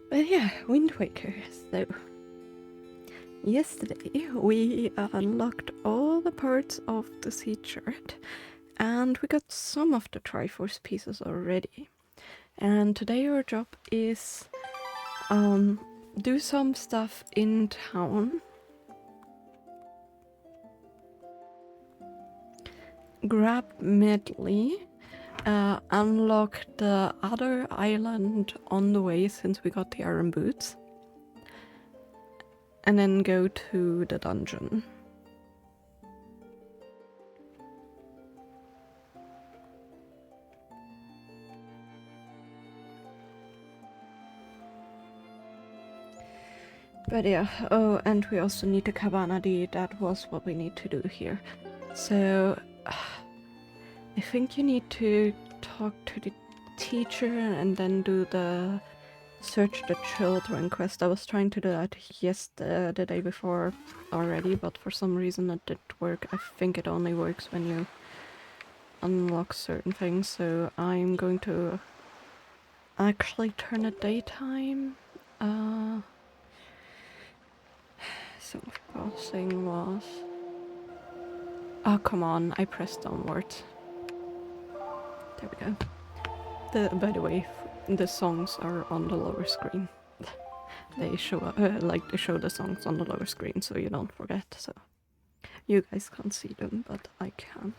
But yeah, Wind Waker. So, yesterday we unlocked all the parts of the sea chart, and we got some of the Triforce pieces already. And today our job is do some stuff in town, grab Medley, unlock the other island on the way since we got the iron boots, and then go to the dungeon. But yeah, oh, and we also need the Cabana D, that was what we need to do here. So, I think you need to talk to the teacher and then do the search the children quest. I was trying to do that the day before already, but for some reason it didn't work. I think it only works when you unlock certain things, so I'm going to actually turn it daytime. So crossing was... Oh, come on, I pressed downwards. There we go. By the way, the songs are on the lower screen. They show they show the songs on the lower screen so you don't forget. So you guys can't see them, but I can.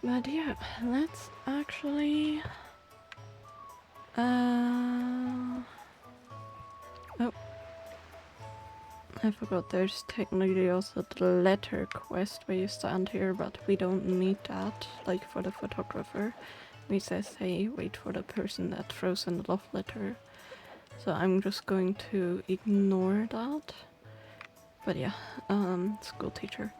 But yeah, let's actually... Oh, I forgot there's technically also the letter quest where you stand here, but we don't need that, like for the photographer. We says, hey, wait for the person that throws in the love letter. So I'm just going to ignore that. But yeah, school teacher.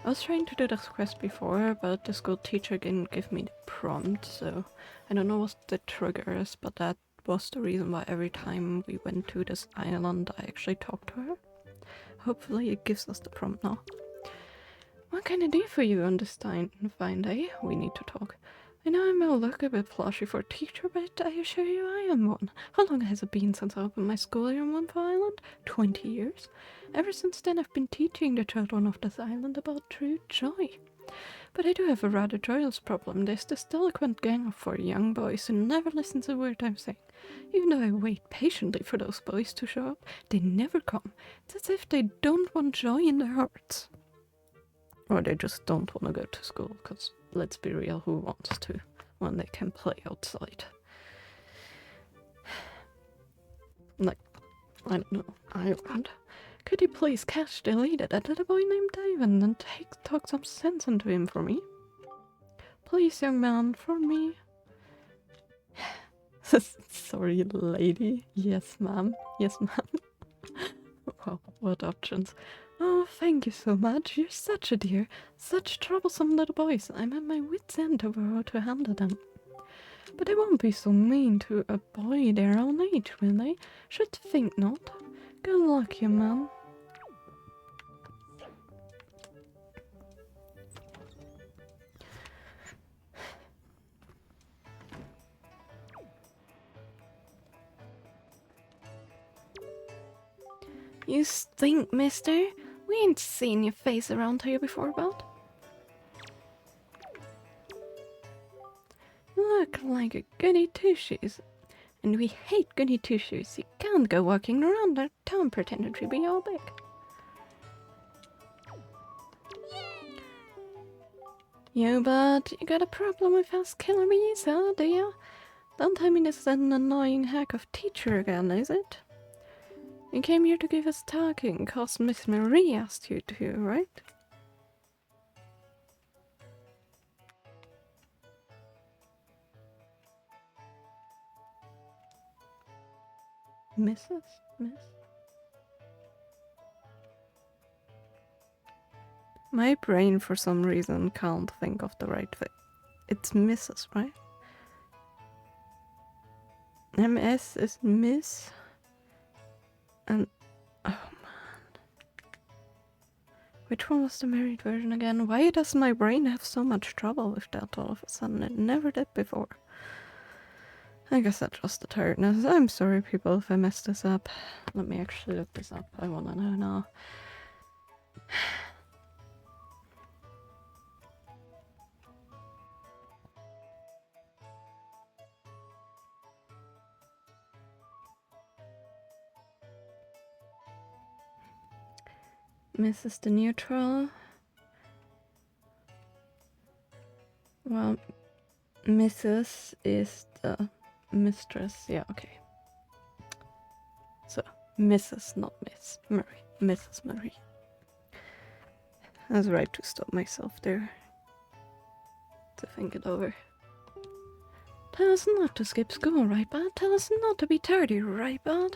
I was trying to do this quest before, but the school teacher didn't give me the prompt, so I don't know what the trigger is, but that was the reason why every time we went to this island I actually talked to her. Hopefully it gives us the prompt now. What can I do for you on this fine day? We need to talk. I know I may look a bit flashy for a teacher, but I assure you I am one. How long has it been since I opened my school here on Wonderful Island? 20 years. Ever since then I've been teaching the children of this island about true joy. But I do have a rather joyous problem. There's this delinquent gang of 4 young boys who never listen to a word I'm saying. Even though I wait patiently for those boys to show up, they never come. It's as if they don't want joy in their hearts. Or they just don't want to go to school, because let's be real, who wants to when they can play outside? Like, I don't know, Ireland. Could you please catch the leader, that little boy named David, and talk some sense into him for me? Please, young man, for me. Sorry, lady. Yes, ma'am. Yes, ma'am. Wow, what options. Oh, thank you so much. You're such a dear. Such troublesome little boys. I'm at my wit's end over how to handle them. But they won't be so mean to a boy their own age, will they? Should think not. Good luck, you man. You stink, mister. We ain't seen your face around here before, about. You look like a goody two-shoes. And we hate goody two-shoes. You can't go walking around our town pretending to be all big. You, but you got a problem with us killer bees, huh, do you? Don't tell me this is an annoying hack of teacher again, is it? You came here to give us talking, cause Miss Marie asked you to, right? Mrs.? Miss? My brain, for some reason, can't think of the right thing. It's Mrs., right? MS is Miss. And oh man. Which one was the married version again? Why does my brain have so much trouble with that all of a sudden? It never did before. I guess that's just the tiredness. I'm sorry people if I messed this up. Let me actually look this up. I wanna know now. Miss is the neutral. Well, Mrs. is the mistress. Yeah, okay. So, Mrs. not Miss. Marie. Mrs. Marie. I was right to stop myself there. To think it over. Tell us not to skip school, right, bud? Tell us not to be tardy, right, bud?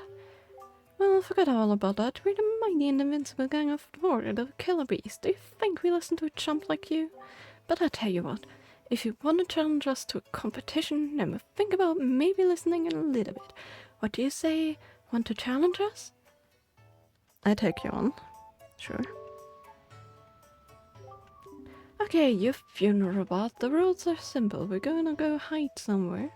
Well, forget all about that. We're the mighty and invincible gang of Warrior, the Killer Bees. Do you think we listen to a chump like you? But I tell you what, if you want to challenge us to a competition, then we'll think about maybe listening a little bit. What do you say? Want to challenge us? I take you on. Sure. Okay, you funeral bot. The rules are simple. We're gonna go hide somewhere.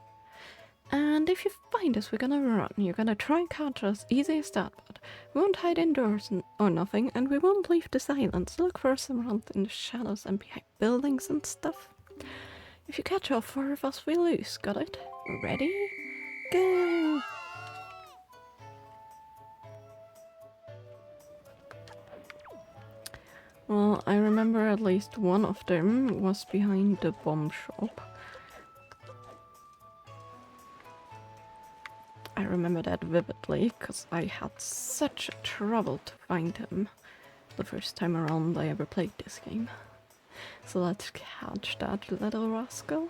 And if you find us, we're gonna run. You're gonna try and catch us, easy as that, but we won't hide indoors or nothing, and we won't leave the silence. Look for us around in the shadows and behind buildings and stuff. If you catch all four of us, we lose. Got it? Ready? Go! Well, I remember at least one of them was behind the bomb shop. I remember that vividly, because I had such trouble to find him the first time around I ever played this game. So let's catch that little rascal.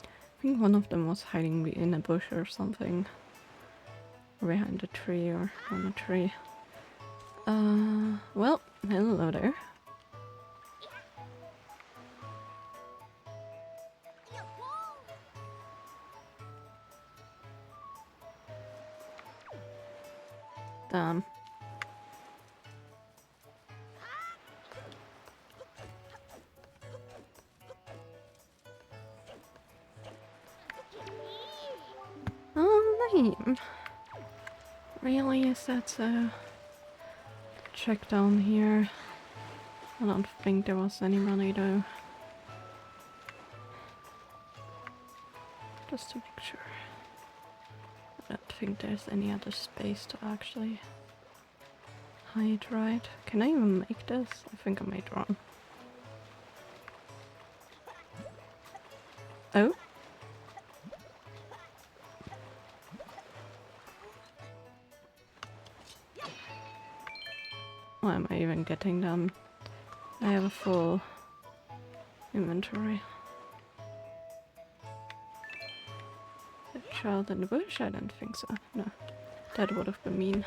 I think one of them was hiding in a bush or something. Or behind a tree or on a tree. Well, hello there. Damn. Oh, lame. Really, is that so? Check down here. I don't think there was any money though. Just to make sure. I don't think there's any other space to actually hide, right? Can I even make this? I think I made wrong. Oh? Why am I even getting them? I have a full inventory. A child in the bush? I don't think so. No. That would have been mean.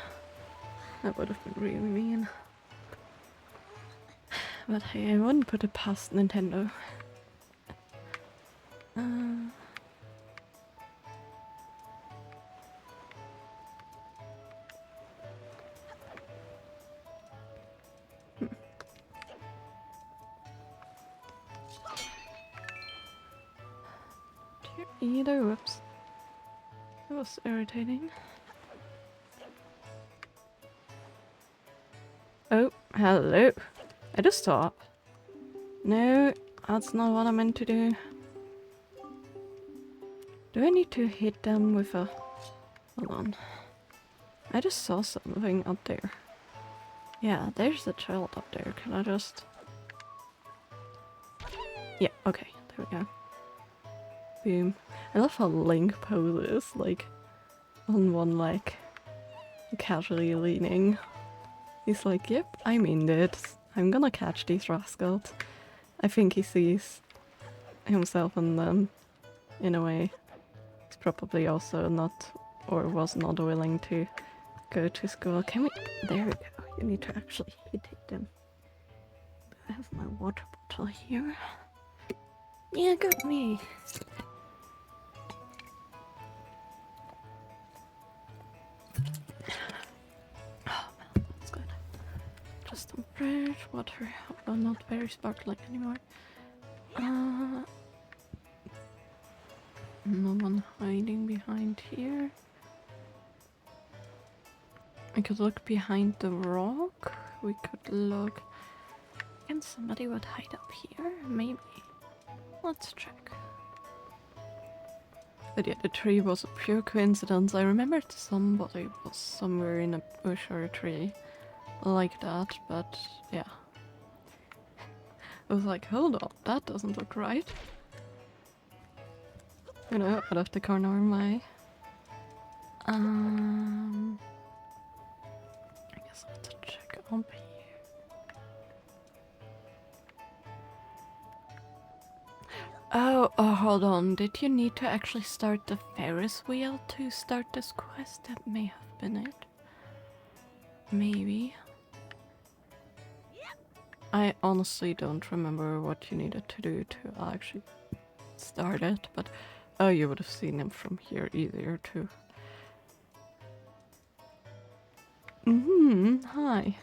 That would have been really mean. But hey, I wouldn't put it past Nintendo. Either, whoops. That was irritating. Oh, hello. I just thought. No, that's not what I meant to do. Do I need to hit them with a... Hold on. I just saw something up there. Yeah, there's a child up there. Can I just... Yeah, okay. There we go. Boom. I love how Link poses, like, on one leg. Casually leaning. He's like, yep, I mean it. I'm gonna catch these rascals. I think he sees himself in them, in a way. He's probably also not, or was not willing to go to school. Can we... There we go. You need to actually take them. I have my water bottle here. Yeah, got me. fresh water, although not very sparkling anymore. No one hiding behind here. We could look behind the rock. We could look... And somebody would hide up here? Maybe. Let's check. But yeah, the tree was a pure coincidence. I remembered somebody was somewhere in a bush or a tree like that, but yeah. I was like, hold on, that doesn't look right. You know, out of the corner of my... I guess let's check up here. Oh, hold on. Did you need to actually start the Ferris wheel to start this quest? That may have been it. Maybe. I honestly don't remember what you needed to do to actually start it, but oh, you would have seen him from here easier too. Hi.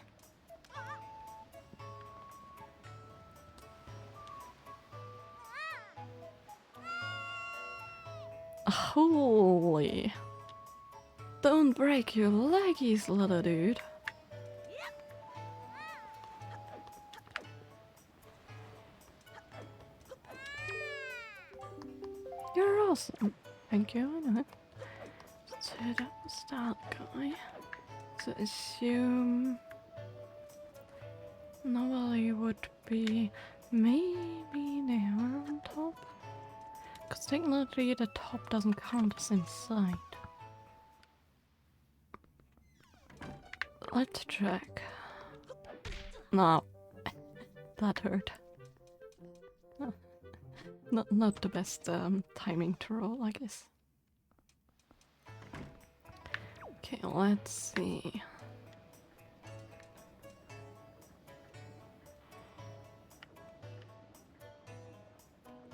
Holy. Don't break your leggies, little dude. You're awesome. Thank you. So that was that guy. So assume nobody would be maybe there on top. Because technically the top doesn't count as inside. Let's check. No. That hurt. Not the best timing to roll, I guess. Okay, let's see.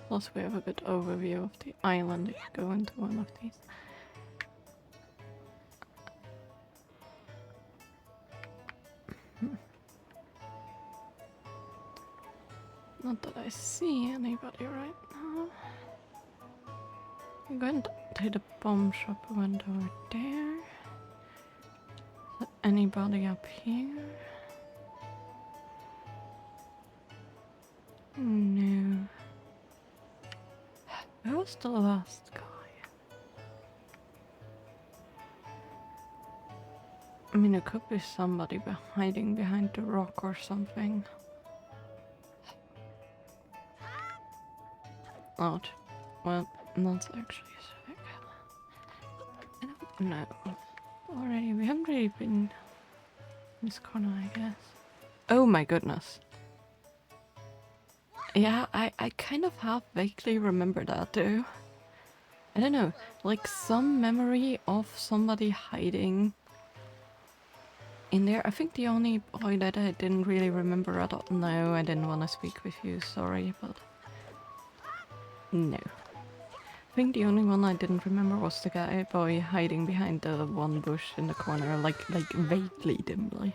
Plus we have a good overview of the island if you go into one of these. Not that I see anybody right now. I'm going to the bomb shop window there. Is there anybody up here? No. Where was the last guy? I mean, it could be somebody hiding behind the rock or something. Odd. Well, that's actually sick. I don't know. Already, we haven't really been in this corner, I guess. Oh my goodness. Yeah, I kind of half vaguely remember that too. I don't know, like some memory of somebody hiding in there. I think the only boy that I didn't really remember at all. No, I didn't want to speak with you, sorry, but no. I think the only one I didn't remember was the boy hiding behind the one bush in the corner, like vaguely dimly.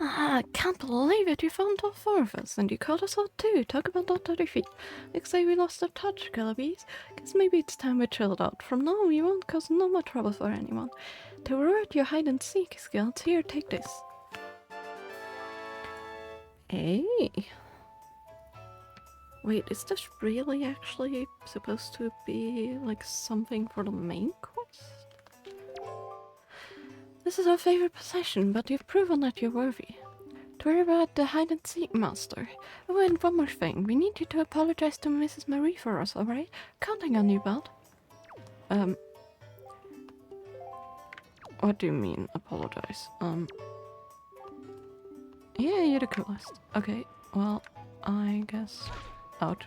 Ah, can't believe it, you found all four of us, and you called us out too. Talk about that 30 feet. Looks like we lost our touch, Calabees. Guess maybe it's time we chilled out. From now on, we won't cause no more trouble for anyone. To reward your hide and seek skills, here, take this. Hey. Wait, is this really actually supposed to be like something for the main quest? This is our favorite possession, but you've proven that you're worthy. To worry about the hide-and-seek master. Oh, and one more thing. We need you to apologize to Mrs. Marie for us, alright? Counting on you, bud. What do you mean, apologize? Yeah, you're the coolest. Okay, well, I guess... out.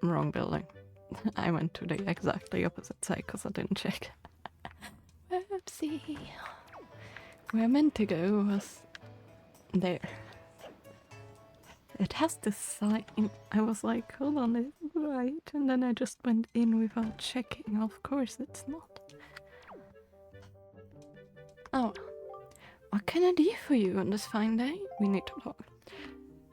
Wrong building. I went to the exactly opposite side because I didn't check. Whoopsie. Where I meant to go was there. It has this sign. I was like, hold on, is it right? And then I just went in without checking. Of course it's not. Oh, what can I do for you on this fine day? We need to talk.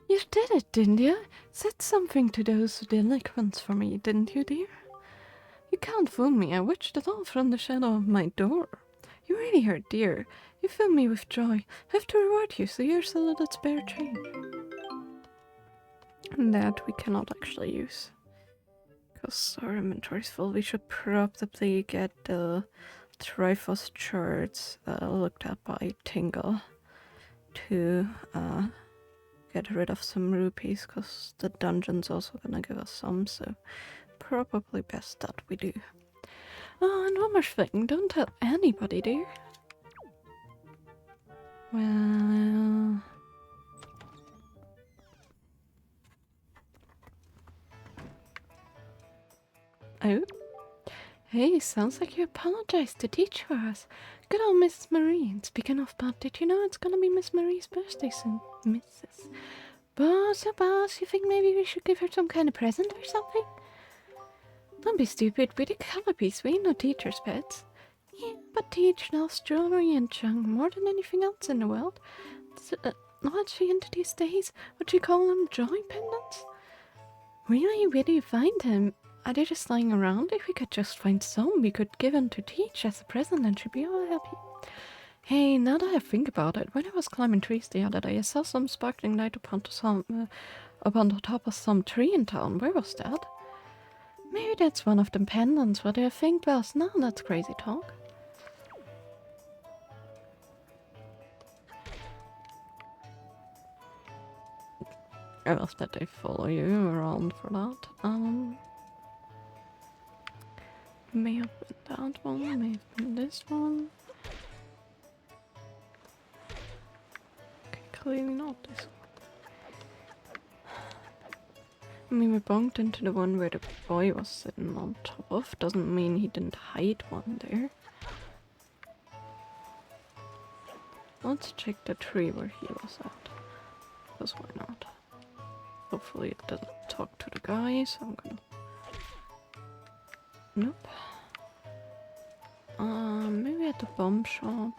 You did it, didn't you? Said something to those delinquents for me, didn't you, dear? You can't fool me. I watched it all from the shadow of my door. You really hurt, dear. You fill me with joy. I have to reward you, so here's a little spare change. And that we cannot actually use. Because our inventory's full. We should probably get the Triforce charts looked at by Tingle to get rid of some rupees, because the dungeon's also gonna give us some, so probably best that we do. Oh, and one more thing, don't tell anybody, dear. Well... Oh? Hey, sounds like you apologized to teach for us. Good old Mrs. Marie. And speaking of that, did you know it's gonna be Miss Marie's birthday soon? Mrs. Boss, oh boss, you think maybe we should give her some kind of present or something? Don't be stupid, we're the Calabies, we ain't no teacher's pets. Yeah, but Teach loves jewelry and junk more than anything else in the world. What's she into these days? What you call them, joy pendants? Really, where do you find them? Are they just lying around? If we could just find some, we could give them to Teach as a present and she'd be all happy. Hey, now that I think about it, when I was climbing trees the other day, I saw some sparkling light up on the top of some tree in town. Where was that? Maybe that's one of them pendants. What do you think, boss? No, that's crazy talk. I love that they follow you around for that. May have been that one, may have been this one. Okay, clearly not this one. I mean, we bumped into the one where the boy was sitting on top of. Doesn't mean he didn't hide one there. Let's check the tree where he was at. Because why not? Hopefully it doesn't talk to the guy, so I'm gonna... Nope. Maybe at the bomb shop.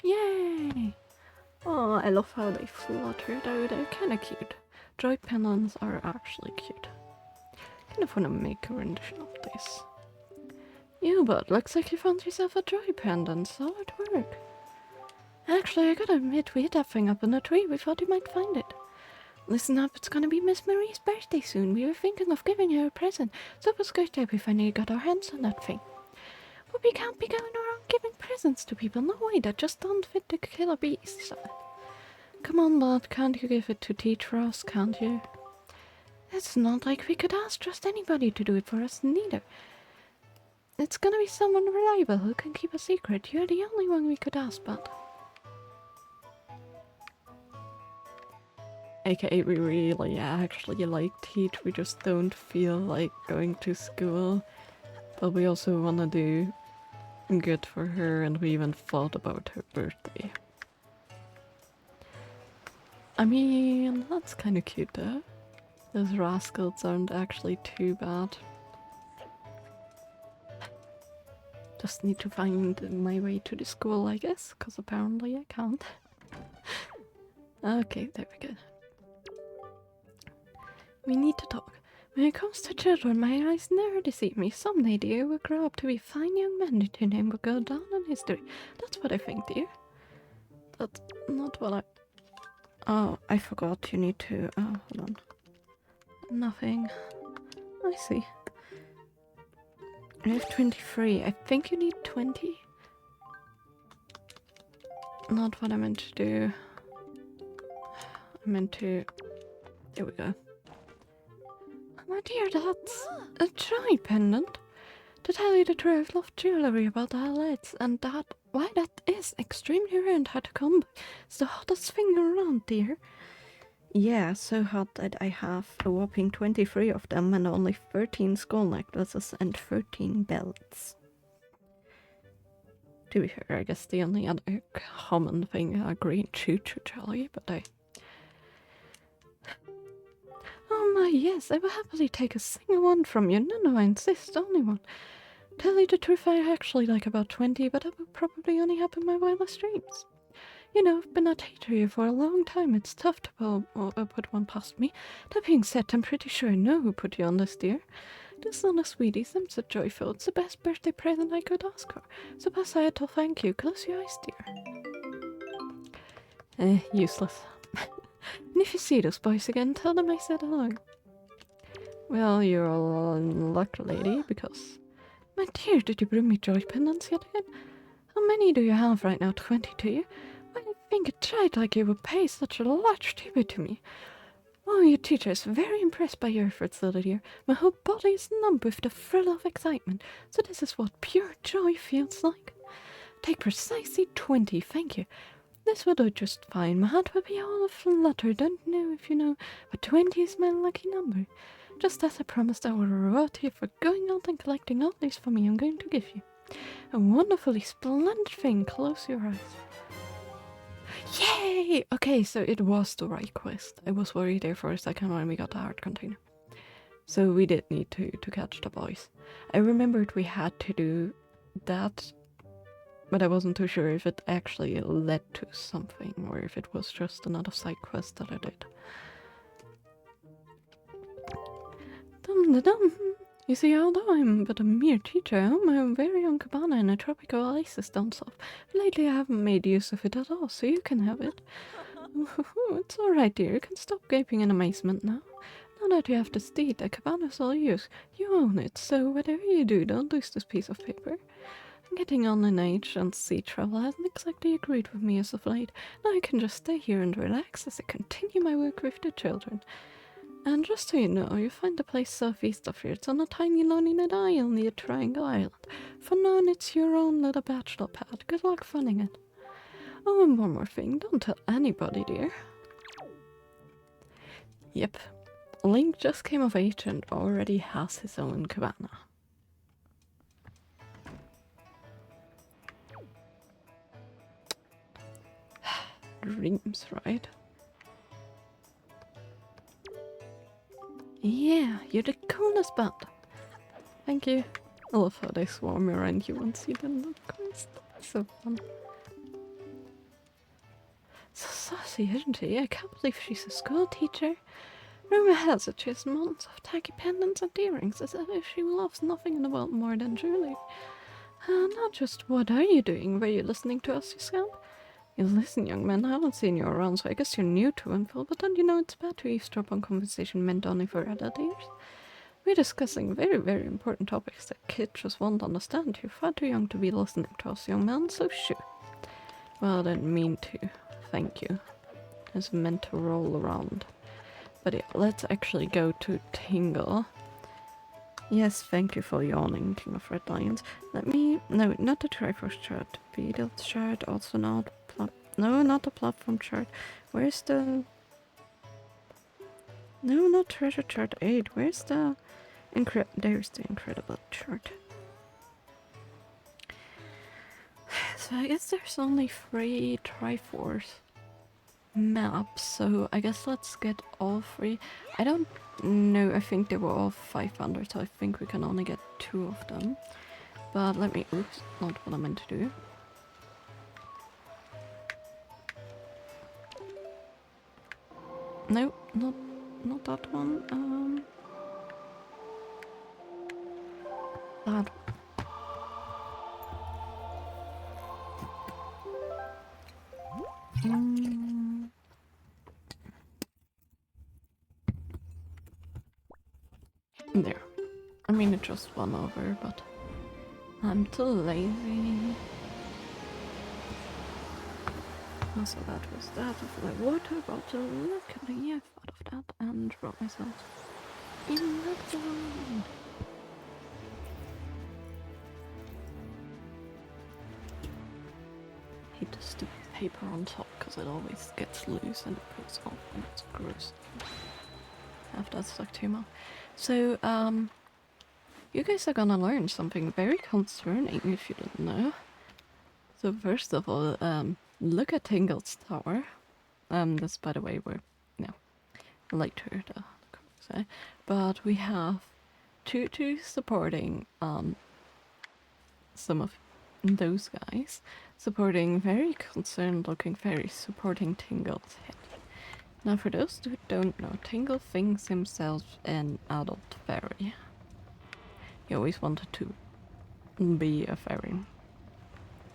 Yay! Oh, I love how they flutter though, they're kinda cute. Joy pendants are actually cute. Kind of wanna make a rendition of this. You, but looks like you found yourself a joy pendant, solid work. Actually, I gotta admit, we hid that thing up in the tree, we thought you might find it. Listen up, it's gonna be Miss Marie's birthday soon. We were thinking of giving her a present, so it was good that we finally got our hands on that thing. But we can't be going around giving presents to people, no way, that just don't fit the killer beast. Come on, lad, can't you give it to Teach for us, can't you? It's not like we could ask just anybody to do it for us, neither. It's gonna be someone reliable who can keep a secret. You're the only one we could ask, but... AKA, we really actually like Teach, we just don't feel like going to school. But we also want to do good for her, and we even thought about her birthday. I mean, that's kind of cute though. Those rascals aren't actually too bad. Just need to find my way to the school, I guess, because apparently I can't. Okay, there we go. We need to talk. When it comes to children, my eyes never deceive me. Someday, dear, will grow up to be fine young men, and your name will go down in history. That's what I think, dear. That's not what I... Oh, I forgot you need to... Oh, hold on. Nothing. I see. I have 23. I think you need 20. Not what I meant to do. I meant to... There we go. My dear, that's a joy pendant. To tell you the truth, I've loved jewellery about the highlights, and why that is extremely rare and hard to come by. It's the hottest thing around, dear. Yeah, so hot that I have a whopping 23 of them and only 13 skull necklaces and 13 belts. To be fair, I guess the only other common thing green choo-choo jelly, but Oh my, yes, I will happily take a single one from you. No, I insist, only one. Tell you the truth, I actually like about 20, but that will probably only happen in my wildest dreams. You know, I've been a teacher here for a long time. It's tough to put one past me. That being said, I'm pretty sure I know who put you on this, dear. This little sweeties, I'm so joyful. It's the best birthday present I could ask for. So pass I to thank you. Close your eyes, dear. Useless. And if you see those boys again, tell them I said hello. Well, you're all in luck, lady, because... My dear, did you bring me joy pendants yet again? How many do you have right now? 20, do you? I think a child like you would pay such a large tribute to me. Oh, your teacher is very impressed by your efforts, little dear. My whole body is numb with the thrill of excitement, so this is what pure joy feels like. Take precisely 20, thank you. This will do just fine. My heart will be all aflutter, don't know if you know, but 20 is my lucky number. Just as I promised I will reward you for going out and collecting all these for me, I'm going to give you a wonderfully splendid thing. Close your eyes. Yay! Okay, so it was the right quest. I was worried there for a second when we got the heart container. So we did need to catch the boys. I remembered we had to do that, but I wasn't too sure if it actually led to something or if it was just another side quest that I did. Dum-da-dum. You see, although I'm but a mere teacher, I own my own very own cabana in a tropical oasis down south. Lately I haven't made use of it at all, so you can have it. It's alright, dear. You can stop gaping in amazement now. Now that you have the steed, the cabana's all yours. You own it, so whatever you do, don't lose this piece of paper. I'm getting on in age, and sea travel hasn't exactly agreed with me as of late. Now I can just stay here and relax as I continue my work with the children. And just so you know, you find the place southeast of here. It's on a tiny lonely little isle near Triangle Island. For now, it's your own little bachelor pad. Good luck finding it. Oh, and one more thing. Don't tell anybody, dear. Yep. Link just came of age and already has his own cabana. Dreams, right? Yeah, you're the coolest bud. Thank you. I love how they swarm around you once you done the quest. So fun. So saucy, isn't she? I can't believe she's a school teacher. Rumor has it she has months of tacky pendants and earrings, as if she loves nothing in the world more than jewelry. Not just what are you doing? Were you listening to us, you scamp? You listen, young man, I haven't seen you around, so I guess you're new to info, but don't you know it's bad to eavesdrop on conversation meant only for adult ears? We're discussing very, very important topics that kids just won't understand. You're far too young to be listening to us, young man, so shoo. Well, I didn't mean to. Thank you. It's meant to roll around. But yeah, let's actually go to Tingle. Yes, thank you for yawning, King of Red Lions. Let me... No, not the Triforce chart. Beetle chart, also not... No, not the platform chart. Where's the... No, not treasure chart 8. Where's the... There's the incredible chart. So I guess there's only 3 Triforce maps, so I guess let's get all 3. I don't know, I think they were all 500, so I think we can only get 2 of them. But let me... Oops, not what I meant to do. No, not that one. That one. There. I mean, it just won over, but I'm too lazy. So that was that of my water bottle. Luckily, I thought of that and brought myself in the zone. Hate the stupid paper on top because it always gets loose and it pulls off and it's gross. I have that stuck to your mouth. So, you guys are gonna learn something very concerning if you didn't know. So first of all, look at Tingle's tower. This, by the way, we're later, but we have two supporting some of those guys, supporting very concerned looking fairies, supporting Tingle's head. Now, for those who don't know, Tingle thinks himself an adult fairy. He always wanted to be a fairy,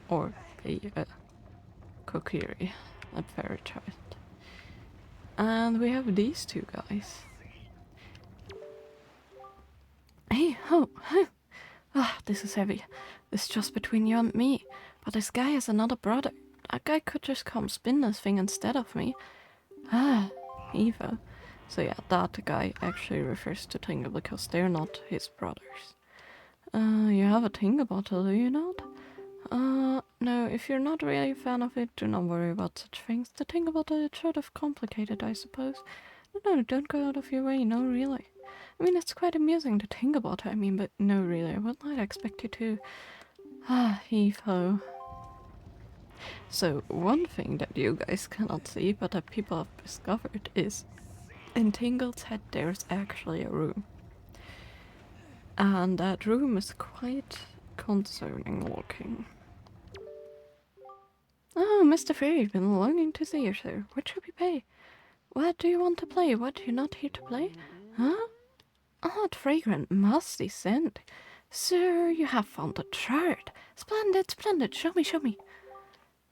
or be a kokiri, a fairy child. And we have these two guys. Hey, ho, ho. Ah, this is heavy. This is just between you and me. But this guy has another brother. That guy could just come spin this thing instead of me. Ah, Eva. So yeah, that guy actually refers to Tingle because they're not his brothers. You have a Tingle bottle, do you not? No, if you're not really a fan of it, do not worry about such things. The Tingle bottle is sort of complicated, I suppose. No, don't go out of your way, no, really. I mean, it's quite amusing, the Tingle bottle, I mean, but no, really, I would not expect you to. Ah, heave-ho. So, one thing that you guys cannot see, but that people have discovered, is in Tingle's head there's actually a room. And that room is quite concerning looking. Oh, Mr. Fairy, been longing to see you, sir. What should we pay? What do you want to play? What, you're not here to play? Huh? Odd, fragrant, musty scent. Sir, you have found the chart. Splendid, splendid. Show me, show me.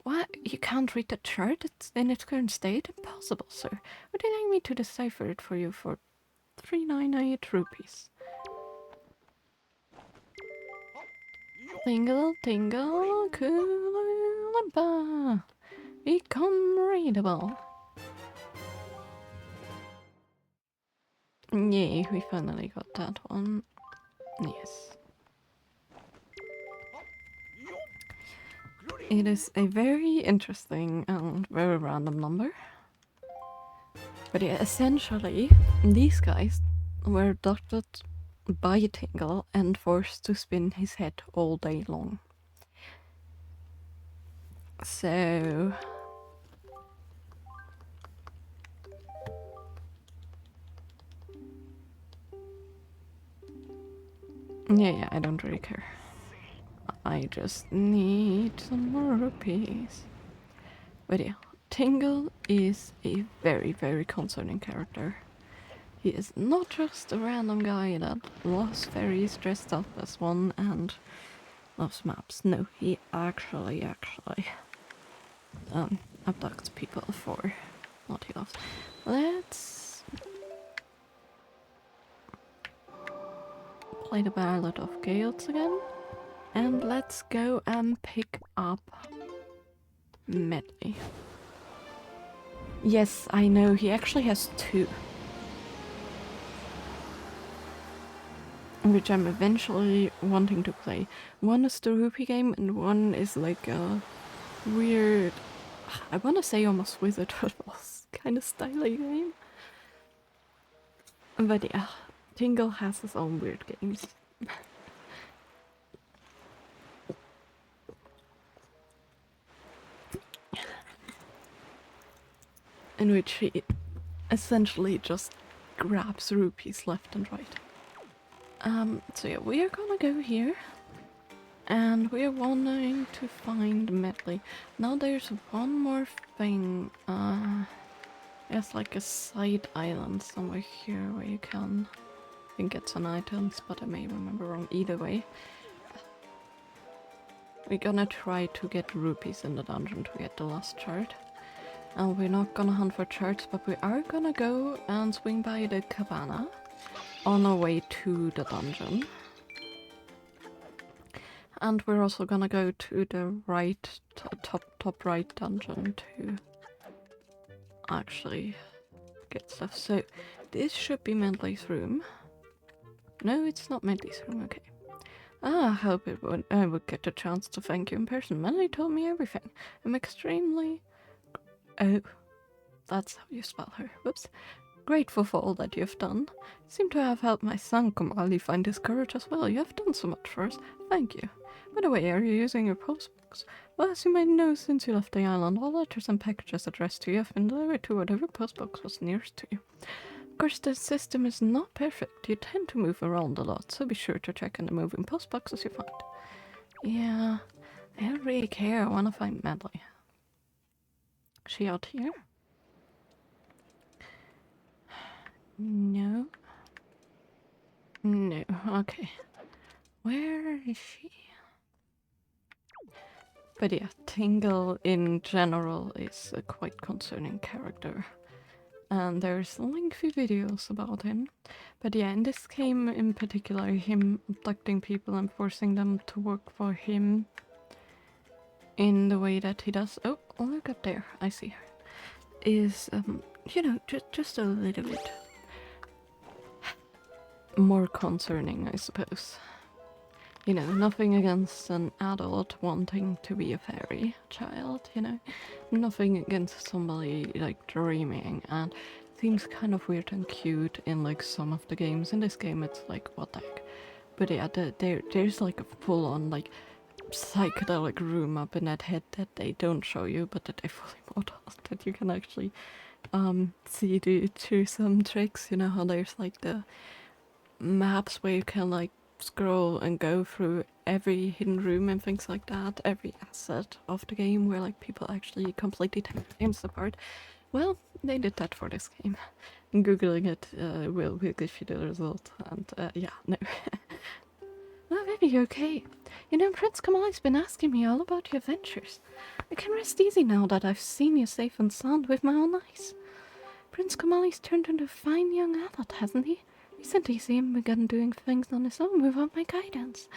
What? You can't read the chart? It's in its current state? Impossible, sir. Would you like me to decipher it for you for 398 rupees? Tingle, tingle, coolabah. Become readable. Yay, we finally got that one. Yes. It is a very interesting and very random number. But yeah, essentially, these guys were adopted by Tingle and forced to spin his head all day long. So... yeah, I don't really care. I just need some more rupees. But yeah, Tingle is a very, very concerning character. He is not just a random guy that loves fairies dressed up as one and loves maps. No, he actually abducts people for what he loves. Let's play the Ballad of Gales again. And let's go and pick up Medley. Yes, I know, he actually has two. Which I'm eventually wanting to play. One is the rupee game and one is like a weird, I want to say almost Wizard Footballs kind of styly game. But yeah, Tingle has his own weird games. In which he essentially just grabs rupees left and right. So yeah, we are gonna go here. And we are wanting to find Medley. Now there's one more thing. There's like a side island somewhere here where you can... I think it's an items, but I may remember wrong. Either way. We're gonna try to get rupees in the dungeon to get the last chart. And we're not gonna hunt for charts, but we are gonna go and swing by the cabana on our way to the dungeon. And we're also gonna go to the right, top right dungeon to actually get stuff. So this should be Medley's room. No, it's not Medley's room, okay. I hope I would get a chance to thank you in person. Medley told me everything. I'm extremely... Oh, that's how you spell her. Whoops. Grateful for all that you have done. Seem to have helped my son Komali find his courage as well. You have done so much for us. Thank you. By the way, are you using your postbox? Well, as you might know, since you left the island, all letters and packages addressed to you have been delivered to whatever postbox was nearest to you. Of course, the system is not perfect. You tend to move around a lot, so be sure to check on the moving postboxes you find. Yeah, I don't really care. I want to find Medley. Is she out here? No. No, okay. Where is she? But yeah, Tingle in general is a quite concerning character. And there's lengthy videos about him. But yeah, in this game in particular, him abducting people and forcing them to work for him in the way that he does. Oh, look up there, I see her. Is, you know, just a little bit more concerning, I suppose. You know, nothing against an adult wanting to be a fairy child, you know? Nothing against somebody, like, dreaming, and it seems kind of weird and cute in, like, some of the games. In this game, it's like, what the heck? But yeah, there's, like, a full-on, like, psychedelic room up in that head that they don't show you, but that they fully model, that you can actually, see through some tricks, you know, how there's, like, the maps where you can, like, scroll and go through every hidden room and things like that, every asset of the game where like people actually completely take games apart. Well, they did that for this game. Googling it will give you the result, and yeah, no. Well, maybe you're okay. You know, Prince Kamali's been asking me all about your adventures. I can rest easy now that I've seen you safe and sound with my own eyes. Prince Kamali's turned into a fine young adult, hasn't he? Recently, see him begun doing things on his own without my guidance.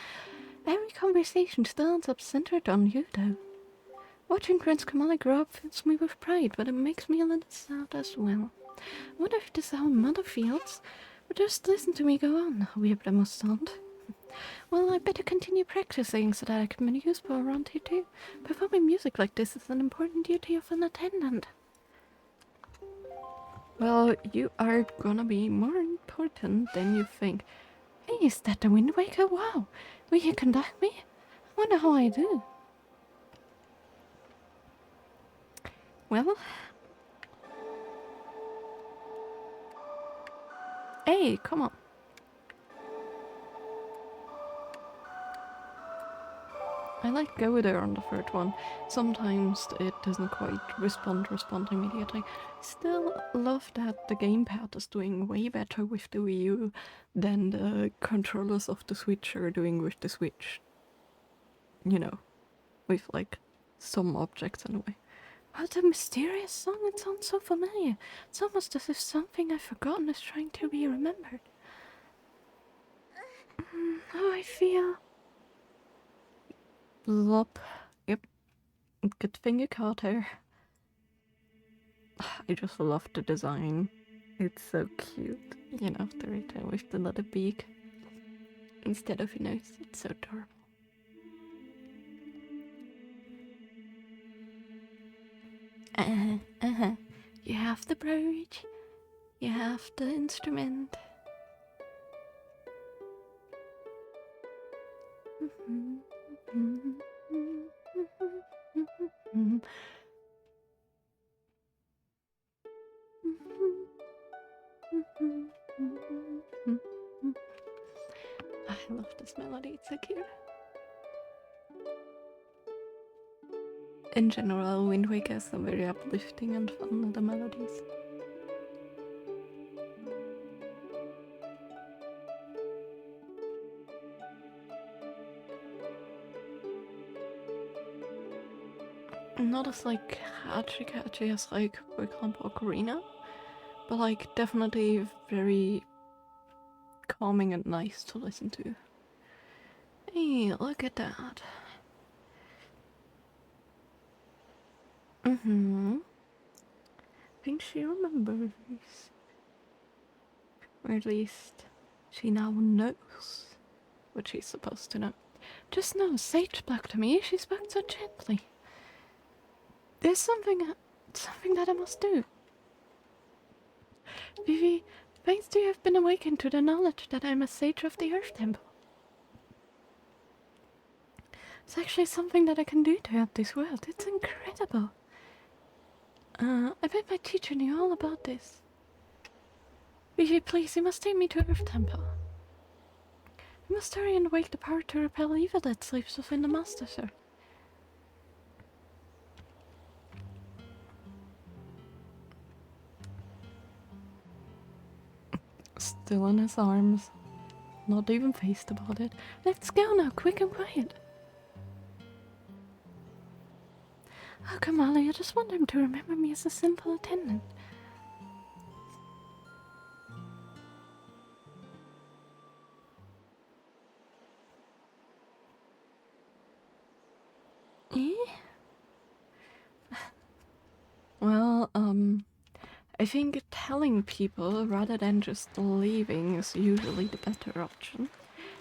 Every conversation still ends up centered on you, though. Watching Prince Kamali grow up fills me with pride, but it makes me a little sad as well. I wonder if this is how Mother feels. But just listen to me go on, how weird I must sound. Well, I better continue practicing so that I can be useful around here too. Performing music like this is an important duty of an attendant. Well, you are gonna be more important than you think. Hey, is that the Wind Waker? Wow! Will you conduct me? I wonder how I do. Well... Hey, come on. I like go there on the third one. Sometimes it doesn't quite respond immediately. Still love that the gamepad is doing way better with the Wii U than the controllers of the Switch are doing with the Switch. You know, with like some objects anyway. What a mysterious song, it sounds so familiar. It's almost as if something I've forgotten is trying to be remembered. How I feel. Blop. Yep. Good thing you caught her. I just love the design. It's so cute. You know, the return with the little beak instead of a nose. It's so adorable. You have the brooch. You have the instrument. I love this melody, it's so cute. In general, Wind Waker is so very uplifting and fun with the melodies. Not as like catchy as like, for example, Ocarina, but like definitely very calming and nice to listen to. Hey, look at that. I think she remembers. Or at least she now knows what she's supposed to know. Just now, Sage spoke to me. She spoke so gently. There's something that I must do. Vivi, thanks to you have been awakened to the knowledge that I am a sage of the Earth Temple. It's actually something that I can do to help this world. It's incredible. I bet my teacher knew all about this. Vivi, please, you must take me to Earth Temple. We must hurry and wake the power to repel evil that sleeps within the Master, sir. Still in his arms. Not even phased about it. Let's go now, quick and quiet. Oh, come on, I just want him to remember me as a simple attendant. Eh? Well, I think telling people rather than just leaving is usually the better option.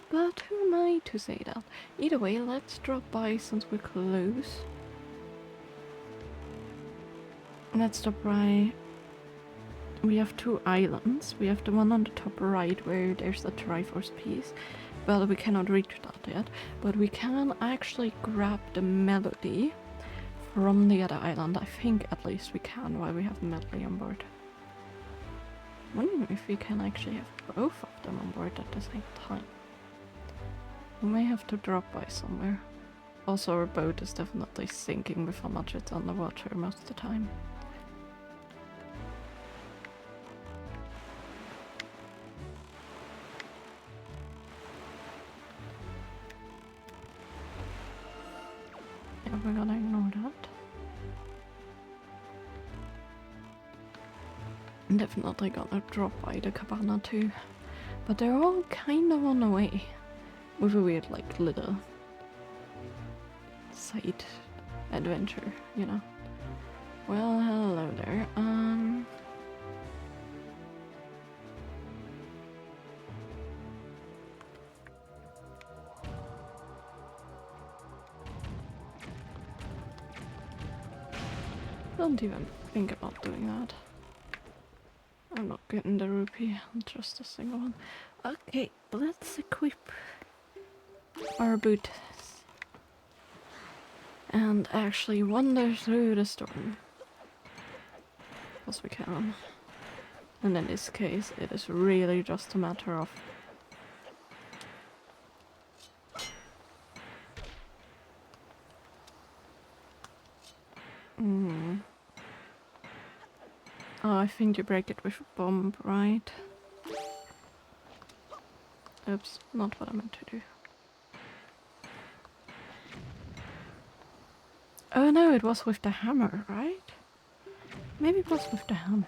But who am I to say that? Either way, let's drop by since we're close. Let's stop by. We have two islands. We have the one on the top right where there's the Triforce piece. Well, we cannot reach that yet. But we can actually grab the melody from the other island. I think at least we can while we have the melody on board. I wonder if we can actually have both of them on board at the same time. We may have to drop by somewhere. Also, our boat is definitely sinking with how much it's underwater most of the time. Yeah, we're gonna ignore that. I'm definitely gonna drop by the cabana too. But they're all kind of on the way. With a weird, like, little side adventure, you know. Well, hello there. Don't even think about doing that. I'm not getting the rupee, just a single one. Okay, let's equip our boots and actually wander through the storm. As we can. And in this case, it is really just a matter of oh, I think you break it with a bomb, right? Oops, not what I meant to do. Oh no, it was with the hammer, right? Maybe it was with the hammer.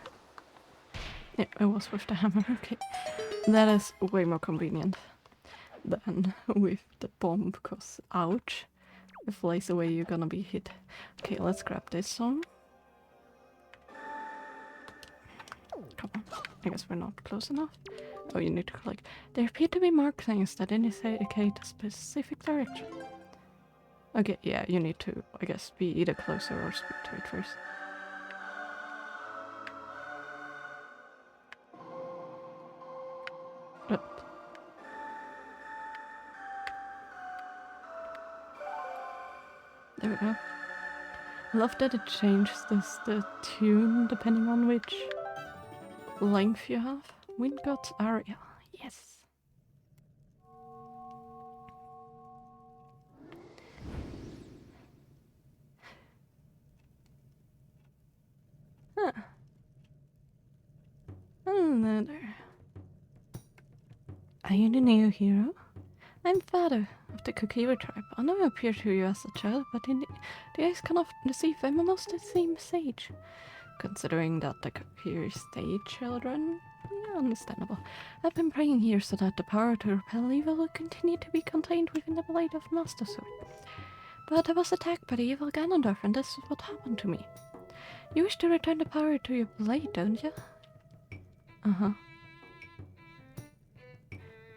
Yeah, it was with the hammer, okay. That is way more convenient than with the bomb, because ouch. It flies away, you're gonna be hit. Okay, let's grab this song. Come on, I guess we're not close enough. Oh, you need to collect. There appear to be marked things that indicate a specific direction. Okay, yeah, you need to, I guess, be either closer or speak to it first. There we go. I love that it changes the tune depending on which length you have. Wind God's Aria. Yes. Huh. Hello there. Are you the new hero? I'm Father of the Kokiri tribe. I know I appeared to you as a child, but in the eyes can often deceive. I'm almost the same sage. Considering that the Kokiri stay children, yeah, understandable. I've been praying here so that the power to repel evil will continue to be contained within the blade of Master Sword. But I was attacked by the evil Ganondorf, and this is what happened to me. You wish to return the power to your blade, don't you? Uh-huh.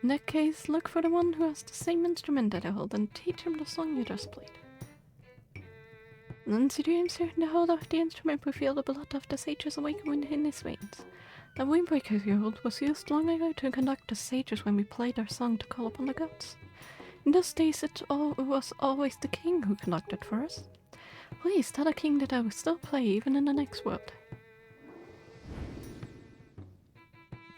In that case, look for the one who has the same instrument that I hold and teach him the song you just played. Once you do him certain the hold of the instrument will feel the blood of the sages awaken within his veins. The windbreaker you hold was used long ago to conduct the sages when we played our song to call upon the gods. In those days it was always the king who conducted for us. Please tell the king that I will still play even in the next world.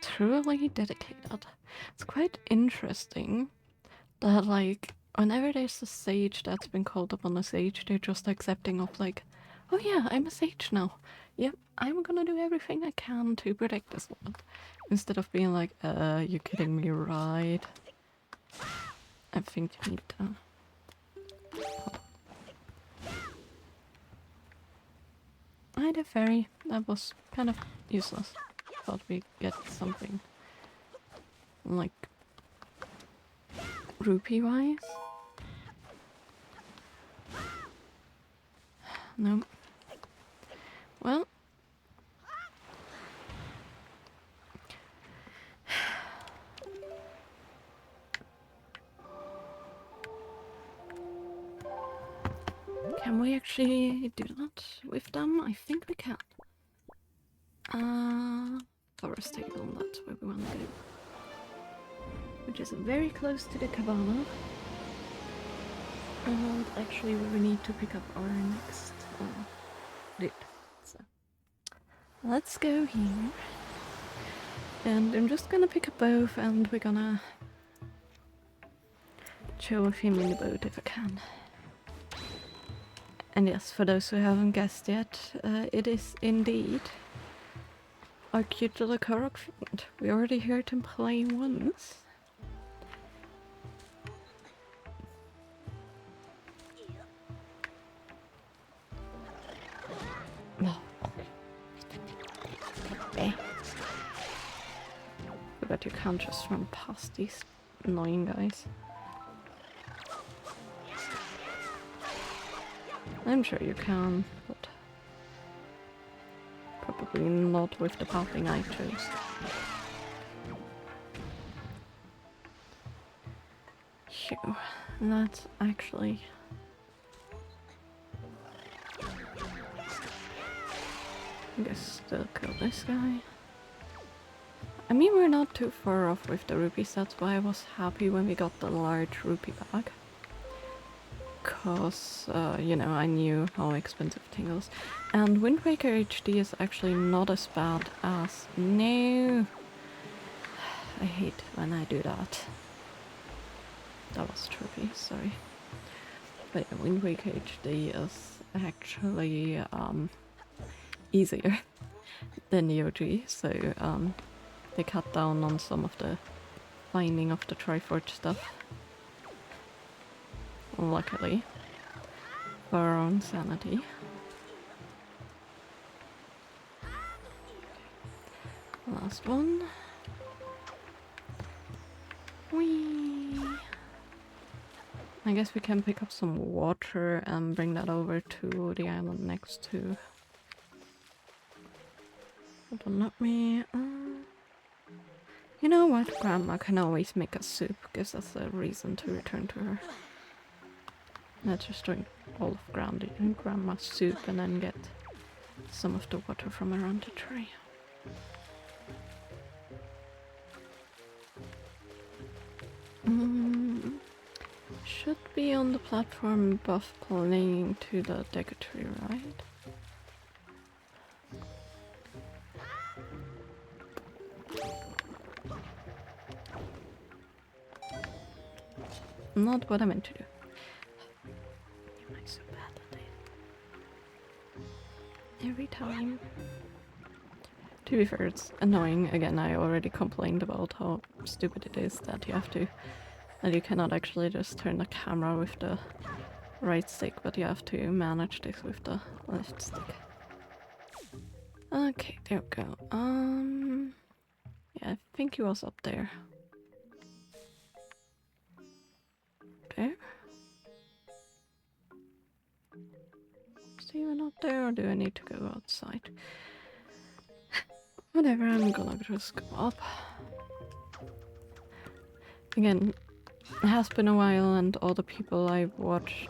Truly dedicated. It's quite interesting that, like, whenever there's a sage that's been called up on a sage, they're just accepting of, like, oh yeah, I'm a sage now. Yep, I'm gonna do everything I can to protect this world. Instead of being like, you're kidding me, right? I think you need to... I had a fairy. That was kind of useless. Thought we get something like rupee-wise. No. Well. Can we actually do that with them? I think we can. Forest table, that's where we want to go. Which is very close to the cabana. And actually where we need to pick up our next loot. So let's go here. And I'm just gonna pick up both and we're gonna chill with him in the boat if I can. And yes, for those who haven't guessed yet, it is indeed our cute little Korok friend. We already heard him play once. No. But you can't just run past these annoying guys. I'm sure you can, but probably not with the pathing I chose. Phew, that's actually... I guess still kill this guy. I mean, we're not too far off with the rupees, that's why I was happy when we got the large rupee bag. Cause, you know, I knew how expensive thing was. And Wind Waker HD is actually not as bad as... No! I hate when I do that. That was trippy, sorry. But yeah, Wind Waker HD is actually easier than the OG, so they cut down on some of the finding of the Triforge stuff. Luckily, for our own sanity. Last one. Whee! I guess we can pick up some water and bring that over to the island next to... Hold on, let me... You know what? Grandma can always make us soup, gives us a reason to return to her. Let's just drink all of Grandma's soup and then get some of the water from around the tree. Should be on the platform above playing to the Deku tree, right? Not what I meant to do. Am I so bad at it? Every time. To be fair, it's annoying. Again, I already complained about how stupid it is that you cannot actually just turn the camera with the right stick, but you have to manage this with the left stick. Okay, there we go. Yeah, I think he was up there. There. Is he even up there, or do I need to go outside? Whatever, I'm gonna just go up. Again, it has been a while and all the people I've watched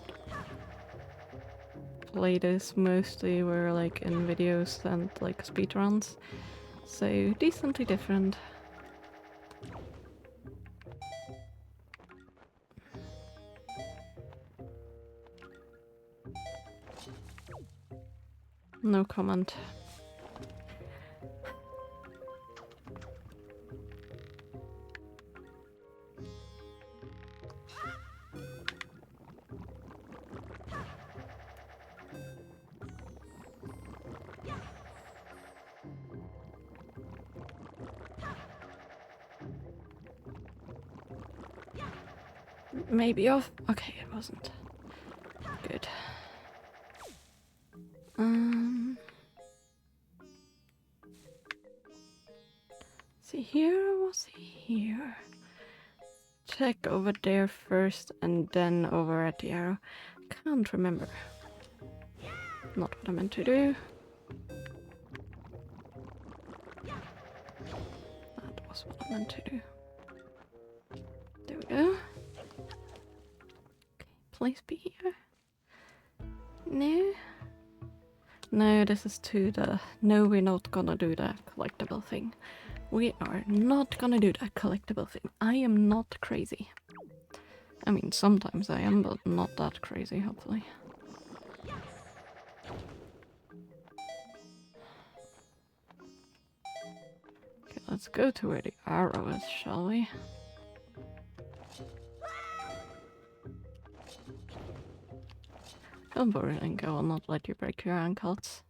play this mostly were like in videos and like speedruns. So decently different. No comment. Maybe off. Okay, it wasn't. Good. See here or was he here? Check over there first and then over at the arrow. Can't remember. Not what I meant to do. That was what I meant to do. There we go. Okay, please be here. No. No, this is to the... No, we're not gonna do the collectible thing. We are not gonna do that collectible thing. I am not crazy. I mean, sometimes I am, but not that crazy, hopefully. Okay, let's go to where the arrow is, shall we? Don't worry, Lingo, I will not let you break your ankles.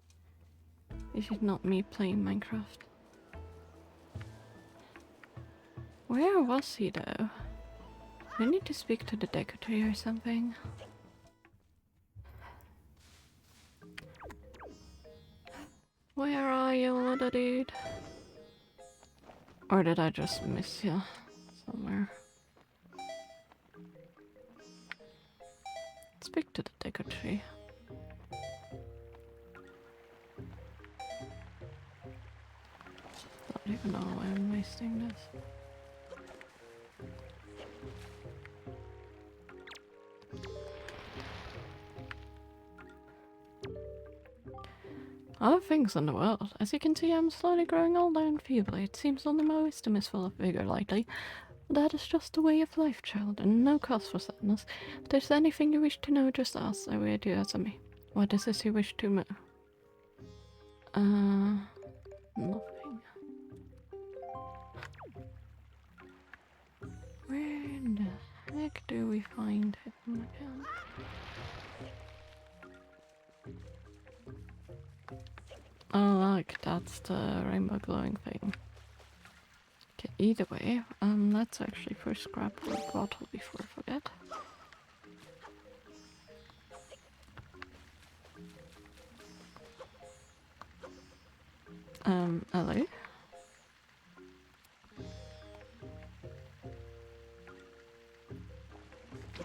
This is not me playing Minecraft. Where was he, though? I need to speak to the decorator or something. Where are you, little dude? Or did I just miss you somewhere? Speak to the decorator. Don't even know why I'm wasting this. Other things in the world. As you can see, I'm slowly growing older and feeble. It seems only my wisdom is full of vigor lately. That is just the way of life, child, and no cause for sadness. If there's anything you wish to know, just ask. I will do answer me. What is this you wish to know? Nothing. Where in the heck do we find him again? Oh, look, that's the rainbow glowing thing. Okay, either way, let's actually first grab the bottle before I forget. Hello?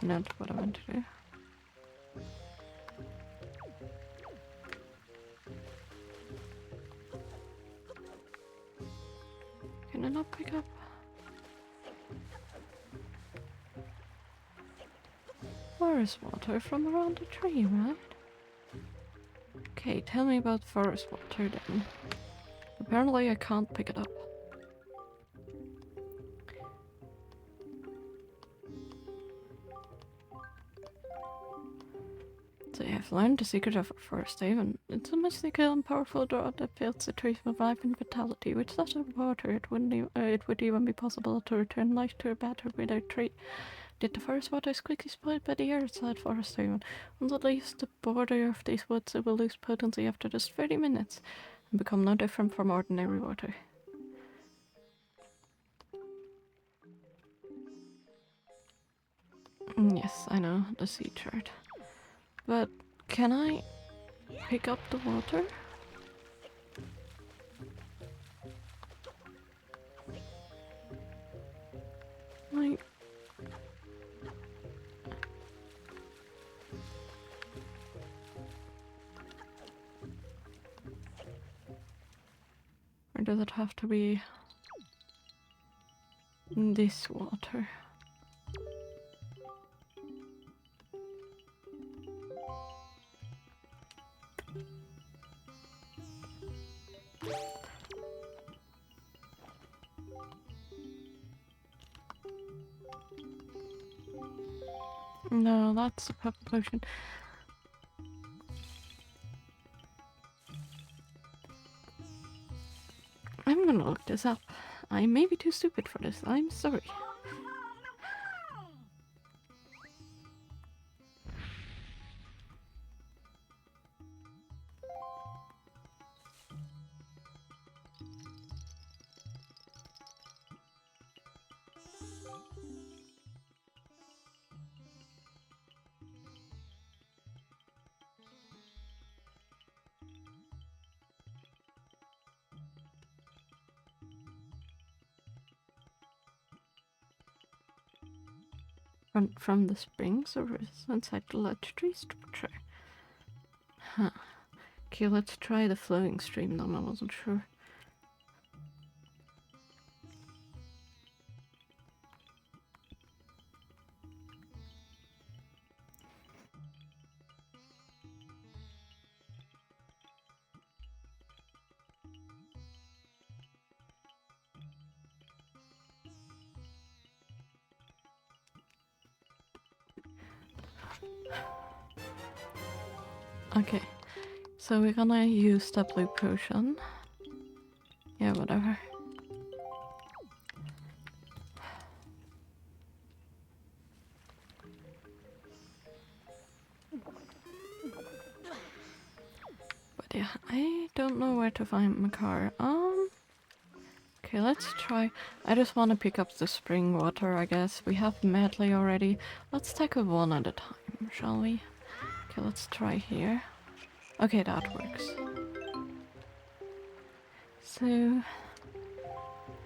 Not what I meant to do. Can I not pick up? Forest water from around the tree, right? Okay, tell me about forest water then. Apparently I can't pick it up. So you have learned the secret of a forest haven. It's a mystical and powerful draught that fills the trees with life and vitality. With such a water, it would even be possible to return life to a better withered tree. Yet the forest water is quickly spoiled by the air outside Forest Haven. Once it leaves the border of these woods, it will lose potency after just 30 minutes and become no different from ordinary water. Yes, I know, the sea chart. But can I pick up the water? Like... Or does it have to be this water? No, that's a pepper potion. gonna look this up. I may be too stupid for this. I'm sorry. From the springs or is inside the ledge tree structure? Huh. Okay, let's try the flowing stream then, I wasn't sure. Okay, so we're gonna use the blue potion. Yeah, whatever. But yeah, I don't know where to find my car. Okay, let's try. I just want to pick up the spring water, I guess. We have medley already. Let's tackle one at a time, shall we? Okay, let's try here. Okay, that works. So,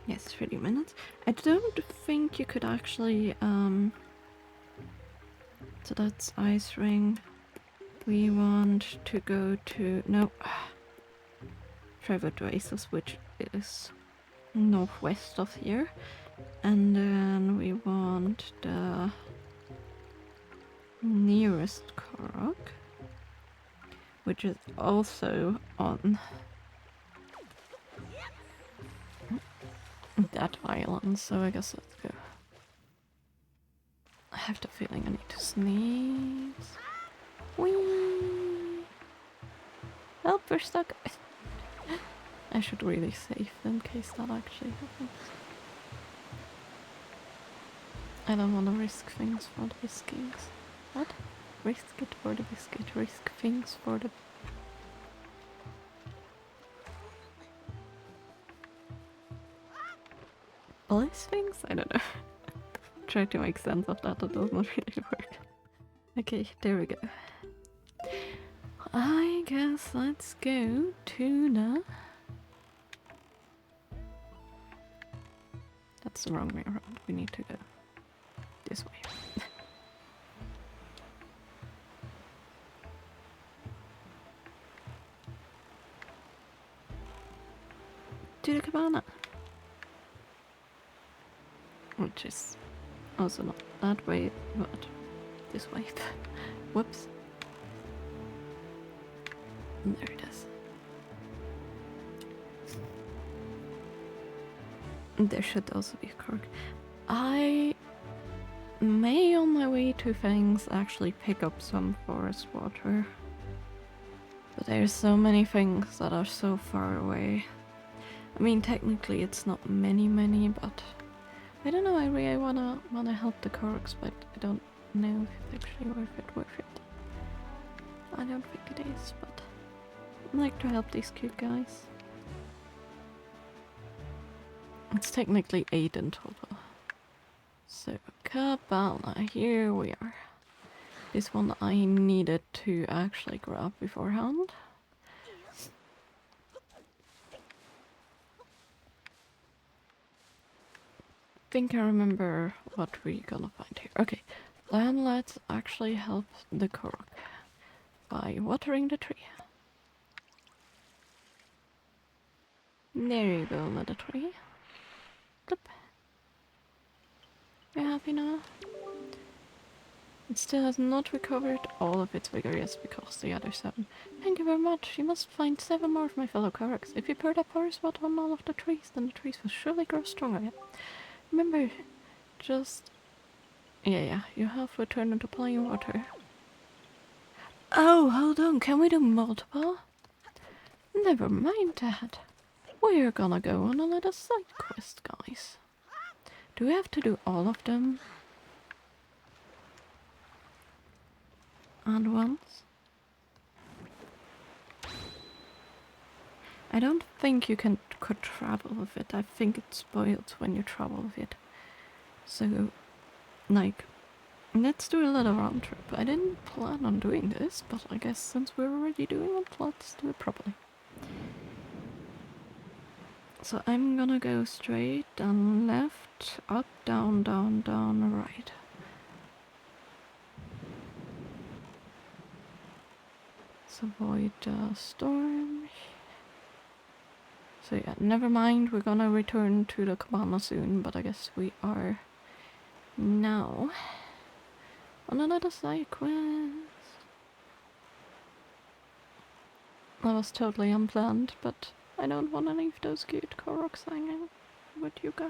yes, 30 minutes. I don't think you could actually, so that's ice ring. We want to go to, no, Trevor Oasis, which is northwest of here. And then we want the nearest Korok, which is also on that island, so I guess let's go. I have the feeling I need to sneeze. Whee! Help, we're stuck! I should really save in case that actually happens. I don't want to risk things for the biscuits. What? Risk it for the biscuit, risk things for the... Bliss things? I don't know. Try to make sense of that, it does not really work. Okay, there we go. I guess let's go to the... That's the wrong way around, we need to go this way. To the cabana! Which is also not that way, but this way. Whoops. There it is. There should also be a cork. I may on my way to things actually pick up some forest water. But there's so many things that are so far away. I mean, technically it's not many, but I don't know, I really wanna help the Koroks, but I don't know if it's actually worth it. I don't think it is, but I'd like to help these cute guys. It's technically 8 in total. So, Cabana, here we are. This one I needed to actually grab beforehand. Think I remember what we're gonna find here. Okay, then let's actually help the Korok by watering the tree. There you go, little tree. Clip. You happy now? It still has not recovered all of its vigor yet because the other 7. Thank you very much. You must find 7 more of my fellow Koroks. If you pour that forest water on all of the trees, then the trees will surely grow stronger. Yeah. Remember, just... Yeah, you have returned into plain water. Oh, hold on, can we do multiple? Never mind that. we're gonna go on another side quest, guys. Do we have to do all of them at once? I don't think you could travel with it. I think it spoils when you travel with it. So, like, let's do a little round trip. I didn't plan on doing this, but I guess since we're already doing it, let's do it properly. So I'm gonna go straight and left, up, down, down, down, right. Let's avoid the storm. So yeah, never mind, we're gonna return to the cabana soon, but I guess we are now on another side quest. That was totally unplanned, but I don't want to leave those cute Koroks hanging with you guys.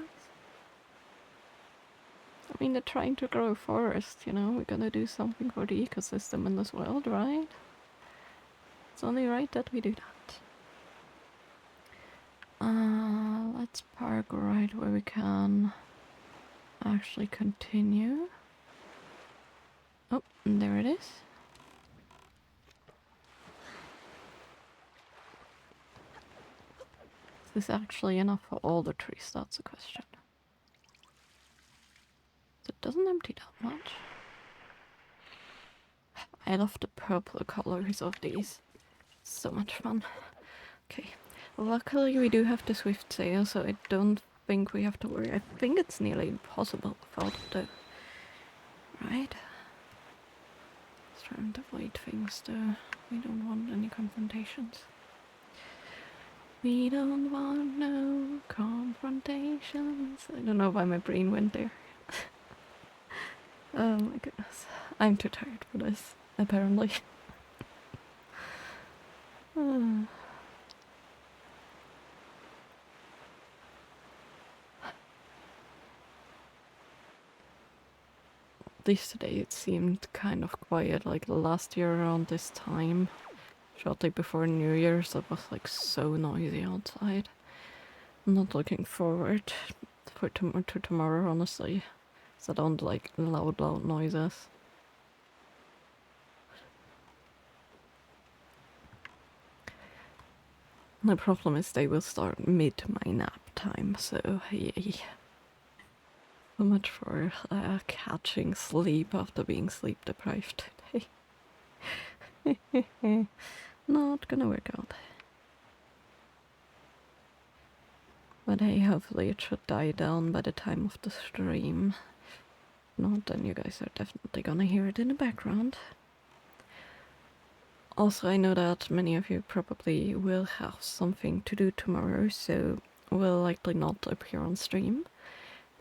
I mean, they're trying to grow a forest, you know, we gotta do something for the ecosystem in this world, right? It's only right that we do that. Let's park right where we can actually continue. Oh, there it is. Is this actually enough for all the trees? That's a question. It doesn't empty that much. I love the purple colors of these. So much fun. Okay. Luckily we do have the swift sail, so I don't think we have to worry. I think it's nearly impossible without the... Right? Let's try and avoid things though. We don't want any confrontations. We don't want no confrontations. I don't know why my brain went there. Oh my goodness. I'm too tired for this, apparently. At least today it seemed kind of quiet, like last year around this time. Shortly before New Year's, it was like so noisy outside. I'm not looking forward to tomorrow, honestly. So I don't like loud noises. The problem is they will start mid my nap time, so yay. So much for catching sleep after being sleep deprived today. Not gonna work out. But hey, hopefully it should die down by the time of the stream. Not then you guys are definitely gonna hear it in the background. Also, I know that many of you probably will have something to do tomorrow, so will likely not appear on stream.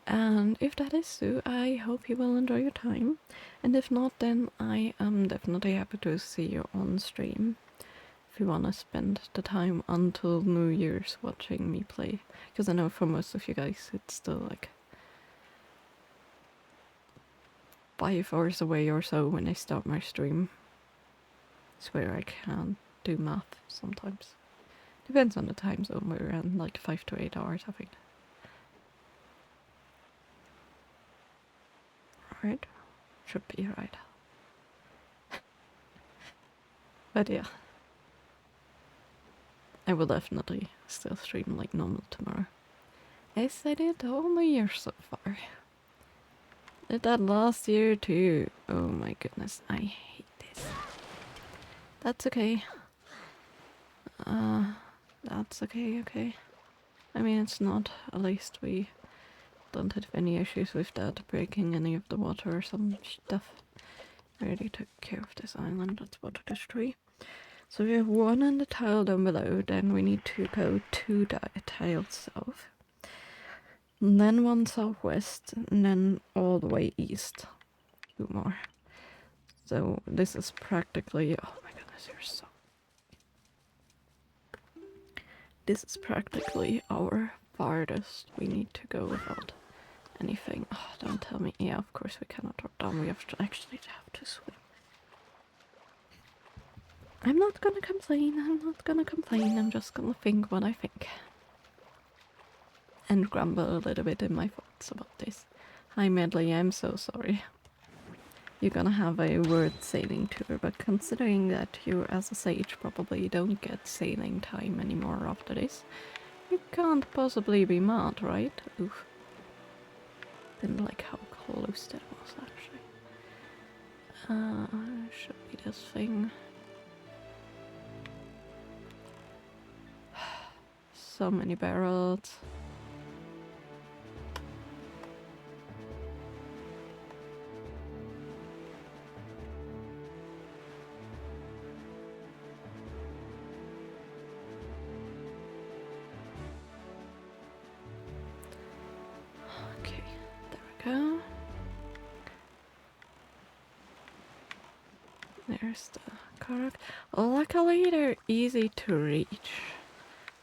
And if that is so, I hope you will enjoy your time. And if not, then I am definitely happy to see you on stream. If you want to spend the time until New Year's watching me play. Because I know for most of you guys it's still like 5 hours away or so when I start my stream. I swear I can't do math sometimes. Depends on the time zone we're in, like 5 to 8 hours I think. Right? Should be right. But yeah. I will definitely still stream like normal tomorrow. As I did all the years so far. Did that last year too. Oh my goodness, I hate this. That's okay. That's okay. I mean, it's not. At least we don't have any issues with that, breaking any of the water or some stuff. I already took care of this island, let's water this tree. So we have one in the tile down below, then we need to go 2 tiles south. And then 1 southwest, and then all the way east. 2 more. So this is practically... oh my goodness, you're so... This is practically our farthest we need to go without anything. Oh, don't tell me. Yeah, of course we cannot drop down. We have to actually have to swim. I'm not gonna complain. I'm just gonna think what I think. and grumble a little bit in my thoughts about this. Hi Medley, I'm so sorry. You're gonna have a world sailing tour, but considering that you as a sage probably don't get sailing time anymore after this, you can't possibly be mad, right? Oof. Didn't like how close that was actually. Should be this thing. So many barrels. Okay, there we go. There's the correct. Luckily they're easy to reach,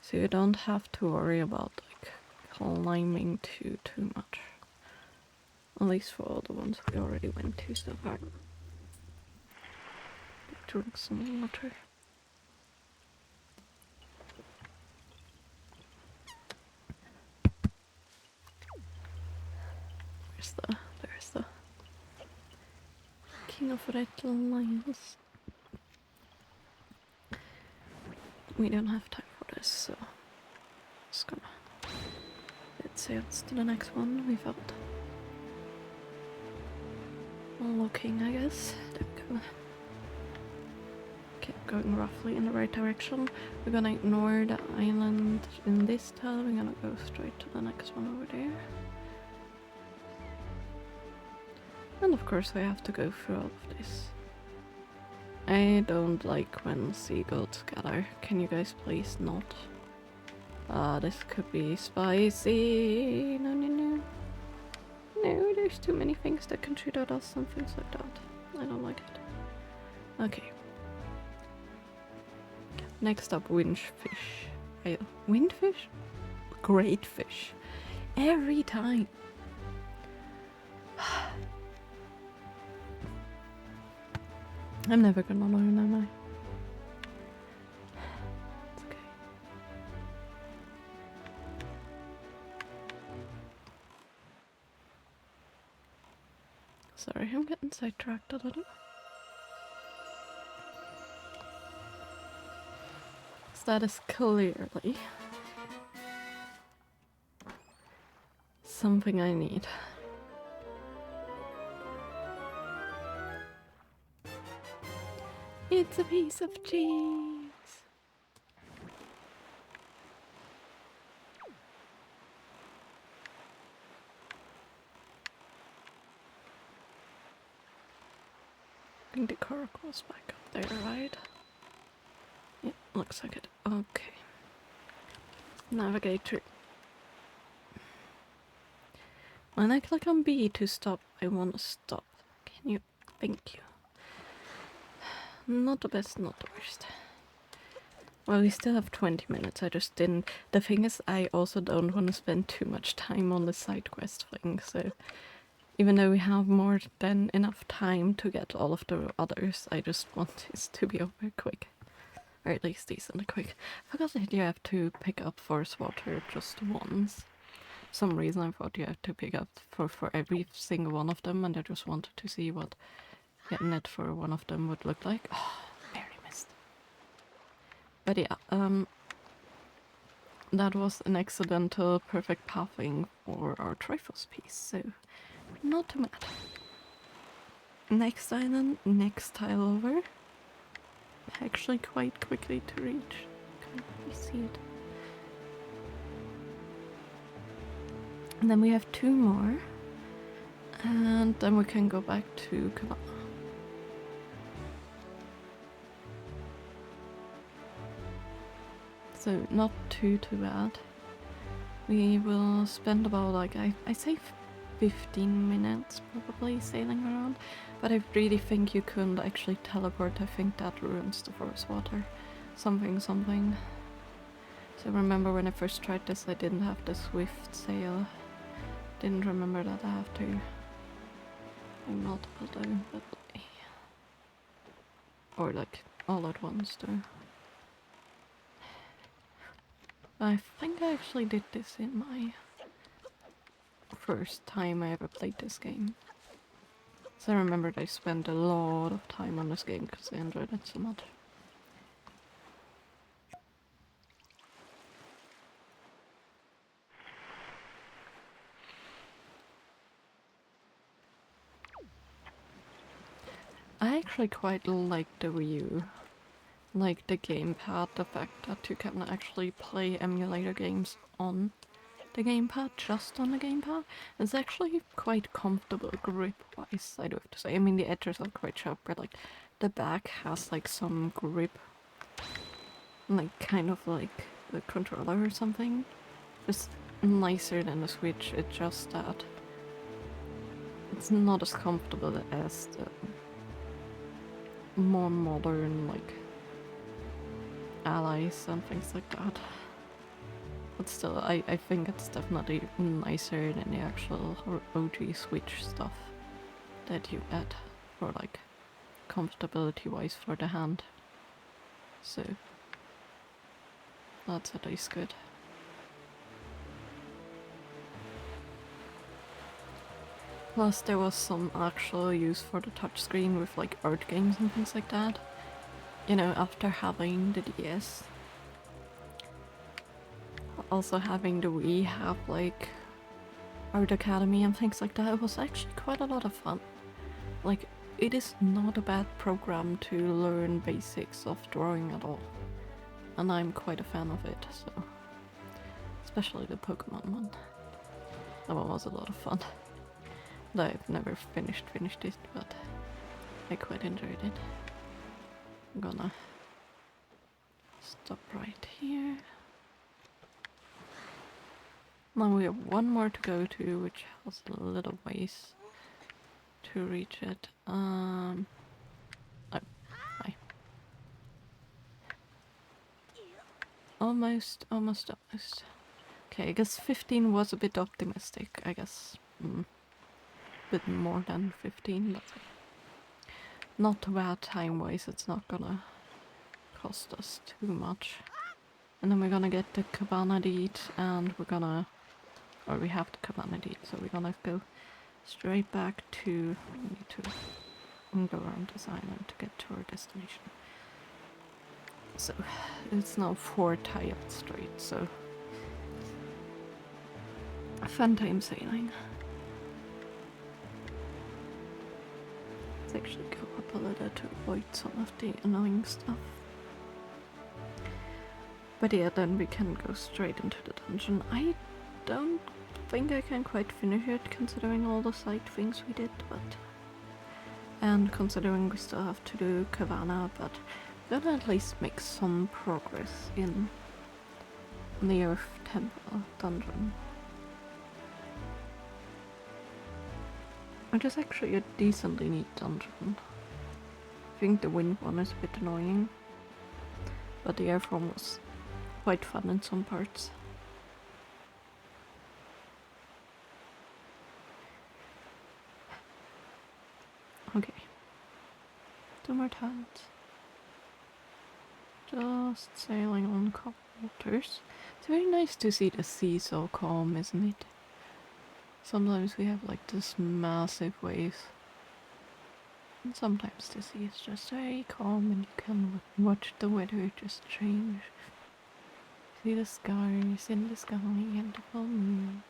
so you don't have to worry about like climbing too much. At least for all the ones we already went to so far. Drink some water. There's the King of Red Lions. We don't have time for this, so just gonna let's say it's to the next one we found. Looking, I guess. There we go. Okay, going roughly in the right direction. We're gonna ignore the island in this tile. We're gonna go straight to the next one over there. And of course we have to go through all of this. I don't like when seagulls gather. Can you guys please not? This could be spicy. No, no, no. No, there's too many things that can shoot at us and things like that. I don't like it. Okay. Next up, windfish. Windfish? Great fish. Every time. I'm never gonna learn, am I? It's okay. Sorry, I'm getting sidetracked a little. So that is clearly something I need. It's a piece of cheese. I think the car goes back up there, right? Yeah, looks like it. Okay. Navigate through. When I click on B to stop, I want to stop. Can you? Thank you. Not the best, not the worst. Well, we still have 20 minutes. I just didn't. The thing is, I also don't want to spend too much time on the side quest thing, so even though we have more than enough time to get all of the others, I just want this to be over quick. Or at least decently quick. I forgot that you have to pick up force water just once. For some reason I thought you had to pick up for every single one of them, and I just wanted to see what getting it for one of them would look like. Oh, very missed. But yeah, that was an accidental perfect pathing for our Triforce piece, so not too bad. Next island, next tile over. Actually quite quickly to reach. Can't really see it. And then we have 2 more. And then we can go back to Cabana. So not too bad. We will spend about like, I say 15 minutes probably sailing around, but I really think you couldn't actually teleport. I think that ruins the force water. Something. So remember when I first tried this, I didn't have the swift sail. Didn't remember that I have to do multiple times, but or like all at once though. I think I actually did this in my first time I ever played this game. So I remembered I spent a lot of time on this game because I enjoyed it so much. I actually quite like the Wii U. Like the gamepad, the fact that you can actually play emulator games on the gamepad, just on the gamepad. It's actually quite comfortable grip-wise, I do have to say. I mean, the edges are quite sharp, but like the back has like some grip. Like kind of like the controller or something. Just nicer than the Switch, it's just that it's not as comfortable as the more modern like allies and things like that. But still, I think it's definitely nicer than the actual OG Switch stuff that you get for like comfortability wise for the hand. So that's at least good. Plus there was some actual use for the touchscreen with like art games and things like that. You know, after having the DS. Also having the Wii have like Art Academy and things like that, it was actually quite a lot of fun. Like, it is not a bad program to learn basics of drawing at all. And I'm quite a fan of it, so... Especially the Pokemon one. That one was a lot of fun. Though I've never finished it, but I quite enjoyed it. I'm gonna stop right here. Now we have one more to go to, which has a little ways to reach it. Oh, hi. Almost. Okay, I guess 15 was a bit optimistic, I guess. Bit more than 15, but not too bad time-wise, it's not gonna cost us too much. And then we're gonna get the Cabana Deed, and we're gonna... Or we have the Cabana Deed, so we're gonna go straight back to... We need to go around this island to get to our destination. So, it's now 4 tiled straight, so... A fun time sailing. Let's actually go up a little to avoid some of the annoying stuff. But yeah, then we can go straight into the dungeon. I don't think I can quite finish it, considering all the side things we did, but... And considering we still have to do Cabana, but we're gonna at least make some progress in the Earth Temple dungeon. Which is actually a decently neat dungeon. I think the wind one is a bit annoying, but the Earth one was quite fun in some parts. Okay. 2 more tiles. Just sailing on calm waters. It's very nice to see the sea so calm, isn't it? Sometimes we have like this massive waves. And sometimes the sea is just very calm and you can watch the weather just change. See the stars in the sky and the full moon.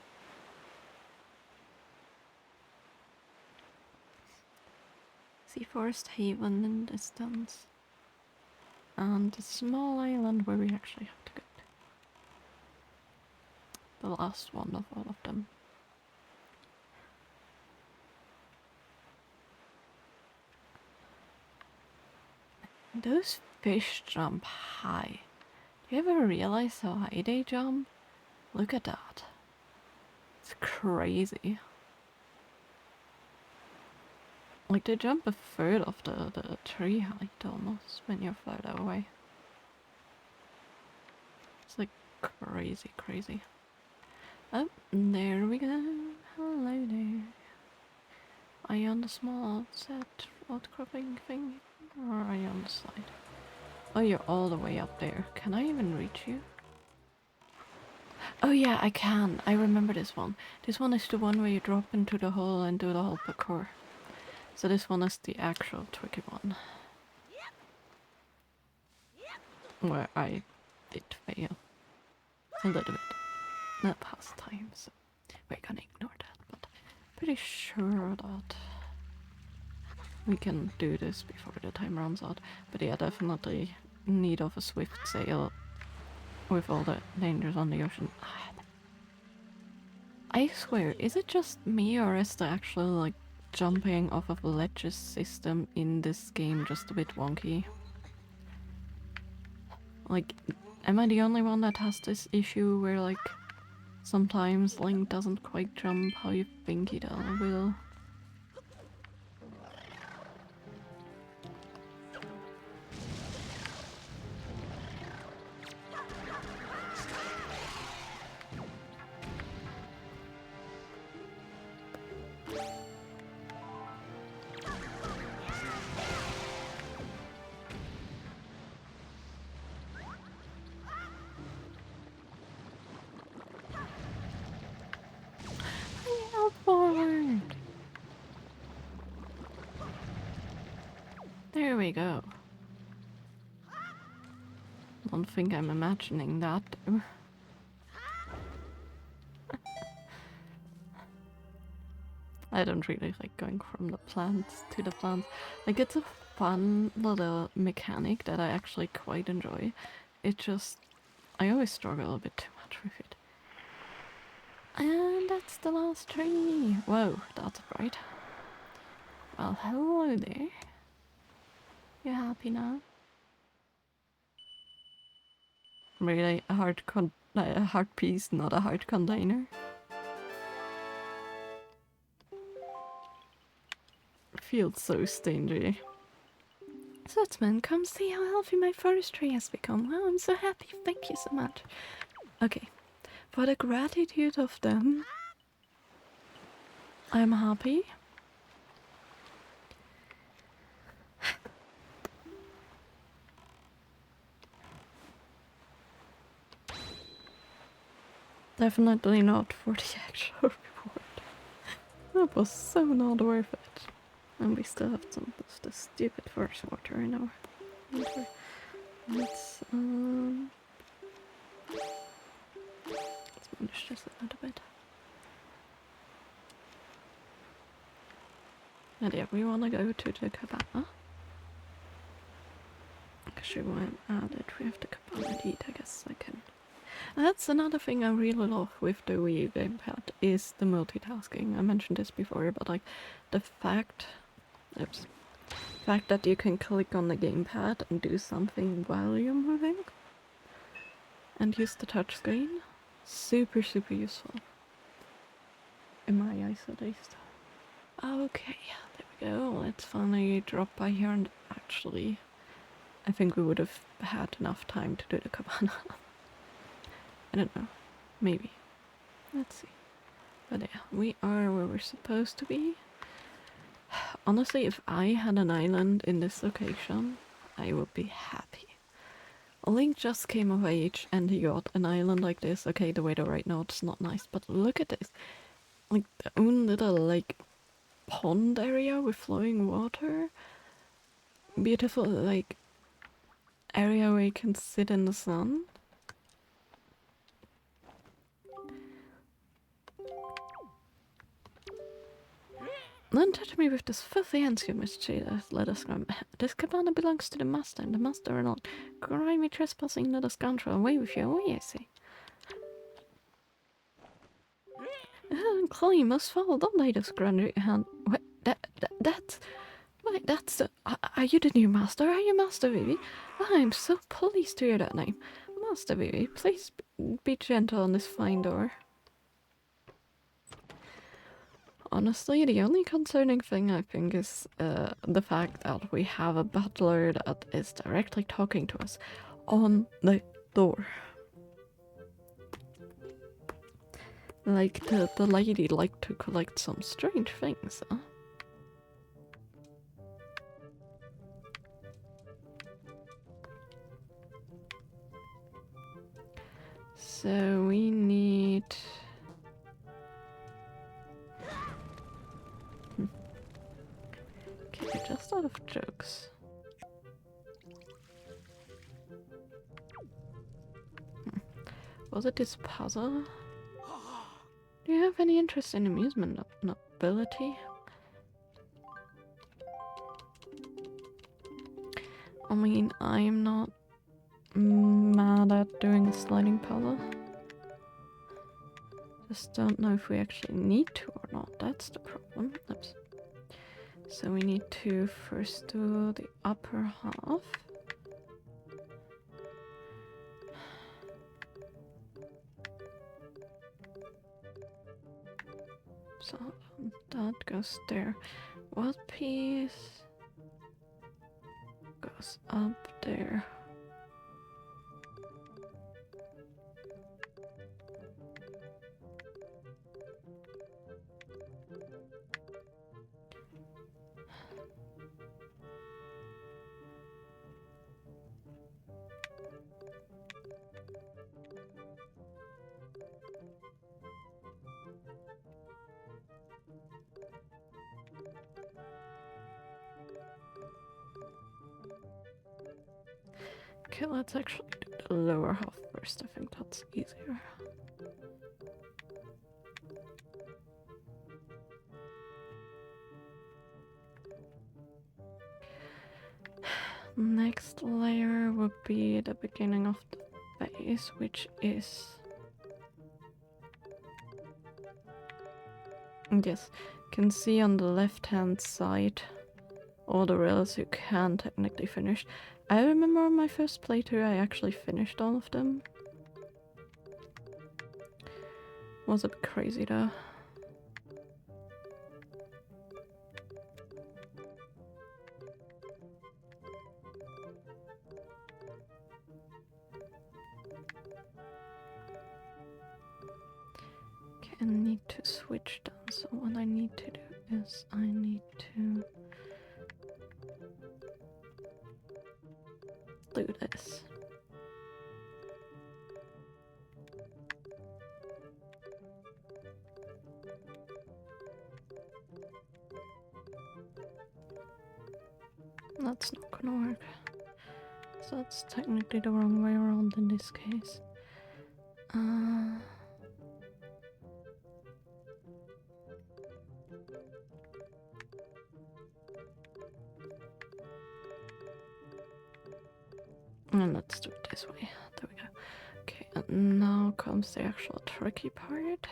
See Forest Haven in the distance. And a small island where we actually have to go to. The last one of all of them. Those fish jump high. Do you ever realize how high they jump? Look at that. It's crazy. Like they jump a third of the tree height almost when you're further away. It's like crazy. Oh, there we go. Hello there. Are you on the small outcropping thing? Or are you on the side? Oh, you're all the way up there. Can I even reach you? Oh yeah, I can. I remember this one. This one is the one where you drop into the hole and do the whole parkour. So this one is the actual tricky one. Where I did fail. A little bit. Not past time, so we're gonna ignore that. But pretty sure that we can do this before the time runs out. But yeah, definitely need of a swift sail with all the dangers on the ocean. I swear, is it just me or is the actual like jumping off of ledges system in this game just a bit wonky? Like, am I the only one that has this issue where like sometimes Link doesn't quite jump how you think it will? Forward. There we go. Don't think I'm imagining that. I don't really like going from the plants to the plants. Like, it's a fun little mechanic that I actually quite enjoy. It just, I always struggle a bit too much with it. And that's the last tree. Whoa, that's bright. Well, hello there. You happy now? Really, a heart piece, not a heart container. Feels so stingy. Sutsman, come see how healthy my forestry has become. Wow, I'm so happy. Thank you so much. Okay, for the gratitude of them, I'm happy. Definitely not for the actual reward. That was so not worth it. And we still have some of the stupid forest water in our water. Let's manage this a little bit. And yeah, we want to go to the cabana. Actually, while I'm at it, we have the cabana deed, I guess I can. And that's another thing I really love with the Wii U gamepad, is the multitasking. I mentioned this before, but like the fact that you can click on the gamepad and do something while you're moving and use the touchscreen, super useful. In my eyes at least. Okay, there we go. Let's finally drop by here, and actually I think we would have had enough time to do the cabana. I don't know. Maybe. Let's see. But yeah, we are where we're supposed to be. Honestly, if I had an island in this location, I would be happy. Link just came of age and he got an island like this. Okay, the weather right now it's not nice, but look at this. Like, the own little, like, pond area with flowing water. Beautiful, like, area where you can sit in the sun. Don't touch me with this filthy hands, you mischievous little scrum. This cabana belongs to the master, and the master are not. Grimy trespassing little scoundrel, away with you, away, I say. Chloe must fall, don't lay this grungy hand. Wait, that's... Wait, that's the... Are you the new master? Are you Master Vivi? I'm so pleased to hear that name. Master Vivi, please be gentle on this fine door. Honestly, the only concerning thing I think is the fact that we have a butler that is directly talking to us on the door. Like, the lady liked to collect some strange things, huh? So we need... Okay, just out of jokes. Was it this puzzle? Do you have any interest in amusement nobility? I mean, I'm not mad at doing a sliding puzzle. Just don't know if we actually need to or not. That's the problem. Oops. So we need to first do the upper half. So that goes there. What piece goes up there? Okay, let's actually do the lower half first. I think that's easier. Next layer would be the beginning of the base, which is... Yes, you can see on the left hand side all the rails you can technically finish. I remember on my first playthrough I actually finished all of them. Was a bit crazy though. Okay, I need to switch down, so what I need to do is I need to do this. That's not gonna work. So that's technically the wrong way around in this case. And let's do it this way. There we go. Okay, and now comes the actual tricky part.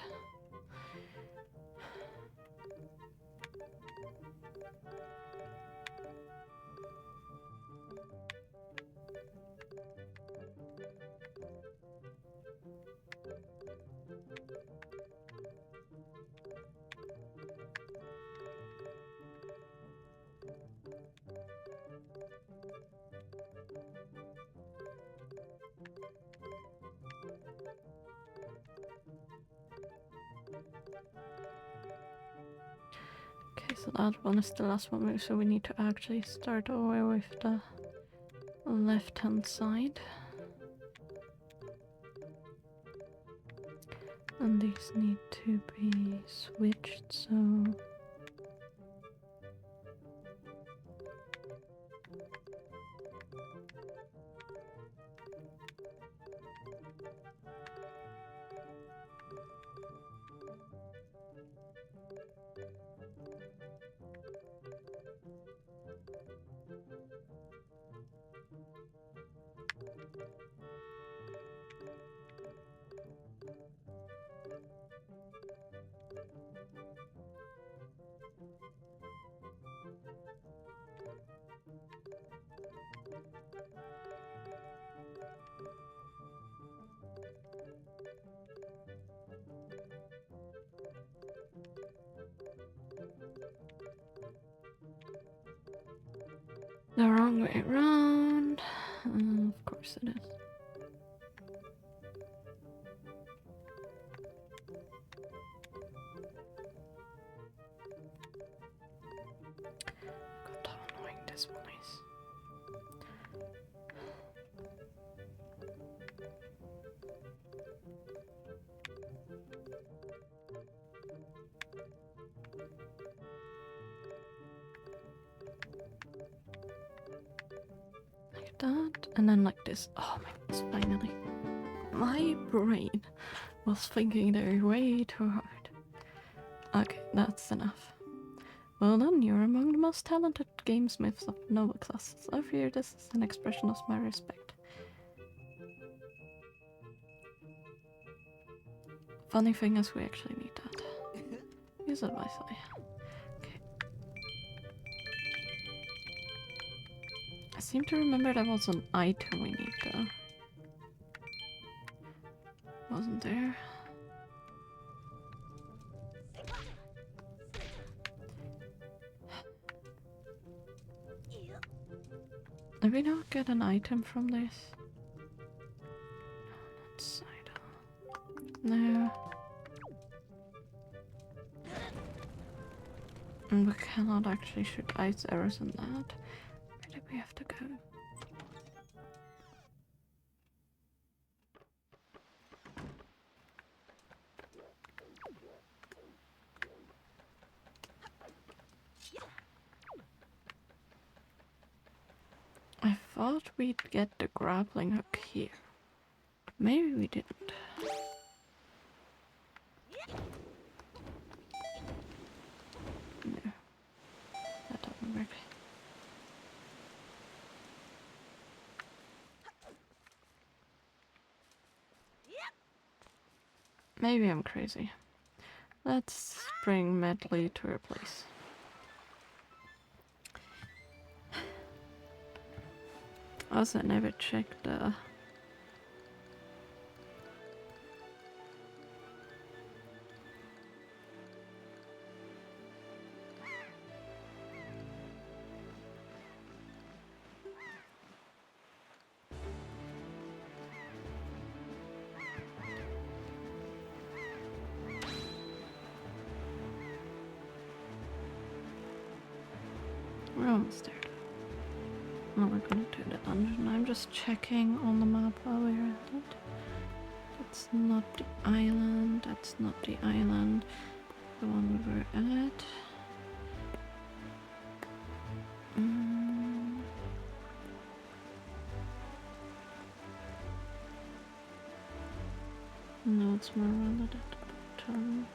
Okay, so that one is the last one, so we need to actually start over with the left hand side. And these need to be switched, so... The wrong way around. Of course it is. God, how annoying this one is. Like that, and then like this. Oh my goodness, finally. My brain was thinking there way too hard. Okay, that's enough. Well done, you're among the most talented gamesmiths of Nova classes. I fear this is an expression of my respect. Funny thing is, we actually need that. Use it wisely. Okay. I seem to remember there was an item we need though. Wasn't there? Did we not get an item from this? That side. No. And we cannot actually shoot ice arrows in that. Where do we have to go? I thought we'd get the grappling hook here. Maybe we didn't. No. That doesn't work. Maybe I'm crazy. Let's bring Medley to her place. Also, I never checked the... We're almost there. Oh, we're gonna do the dungeon. I'm just checking on the map while we're at it. That's not the island. That's not the island. The one we were at. No, it's more around at the bottom.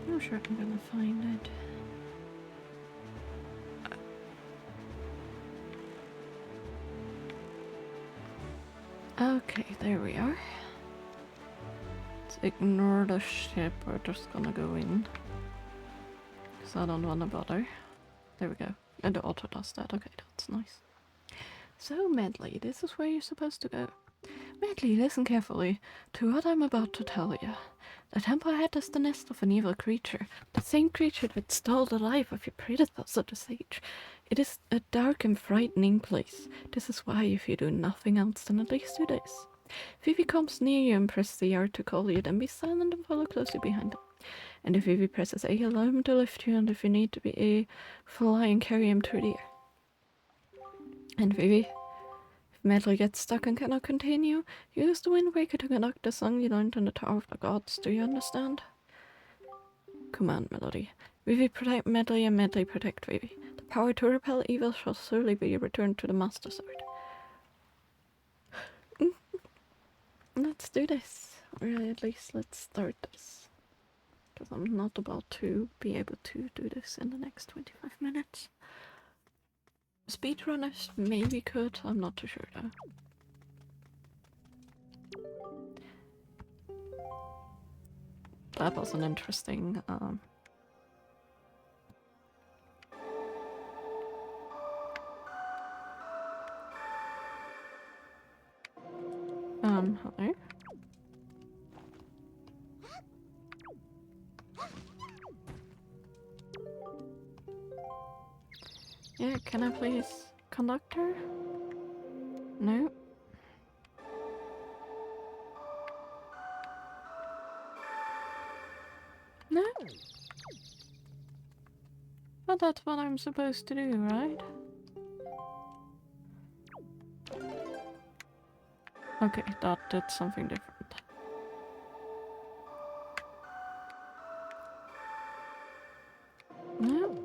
I'm sure I'm gonna find it. Okay, there we are. Let's ignore the ship, we're just gonna go in. Because I don't wanna bother. There we go. And the auto does that, okay, that's nice. So, Medley, this is where you're supposed to go. Medley, listen carefully to what I'm about to tell you. The temple head is the nest of an evil creature, the same creature that stole the life of your predecessor, the sage. It is a dark and frightening place. This is why, if you do nothing else, then at least do this. If Vivi comes near you and presses the R to call you, then be silent and follow closely behind him. And if Vivi presses A, allow him to lift you, and if you need to be A, fly and carry him through the air. And Vivi, if Medley gets stuck and cannot continue, use the Wind Waker to conduct the song you learned in the Tower of the Gods. Do you understand? Command Melody. Vivi protect Medley and Medley protect Vivi. The power to repel evil shall surely be returned to the Master Sword. Let's do this. Or at least let's start this. Because I'm not about to be able to do this in the next 25 minutes. Speedrunners maybe could, I'm not too sure though. That was an interesting hello? Yeah, can I please conduct her? No? No? But that's what I'm supposed to do, right? Okay, that did something different. No?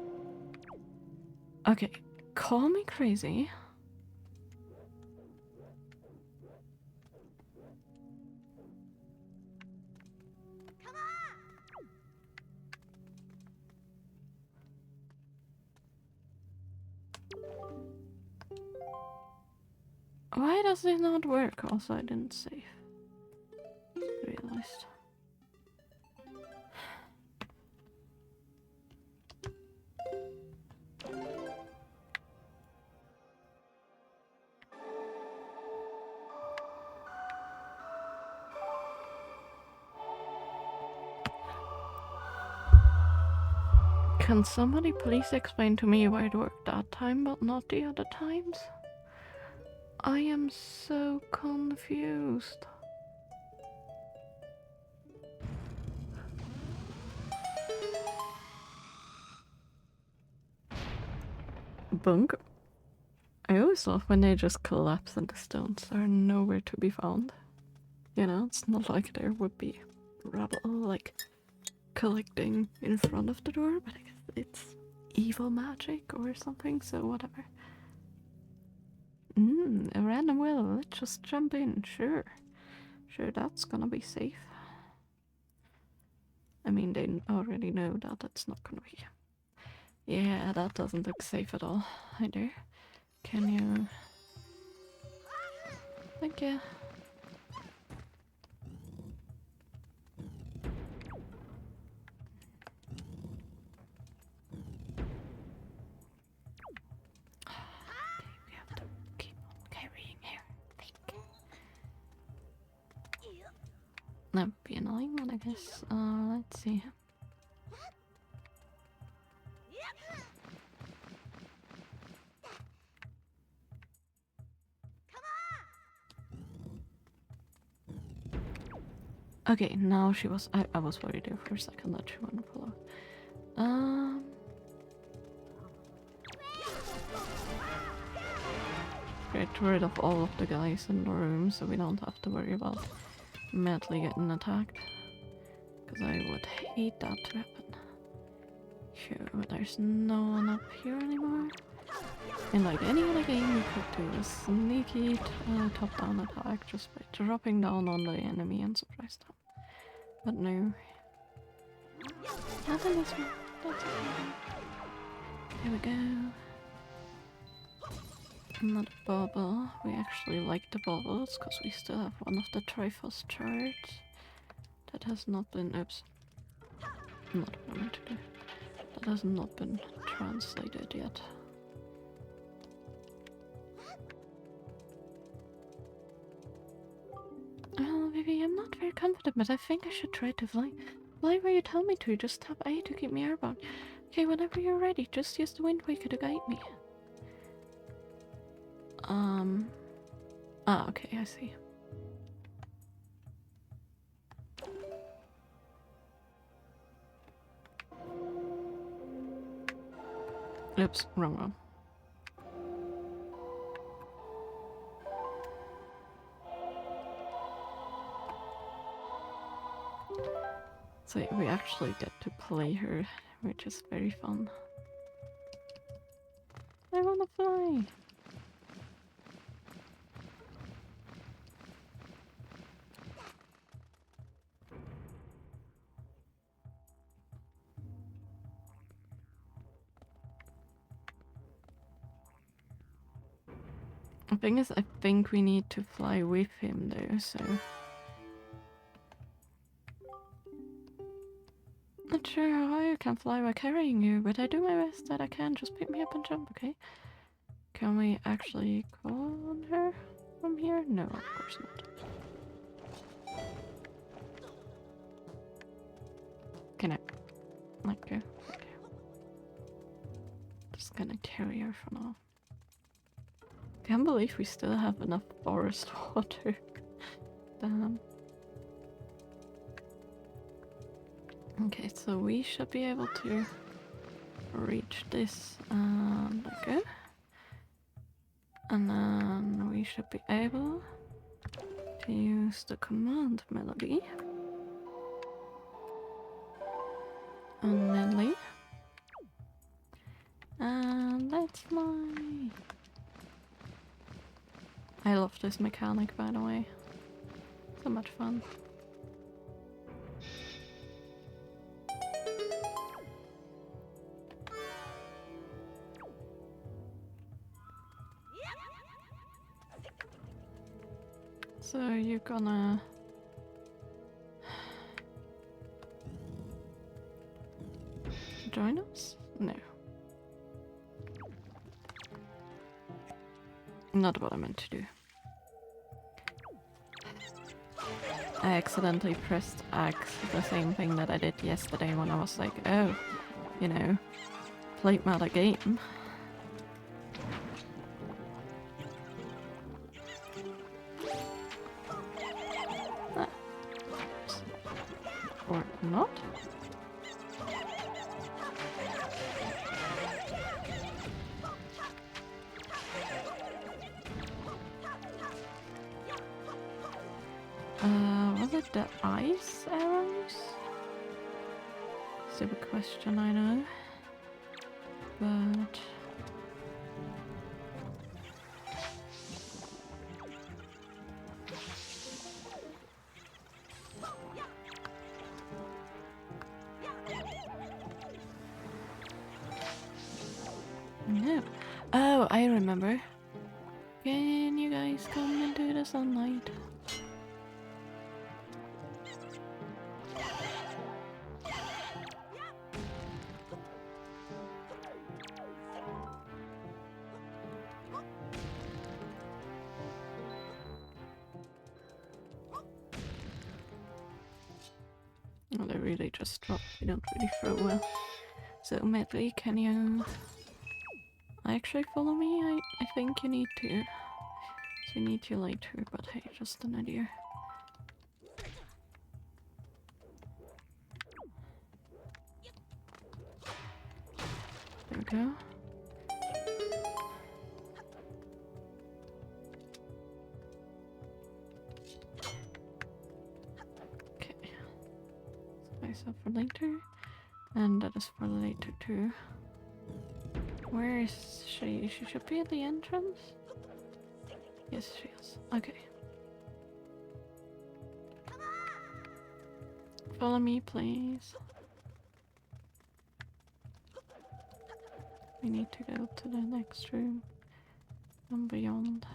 Okay, call me crazy. Why does it not work? Also, I didn't save. Realized. Can somebody please explain to me why it worked that time but not the other times? I am so confused. Bunk. I always thought when they just collapse into stones, they're nowhere to be found. You know, it's not like there would be rubble like collecting in front of the door, but I guess it's evil magic or something, so whatever. A random will, let's just jump in, sure. Sure, that's gonna be safe. I mean, they already know that it's not gonna be. Yeah, that doesn't look safe at all, either. Can you... Thank you. We have to keep on carrying her. That would be annoying, but I guess, let's see. Okay, now she was... I was worried there for a second that she wouldn't follow. Get rid of all of the guys in the room so we don't have to worry about madly getting attacked. Because I would hate that to happen. Sure, but there's no one up here anymore. In like any other game, you could do a sneaky top-down attack just by dropping down on the enemy and surprise them. But no. Not in this one. That's okay. Here we go. Not a bubble. We actually like the bubbles because we still have one of the Triforce charts that has not been... Oops. Not what I meant to do. That has not been translated yet. Oh, baby, I'm not very confident, but I think I should try to fly. Fly where you tell me to. Just tap A to keep me airbound. Okay, whenever you're ready, just use the Wind Waker to guide me. Ah, okay, I see. Oops, wrong one. So we actually get to play her, which is very fun. I wanna fly! The thing is, I think we need to fly with him though, so... Not sure how high you can fly by carrying you, but I do my best that I can. Just pick me up and jump, okay? Can we actually call on her from here? No, of course not. Can I let go? Okay. Just gonna carry her for now. Can't believe we still have enough forest water. Damn. Okay, so we should be able to reach this and let go. And then we should be able to use the command melody. And medley. And let's fly. I love this mechanic, by the way. So much fun. So you're gonna join us? No. Not what I meant to do. I accidentally pressed X, the same thing that I did yesterday when I was like, oh, you know, played my other game. Ah. Or not? Was it the ice arrows? Stupid question, I know. But... no. Oh, I remember. Can you guys come into the sunlight? Oh, they really just drop. They don't really throw well. So, Medley, can you actually follow me? I think you need to. So, you need to later, but hey, just an idea. There we go. Okay. Spice up for later. And that is for later too. Where is she? She should be at the entrance? Yes, she is. Okay. Follow me, please. We need to go to the next room and beyond.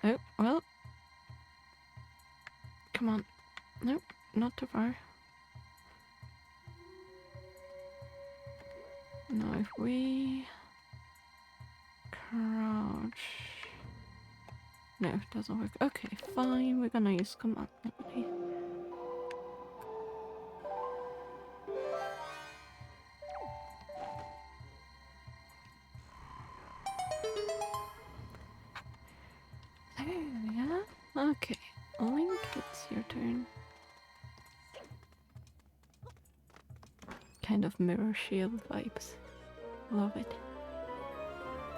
Oh, well. Come on. Nope, not too far. Now if we crouch... No, it doesn't work. Okay, fine, we're gonna use command melody. Yeah. Okay, Link, it's your turn. Kind of mirror shield vibes. Love it.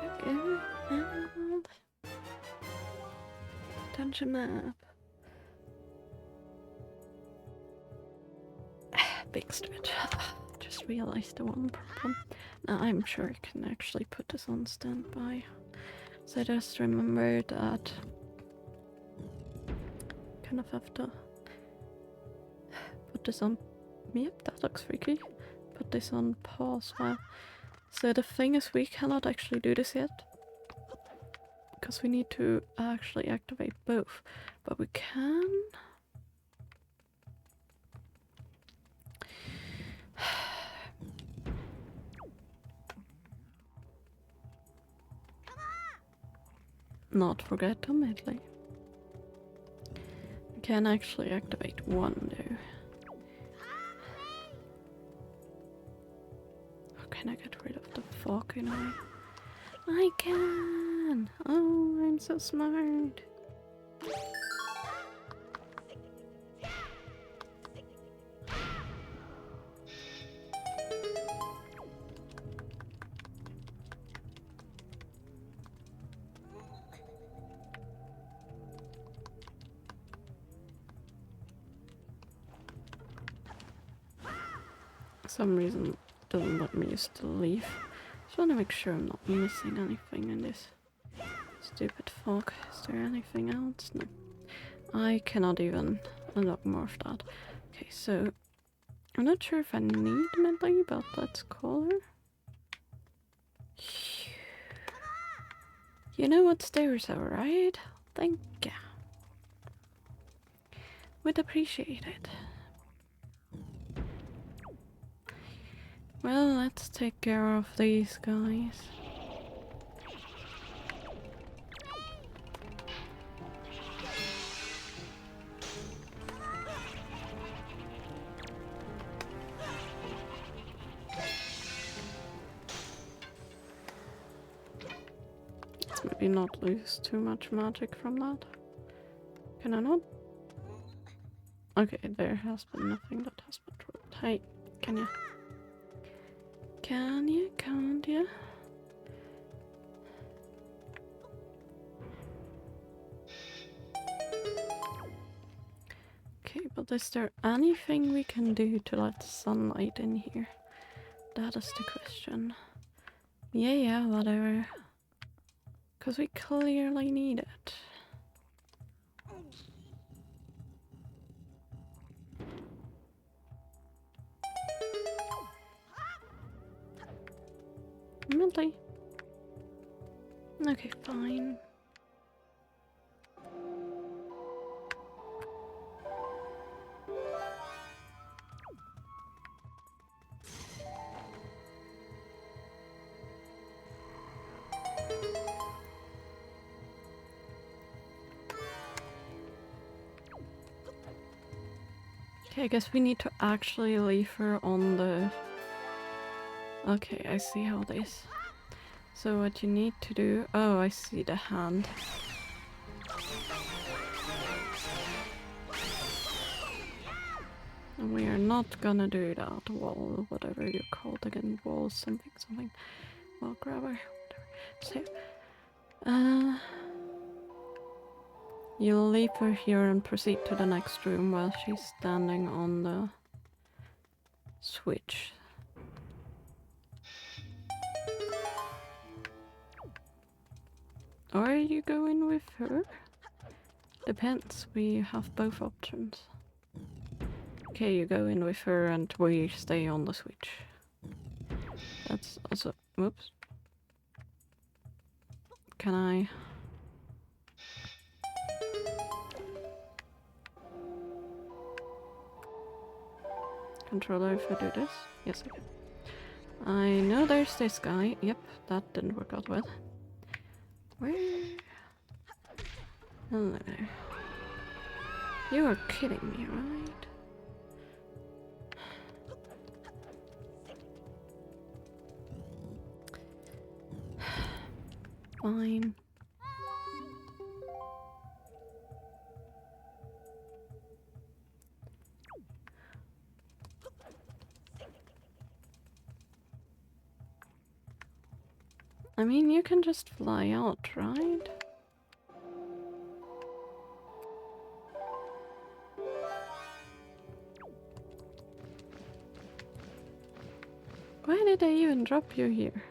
Okay, and dungeon map. Big stretch. Just realized the one problem. Now I'm sure I can actually put this on standby. So I just remember that kind of have to put this on. Yep, that looks freaky. Put this on pause while. So the thing is, we cannot actually do this yet because we need to actually activate both, but we can. Not forget to medley. We can actually activate one though. can I get rid of the fog in a way? I can! Oh, I'm so smart. For some reason it doesn't let me use the leaf. Just want to make sure I'm not missing anything in this stupid fog. Is there anything else? No. I cannot even unlock more of that. Okay, so I'm not sure if I need Medley, but let's call her. You know what stairs are, right? Thank you. Would appreciate it. Well, let's take care of these guys. Let's maybe not lose too much magic from that. Can I not? Okay, there has been nothing that has been dropped. Hey, can you? Can you? Can't you? Okay, but is there anything we can do to let sunlight in here? That is the question. Yeah, whatever. Because we clearly need it. Medley. Okay, fine. Okay, I guess we need to actually leave her on the... Okay, I see how this... So what you need to do... Oh, I see the hand. And we are not gonna do that wall, whatever you called again, wall something. Wall grabber, whatever. So, you'll leave her here and proceed to the next room while she's standing on the switch. Or you go in with her? Depends, we have both options. Okay, you go in with her and we stay on the switch. That's also... Whoops. Can I... Controller if I do this? Yes, I can. I know there's this guy. Yep, that didn't work out well. Where? Hello there. You are kidding me, right? Fine. I mean, you can just fly out, right? Why did I even drop you here?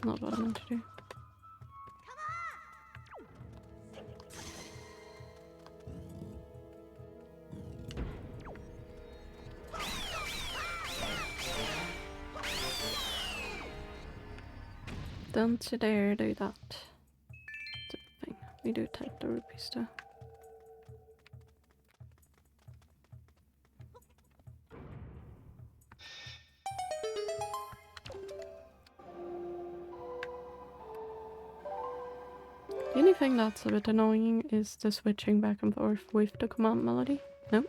Not what I meant to do. Don't you dare do that. It's a thing. We do take the rupees though. The only thing that's a bit annoying is the switching back and forth with the command melody. No?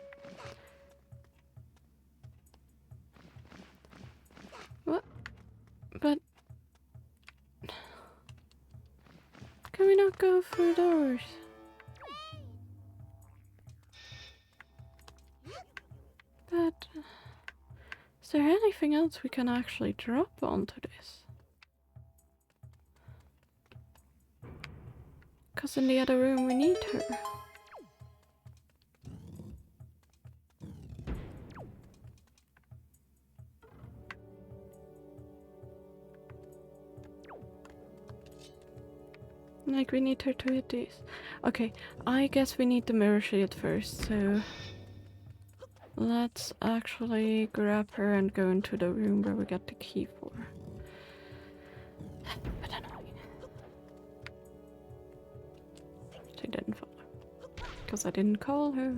Can we not go through doors? But is there anything else we can actually drop onto this? Because in the other room we need her. Like, we need her to hit these. Okay, I guess we need the mirror shield first, so let's actually grab her and go into the room where we got the key for. But annoying. She didn't follow. Because I didn't call her.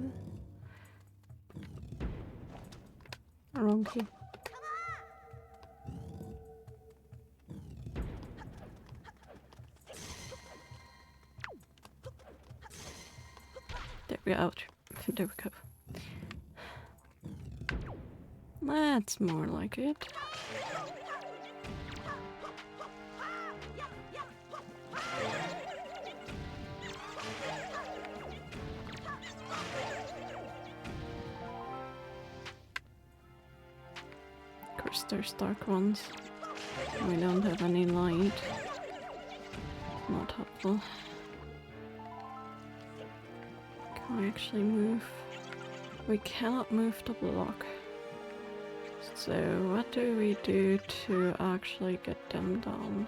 Wrong key. There we go. There we go. That's more like it. Of course, there's dark ones. We don't have any light. Not helpful. Can we actually move? We cannot move the block. So what do we do to actually get them down?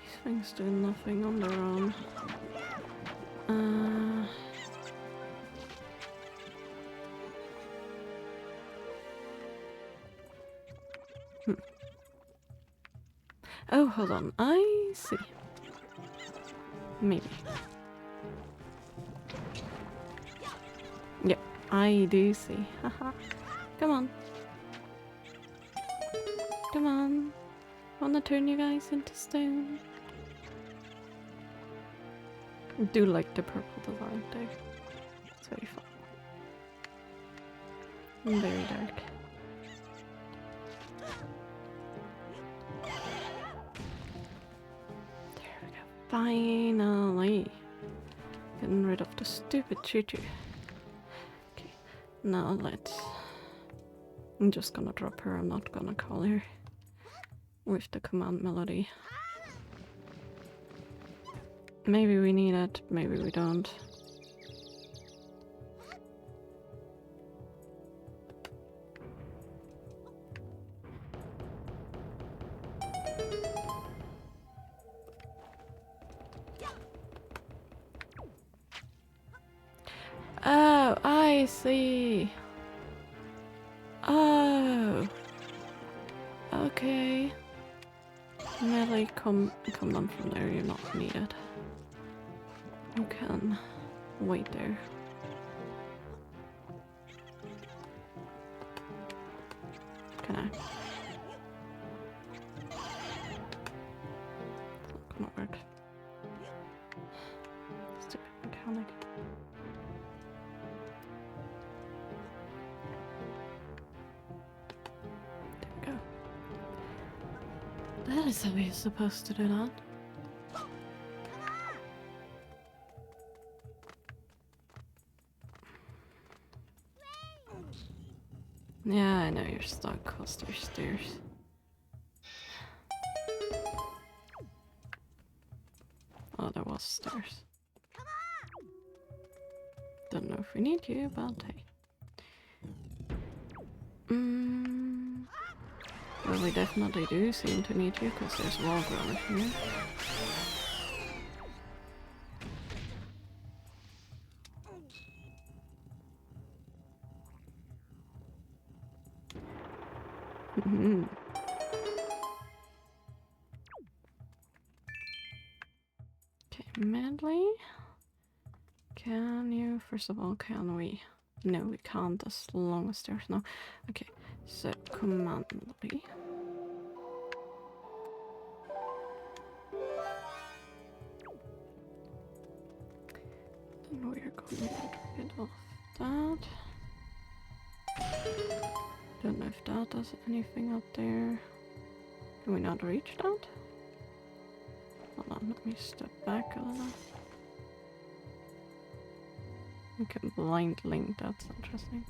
These things do nothing on their own. Oh, hold on. I see. Maybe. Yep, I do see. Haha. Come on. Come on. Wanna turn you guys into stone? I do like the purple design though. It's very fun. And very dark. There we go. Finally! Getting rid of the stupid choo-choo. Okay, now let's... I'm just gonna drop her, I'm not gonna call her. With the command melody. Maybe we need it, maybe we don't. Oh, I see. Oh. Okay. Melee, come on from there, you're not needed. You can wait there. Can I? It's not gonna work. Stupid mechanic. There we go. That is how we're supposed to do that. Yeah, I know you're stuck cause there's stairs. Oh, there was stairs. Don't know if we need you, but hey. Well, we definitely do seem to need you because there's wall growth here. Okay, medley. Can you, first of all, can we? No, we can't as long as there's no. Okay, so command melody. Then we're going to get rid of that. Don't know if that does anything up there. Do we not reach that? Hold on, let me step back a little. We can blind link, that's interesting.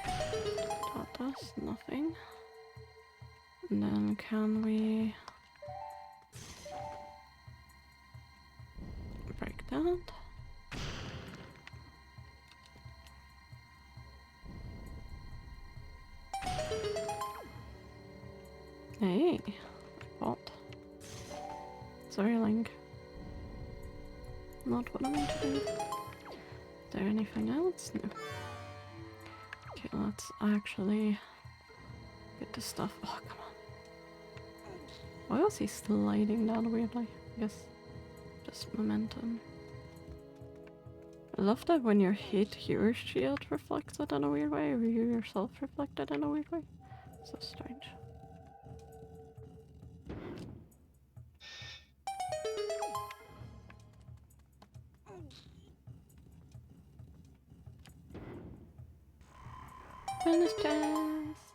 That does nothing. And then can we break that? Hey, what? Sorry, Link. Not what I meant to do. Is there anything else? No. Okay, let's actually get the stuff. Oh, come on. Why was he sliding down weirdly? I guess just momentum. I love that when you're hit, your shield reflects it in a weird way, or you yourself reflect it in a weird way. So strange. Finish test!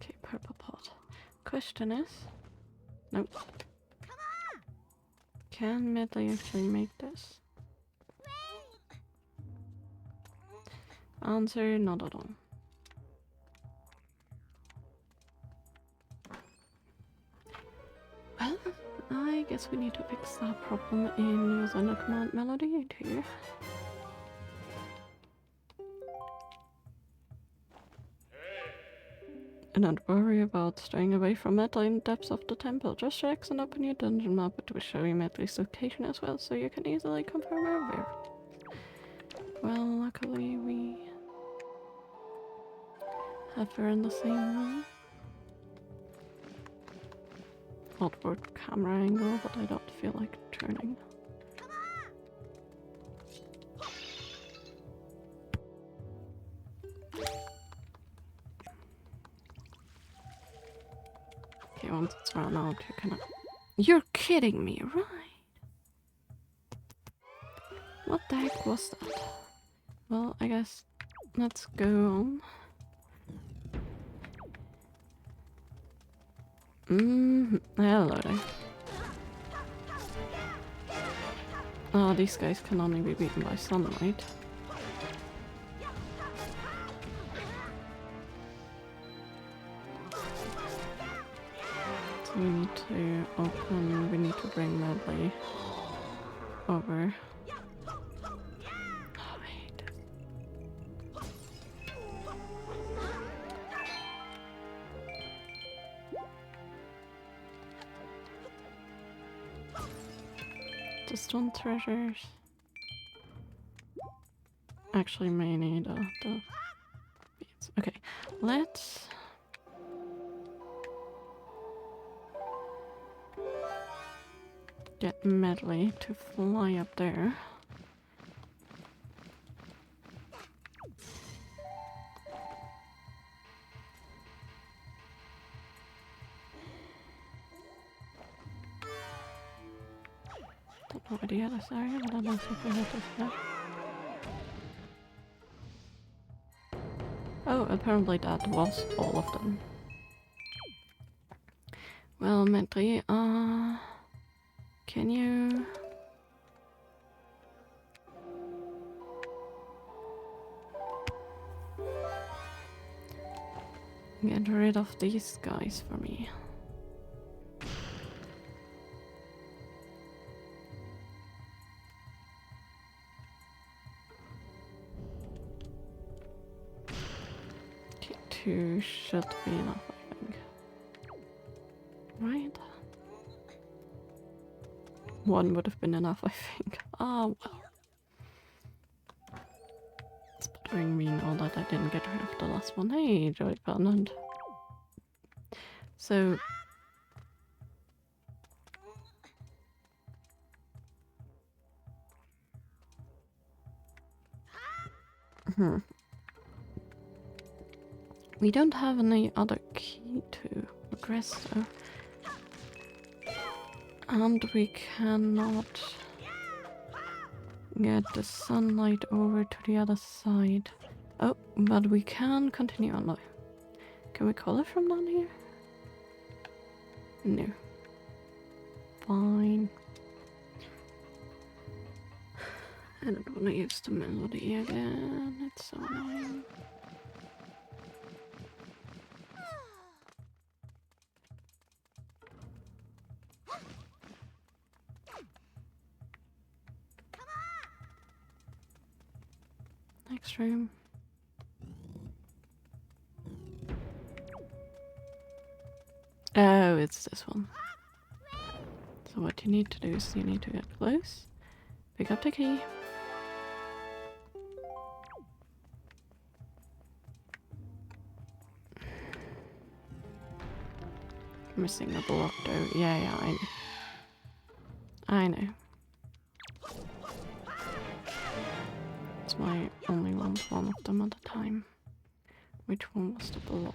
Okay, purple pot. Question is... Nope. Can Medley actually make this? Answer, not at all. Well, I guess we need to fix that problem in using the command melody too. And don't worry about staying away from Medley in the depths of the temple. Just check and open your dungeon map, it will show you Medley's location as well, so you can easily confirm her. Well, luckily we have her in the same room. Outward camera angle, but I don't feel like turning. Okay, once it's run out, you can... You're kidding me, right? What the heck was that? Well, I guess let's go on. Hello there. Oh, these guys can only be beaten by sunlight. So we need to open, we need to bring Medley over. Oh, I hate this. Just want treasures. Actually, may need the beads. Okay, let's... get Medley to fly up there. Don't know where the others are, but I don't think we have this yet. Oh, apparently that was all of them. Well, Medley, can you... get rid of these guys for me? Okay, 2 should be enough, I think. Right? 1 would have been enough, I think. Ah, well. It's bothering me now that I didn't get rid of the last one. Hey, Joy Pennant. So... we don't have any other key to progress, though. And we cannot get the sunlight over to the other side. Oh, but we can continue on. Can we call it from down here? No. Fine. I don't want to use the melody again. It's so annoying. Next room. Oh, it's this one. So what you need to do is you need to get close, pick up the key. Missing a block though. Yeah, I know. It's my only one of them at a time. Which one was the block?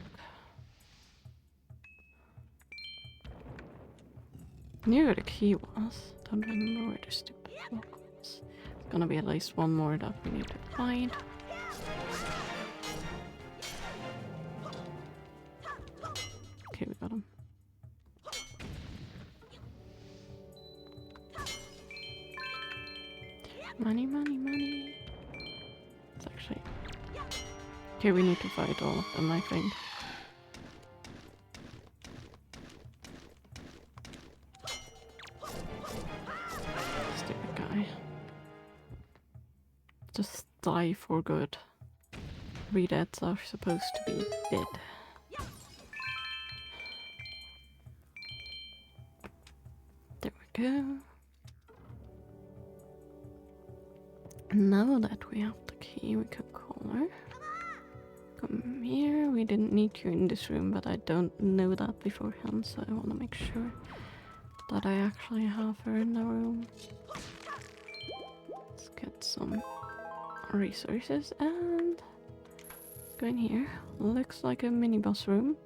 Knew where the key was. Don't remember where the stupid block was. There's gonna be at least one more that we need to find. Okay, we got him. Money, money, money. It's actually... Okay, we need to fight all of them, I think. Stupid guy. Just die for good. Redeads are supposed to be dead. There we go. Now that we have the key, we can call her. Come here. We didn't need you in this room, but I don't know that beforehand, so I want to make sure that I actually have her in the room. Let's get some resources and go in here. Looks like a mini boss room.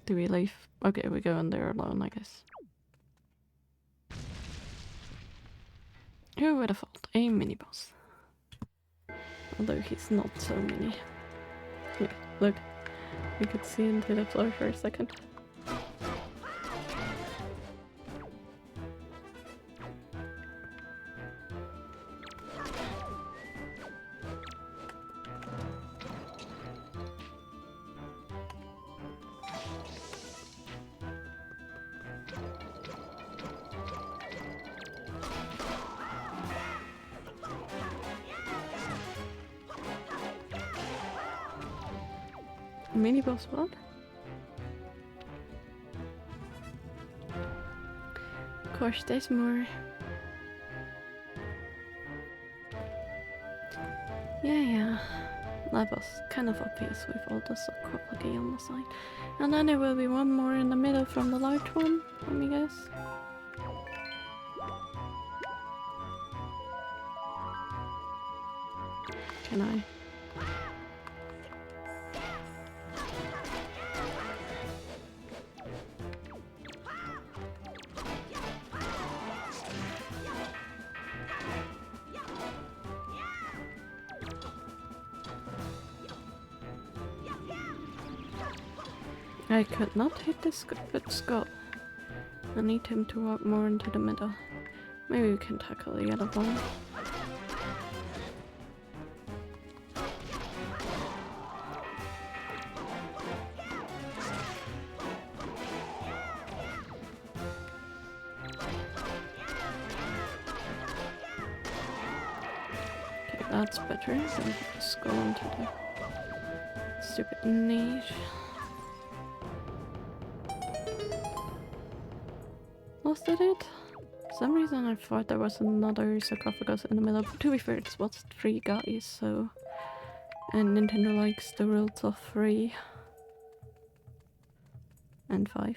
Do we leave? Okay, we go in there alone, I guess. Who would have thought? A mini boss. Although he's not so mini. Yeah, look. We could see into the floor for a second. Mini boss what? Of course, there's more. Yeah. That was kind of obvious with all the sarcophagi on the side. And then there will be one more in the middle from the large one, let me guess. Can I? I could not hit this stupid skull. I need him to walk more into the middle. Maybe we can tackle the other one. Okay, that's better than the skull onto the stupid niche. Was that it? For some reason I thought there was another sarcophagus in the middle. But to be fair, it was 3 guys, so... And Nintendo likes the rules of 3. And 5.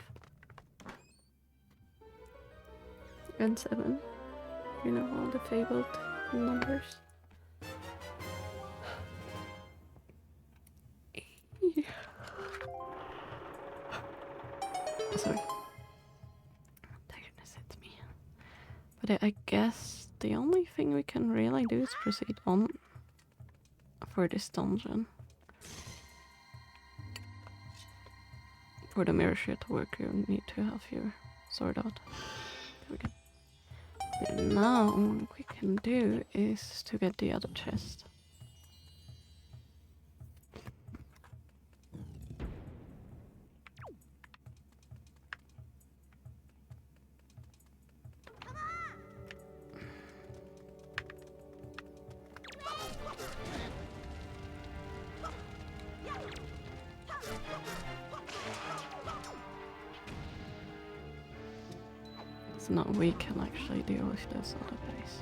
And 7. You know, all the fabled numbers. Sorry. I guess the only thing we can really do is proceed on for this dungeon. For the mirror shit to work, you need to have your sword out. But now what we can do is to get the other chest. So now we can actually deal with this other base.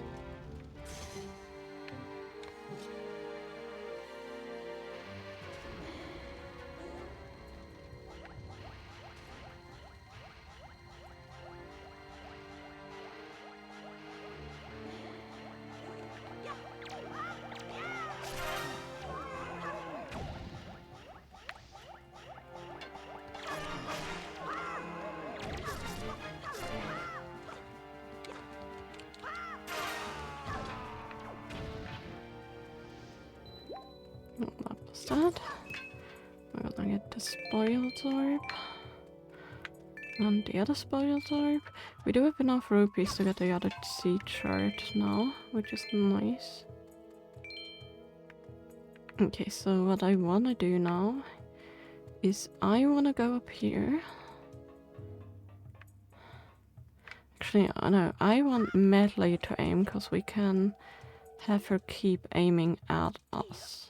That was that. We're gonna get the spoiled orb. And the other spoiled orb. We do have enough rupees to get the other seed shard now, which is nice. Okay, so what I wanna do now is I wanna go up here. Actually, no, I want Medley to aim because we can have her keep aiming at us.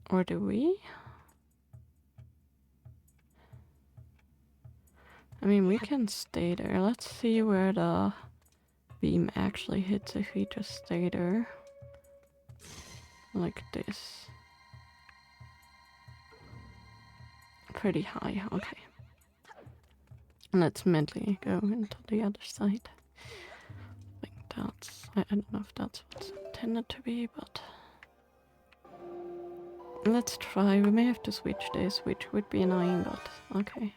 Or do we? I mean, we can stay there. Let's see where the beam actually hits if we just stay there. Like this. Pretty high, okay. Let's mentally go into the other side. I think that's... I don't know if that's what's intended to be, but... Let's try. We may have to switch this, which would be annoying, but okay.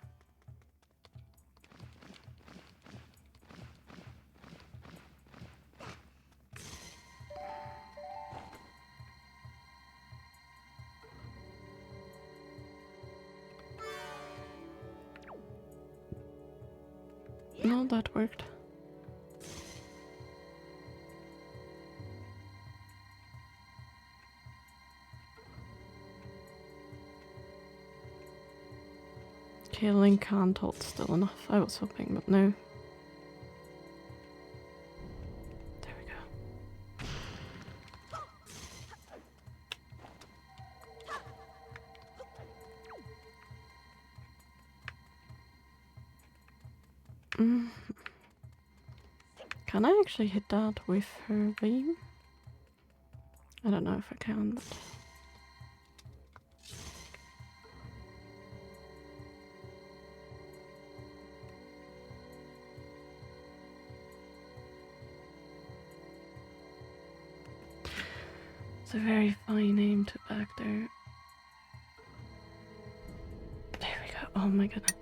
No, that worked. Okay, Link can't hold still enough. I was hoping, but no. There we go. Can I actually hit that with her beam? I don't know if I can, but... It's a very fine aim to back there. There we go. Oh my goodness.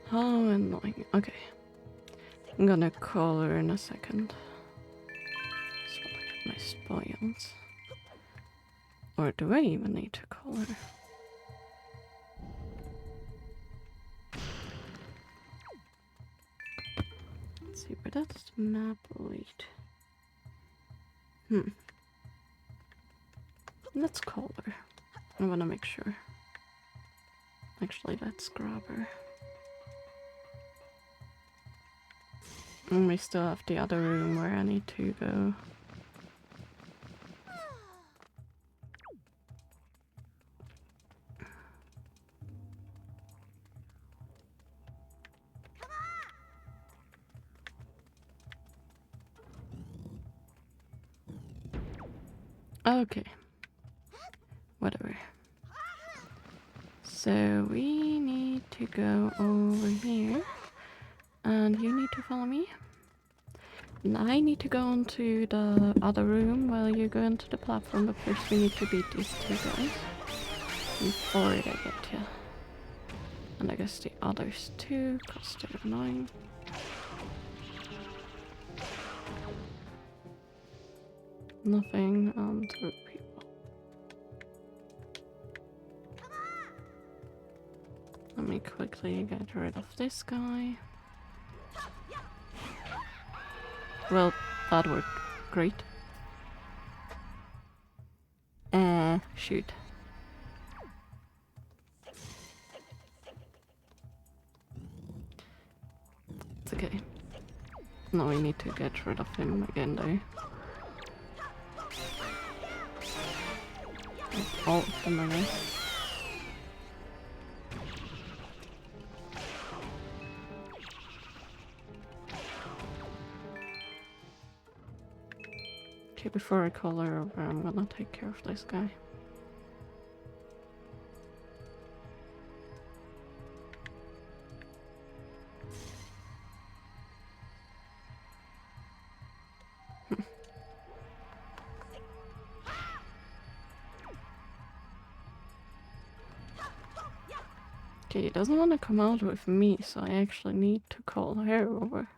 How annoying. Okay. I'm gonna call her in a second. So I get my spoils. Or do I even need to call her? Let's see, where does the map lead? Let's call her. I wanna make sure. Actually, let's grab her. And we still have the other room where I need to go. Okay. Whatever. So we need to go over here. And you need to follow me. And I need to go into the other room while you go into the platform, but first we need to beat these two guys before they get here. And I guess the others too, because they're annoying. Nothing on 2 people. Let me quickly get rid of this guy. Well, that worked great. Shoot. It's okay. Now we need to get rid of him again though. All of them, I guess. Okay, before I call her over, I'm gonna take care of this guy. Okay, he doesn't want to come out with me, so I actually need to call her over.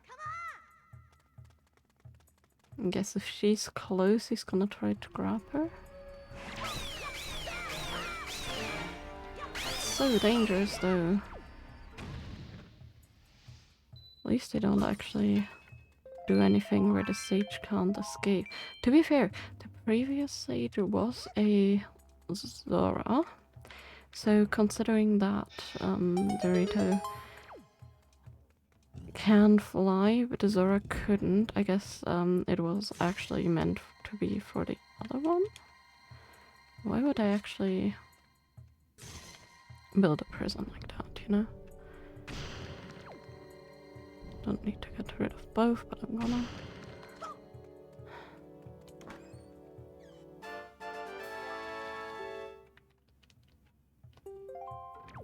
I guess if she's close, he's gonna try to grab her. It's so dangerous though. At least they don't actually do anything where the sage can't escape. To be fair, the previous sage was a Zora. So considering that Dorito can fly, but the Zora couldn't, I guess it was actually meant to be for the other one. Why would I actually build a prison like that, you know? Don't need to get rid of both, but I'm gonna.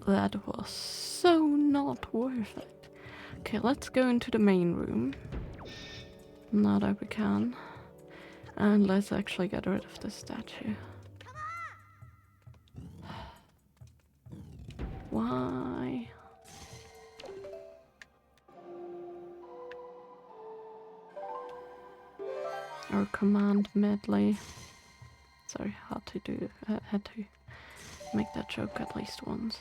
That was so not worth it. Okay, let's go into the main room. Now that we can. And let's actually get rid of the statue. Why? Or command medley. Sorry, had to make that joke at least once.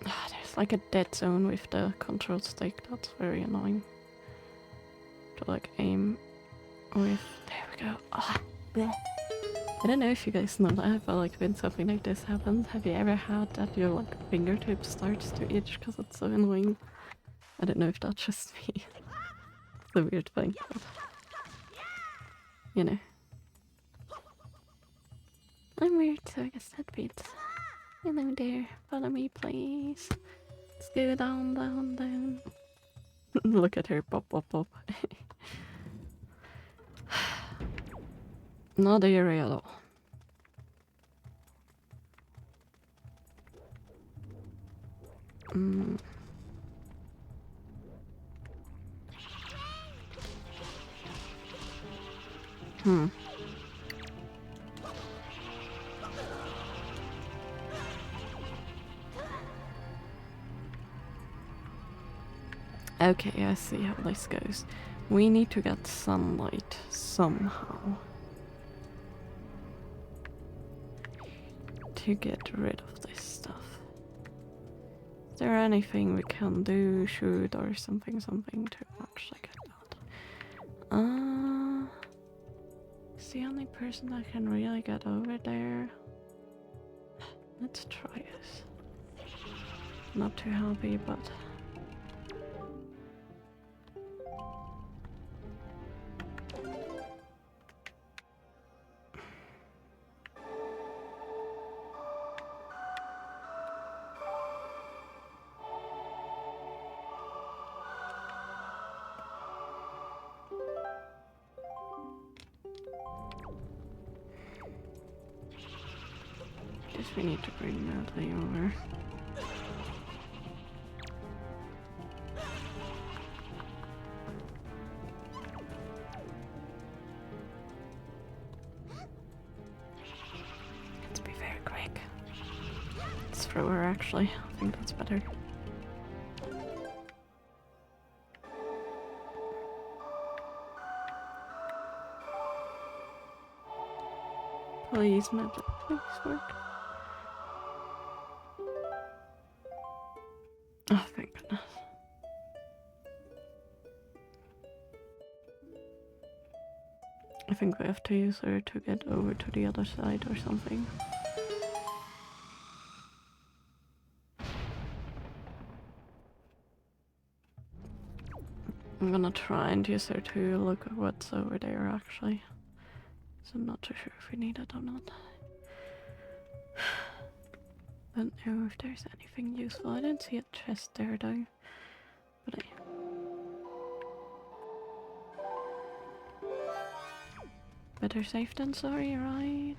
There's like a dead zone with the control stick, that's very annoying. To like aim with. There we go. Oh, I don't know if you guys know that, but like when something like this happens, have you ever had that your like fingertip starts to itch because it's so annoying? I don't know if that's just me. It's a weird thing, but you know. I'm weird, so I guess that fits. Hello there, follow me please. Let's go down, down, down. Look at her, pop, pop, pop. Not eerie at all. Okay, I see how this goes. We need to get sunlight somehow to get rid of this stuff. Is there anything we can do, shoot, or something to actually get that? Is the only person that can really get over there? Let's try it. Not too happy, but. we need to bring Natalie over. Let's be very quick. Let's throw her actually. I think that's better. Please, Natalie, please work. Oh, thank goodness. I think we have to use her to get over to the other side or something. I'm gonna try and use her to look at what's over there actually. So I'm not too sure if we need it or not. Don't know if there's anything useful. I didn't see a chest there though. But better safe than sorry, right?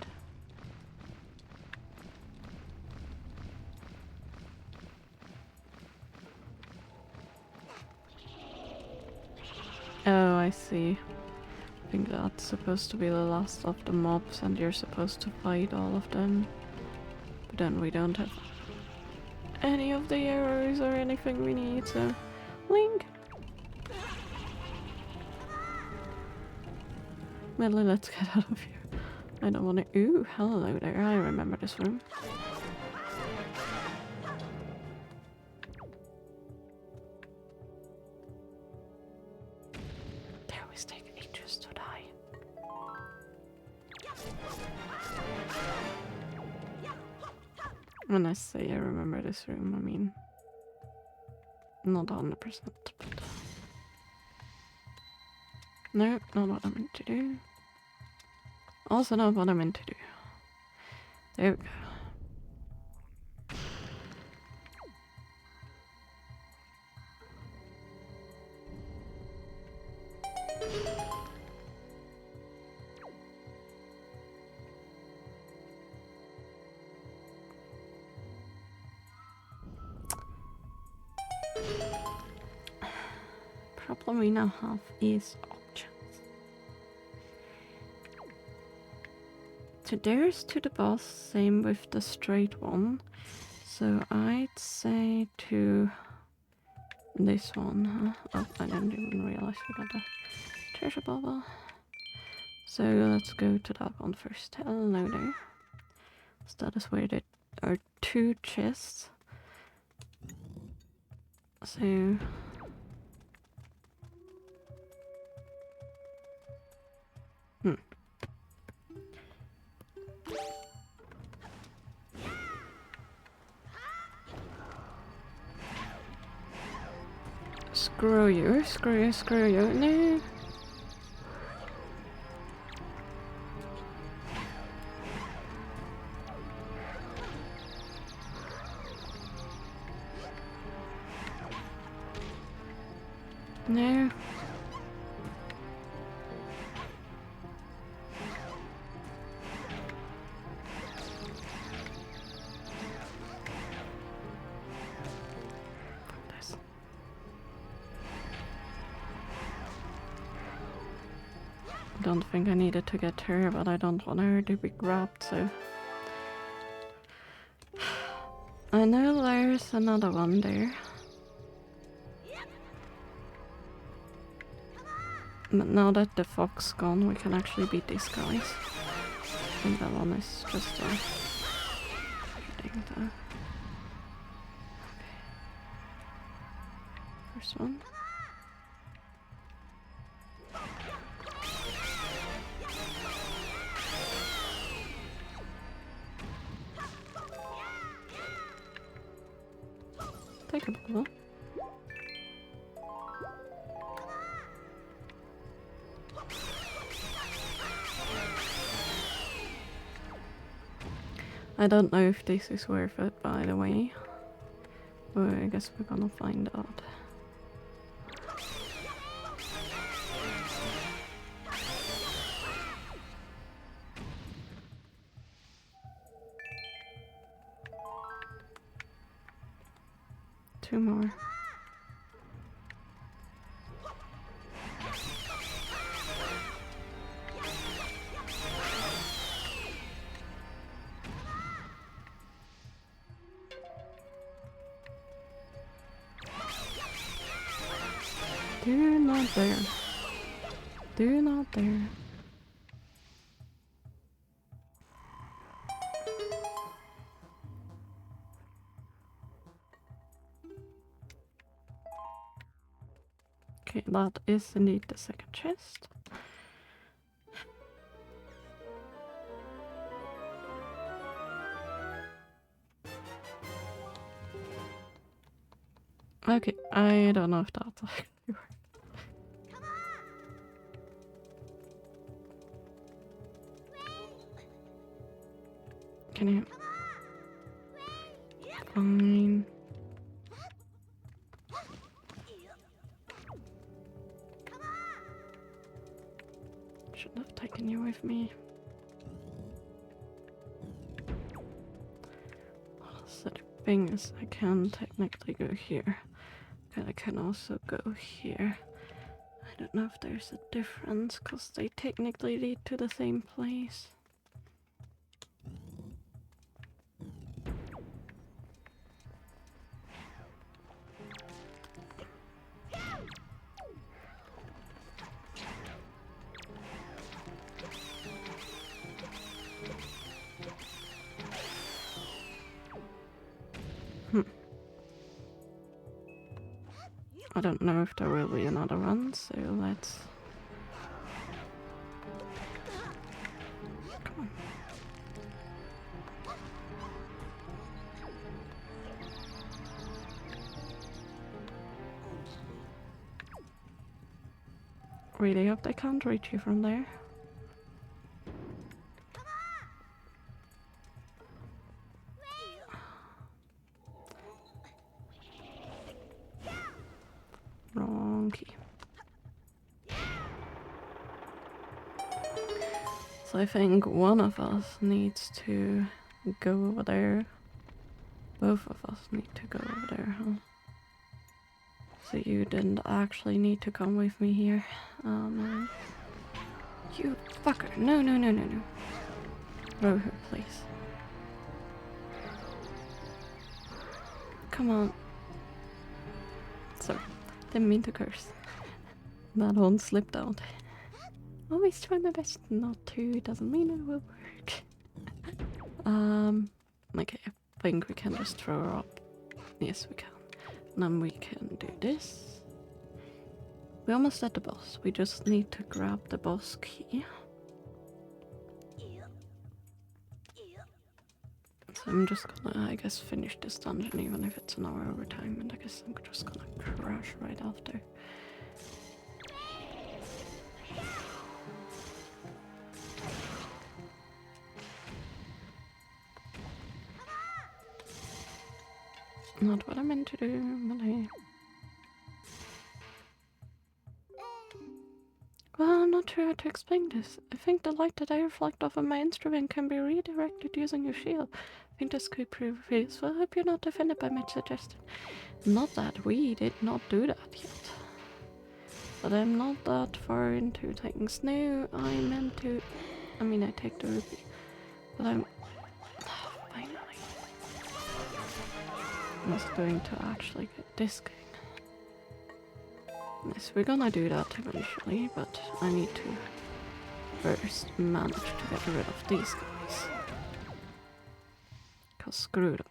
Oh, I see. I think that's supposed to be the last of the mobs and you're supposed to fight all of them. But then we don't have any of the arrows or anything we need, so... Link! Medley, let's get out of here. I don't want to... Ooh, hello there. I remember this room. They always take ages to die. When I say I remember this room, I mean... Not 100%, but... No, not what I meant to do. Also not what I meant to do. There we go. Problem we now have is options. So there's to the boss, same with the straight one. So I'd say to this one, huh? Oh, I didn't even realize we got a treasure bubble. So let's go to that one first. Hello there. So that is where there are 2 chests. So... Screw you, screw you, screw you. No. No. Don't think I needed to get her, but I don't want her to be grabbed, so... I know there's another one there. But now that the fox gone, we can actually beat these guys. I think that one is just a... thing though. First one. Take a bubble. I don't know if this is worth it, by the way. But I guess we're gonna find out. 2 more. Do not dare. Do not dare. Okay, that is indeed the second chest. Okay, I don't know if that's actually works. Can you? Fine. Shouldn't have taken you with me. So the thing is, I can technically go here. And I can also go here. I don't know if there's a difference, because they technically lead to the same place. I don't know if there will be another one, so let's... Come on. Really hope they can't reach you from there. Wrong key. So I think one of us needs to go over there. Both of us need to go over there, huh? So you didn't actually need to come with me here. Oh no. You fucker. No, no, no, no, no. Row her, please. Come on. Sorry. Didn't mean to curse. That one slipped out. Always try my best not to. Doesn't mean it will work. Okay, I think we can just throw her up. Yes, we can. And then we can do this. We're almost at the boss. We just need to grab the boss key. So I'm just gonna, I guess, finish this dungeon even if it's an hour over time, and I guess I'm just gonna crash right after. Not what I meant to do, but I... Well, I'm not sure how to explain this. I think the light that I reflect off of my instrument can be redirected using your shield. I think this could prove useful. I hope you're not offended by my suggestion. Not that we did not do that yet. But I'm not that far into things. No, I meant to... I mean, I take the rupee. But I'm... Finally. I was going to actually get this going. Yes, we're gonna do that eventually, but I need to first manage to get rid of these guys. Cause screw them.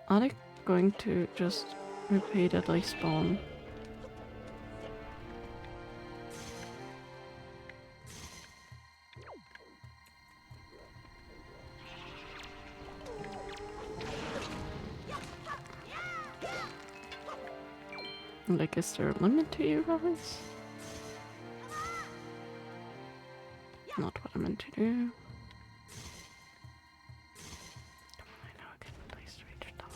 Are they going to just repeatedly spawn? Like, is there a limit to you guys? Not what I meant to do. I know I can place reach down.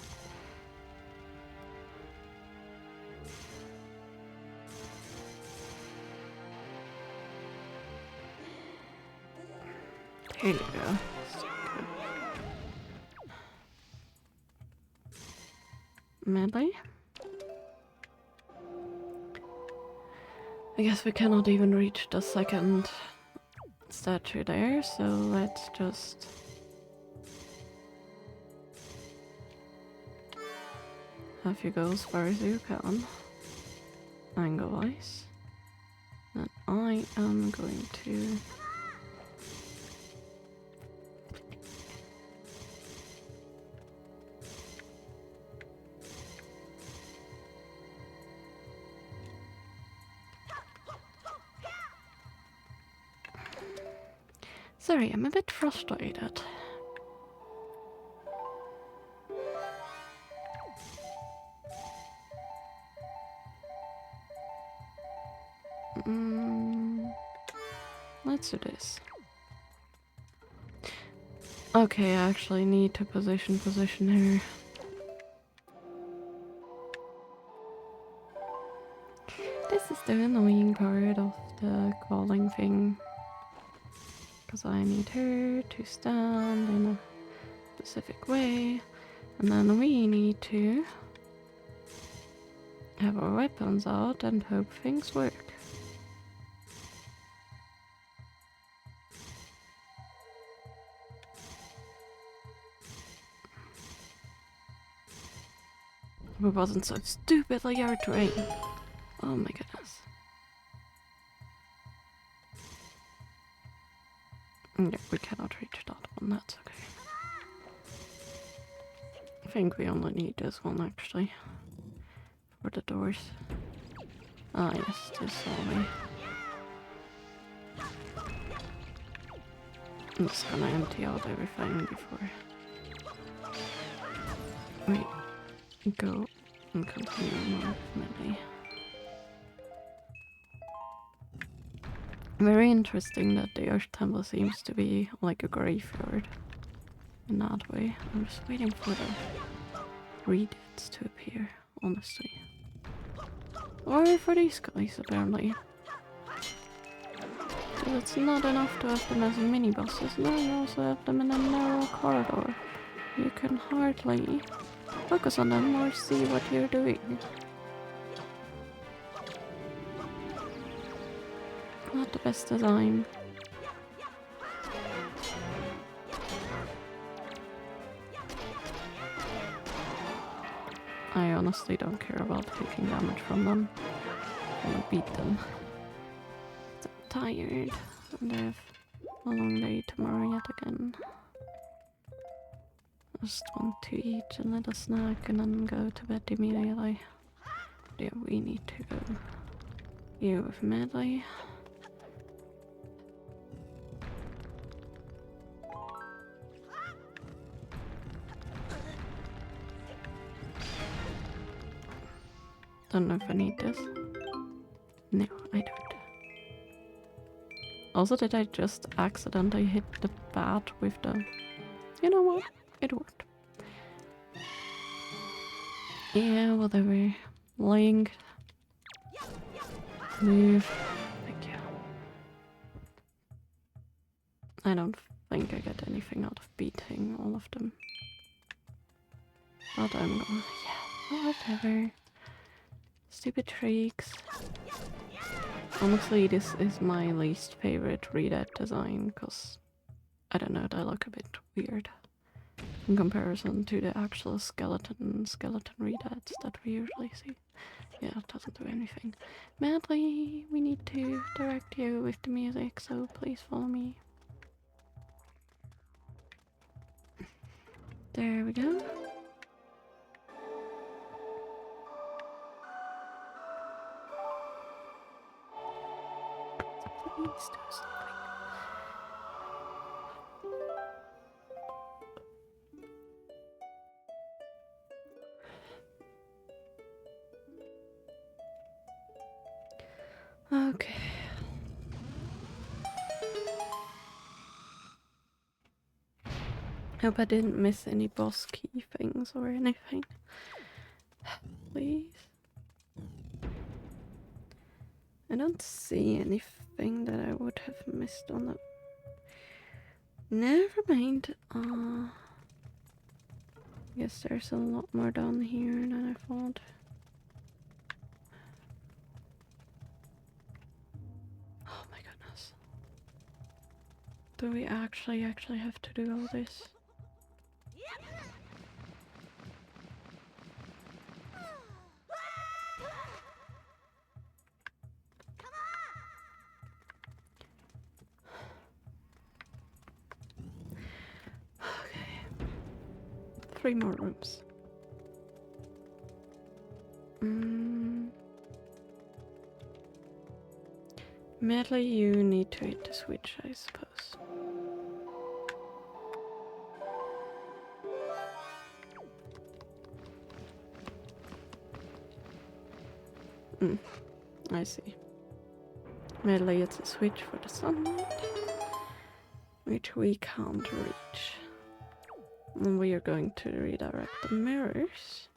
There you go. Melee. I guess we cannot even reach the second statue there, so let's just have you go as far as you can, angle-wise. And I am going to sorry, I'm a bit frustrated. Let's do this. Okay, I actually need to position here. This is the annoying part of the calling thing. Because I need her to stand in a specific way. And then we need to have our weapons out and hope things work. It wasn't so stupidly hard to aim. Oh my goodness. Yeah, we cannot reach that one, that's okay. I think we only need this one actually. For the doors. Ah yes, this only. I'm just gonna empty out everything before we go and continue more melee. Very interesting that the Earth Temple seems to be like a graveyard in that way. I'm just waiting for the readits to appear, honestly. Or for these guys, apparently. So it's not enough to have them as mini bosses, now you also have them in a narrow corridor. You can hardly focus on them or see what you're doing. Not the best design. I honestly don't care about taking damage from them. I want to beat them. So I'm tired and I have a long day tomorrow yet again. I just want to eat a little snack and then go to bed immediately. Yeah, we need to go. You with melee. Don't know if I need this. No, I don't. Also, did I just accidentally hit the bat with the... You know what? It worked. Yeah, whatever. Link. Move. Thank you. I don't think I get anything out of beating all of them. But I'm gonna... Yeah, whatever. Stupid tricks. Honestly, this is my least favorite readout design because I don't know, they look a bit weird in comparison to the actual skeleton readouts that we usually see. Yeah, it doesn't do anything. Madly, we need to direct you with the music, so please follow me. There we go. Please do something. Okay. Hope I didn't miss any boss key things or anything. Please. I don't see anything that I would have missed on the... Never mind. I guess there's a lot more down here than I thought. Jesus. Do we actually have to do all this? Okay. 3 more rooms. Medley, you need to hit the switch, I suppose. I see. Medley hits a switch for the sunlight, which we can't reach. And we are going to redirect the mirrors.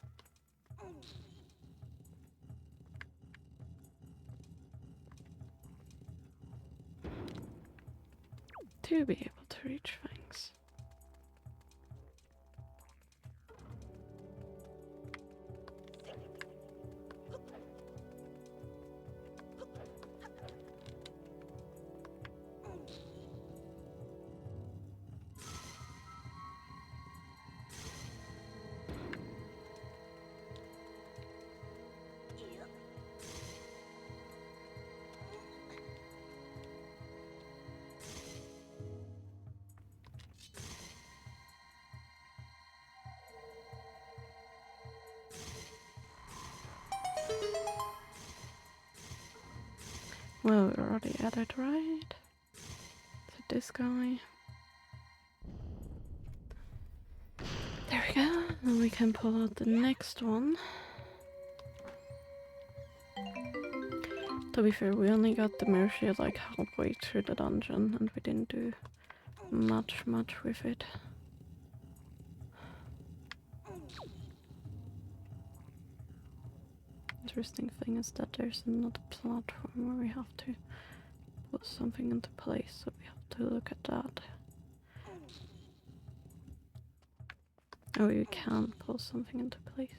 To be able to reach things. Well, we're already at it, right? So this guy. There we go. And we can pull out the next one. To be fair, we only got the mirror shield like halfway through the dungeon and we didn't do much with it. Interesting thing is that there's another platform where we have to put something into place, so we have to look at that. Oh, you can pull something into place,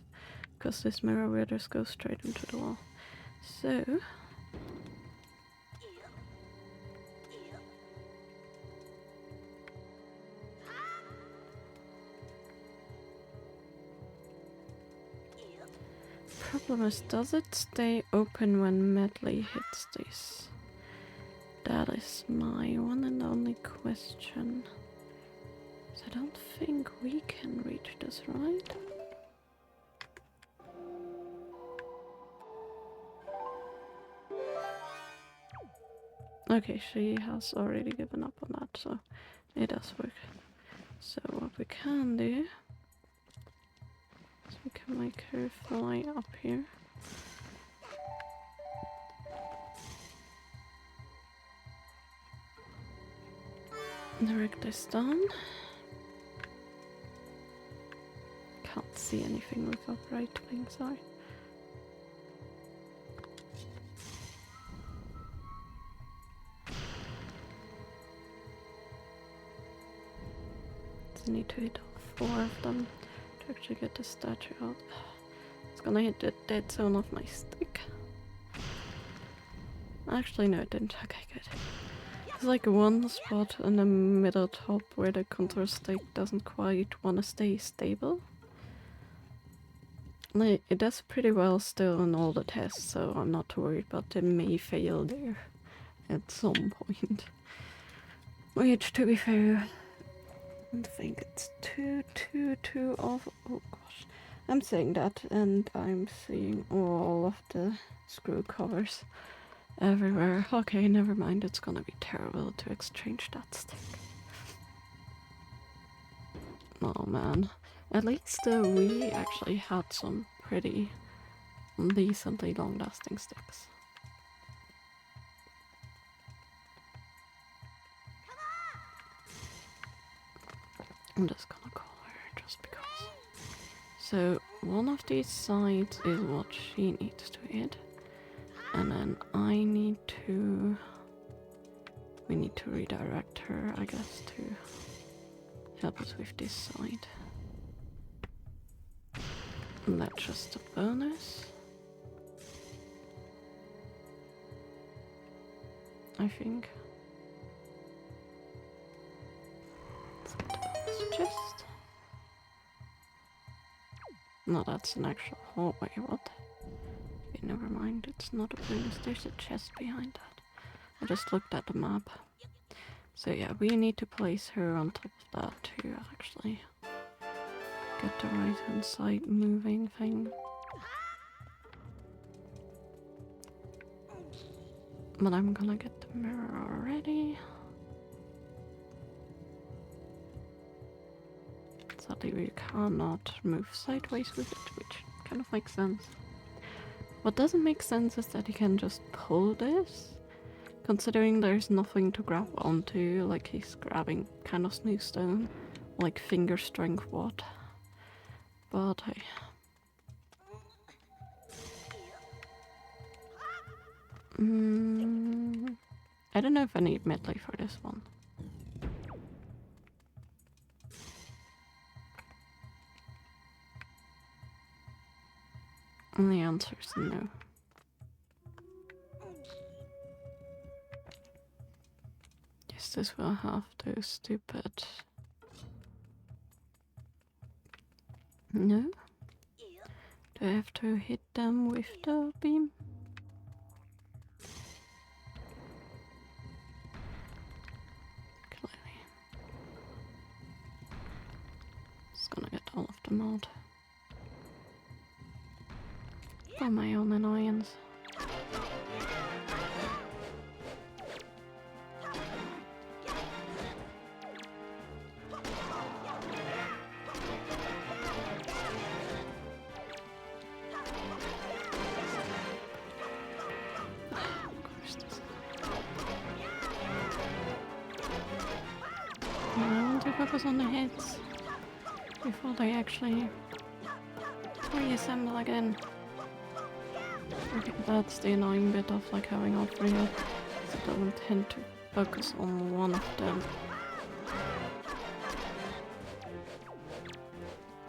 because this mirror will just go straight into the wall. So... problem is, does it stay open when Medley hits this? That is my one and only question. So I don't think we can reach this, right? Okay, she has already given up on that, so it does work. So what we can do is we can make her fly up here. Direct this down. Can't see anything with upright things, sorry. So need to hit all 4 of them to actually get the statue out. It's gonna hit the dead zone of my stick. Actually, no, it didn't. Okay, good. There's like one spot in the middle top where the contour stick doesn't quite want to stay stable. Like, it does pretty well still in all the tests, so I'm not worried, but it may fail there at some point. Which, to be fair, I think it's too off. Oh gosh, I'm saying that, and I'm seeing all of the screw covers everywhere. Okay, never mind, it's gonna be terrible to exchange that stick. Oh man. At least we actually had some pretty decently long-lasting sticks. I'm just gonna call her just because. So one of these sides is what she needs to hit. And then we need to redirect her, I guess, to help us with this side. And that's just a bonus. I think. No, that's an actual hallway. What? Okay, never mind. It's not a bonus. There's a chest behind that. I just looked at the map. So yeah, we need to place her on top of that to actually get the right hand side moving thing. But I'm gonna get the mirror already. Sadly, we cannot move sideways with it, which kind of makes sense. What doesn't make sense is that you can just pull this, considering there's nothing to grab onto, like he's grabbing kind of smooth stone, like finger strength what. But hey. I don't know if I need medley for this one. And the answer is no. Yes, this will have those stupid... No? Do I have to hit them with the beam? Clearly. Just gonna get all of them out. For my own annoyance. I want to focus on the hits before they actually reassemble again. Okay, that's the annoying bit of like having all three hits. I don't tend to focus on one of them.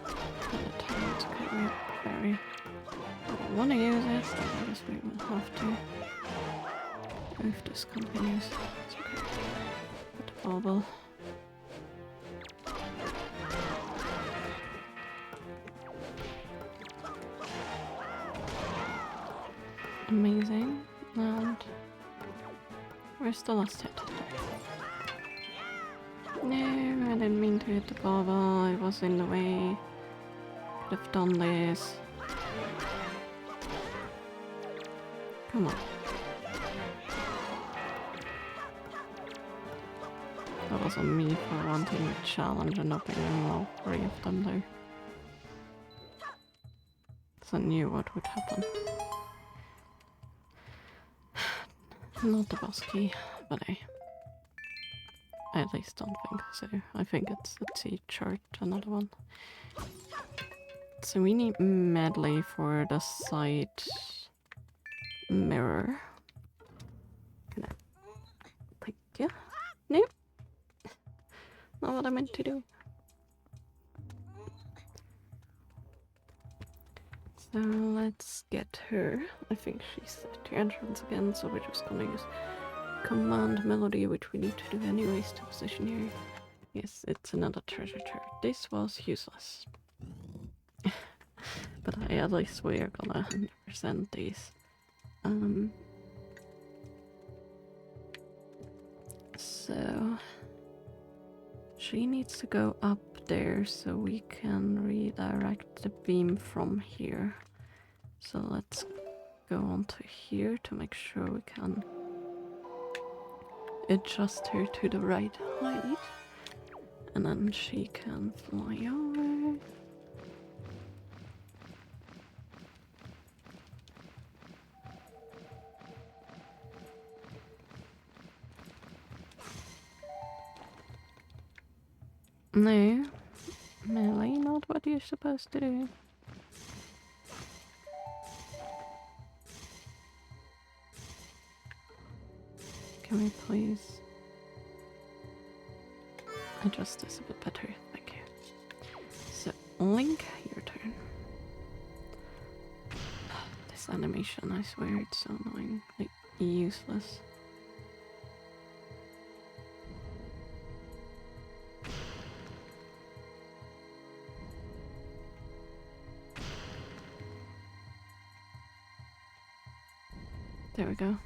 And the time to carry it very. I don't want to use it, so I guess we will have to. If this continues, it's okay. Put the bubble. Amazing. And where's the last hit? No, I didn't mean to hit the bubble. I was in the way. Could have done this. Come on. That was on me for wanting a challenge and not being all three of them though. So I knew what would happen. Not the boss key, but I at least don't think so. I think it's a T-chart, another one. So we need medley for the side mirror. Can I? Thank you. Nope. Not what I meant to do. So let's get her. I think she's at the entrance again, so we're just gonna use command melody, which we need to do anyways to position here. Yes, it's another treasure chart. This was useless. But at least we are gonna 100% these. So she needs to go up there so we can redirect the beam from here. So let's go onto here to make sure we can adjust her to the right height. And then she can fly over. No, melee, not what you're supposed to do. Can we please adjust this a bit better? Thank you. So, Link, your turn. This animation, I swear, it's so annoying. Like, useless. There we go.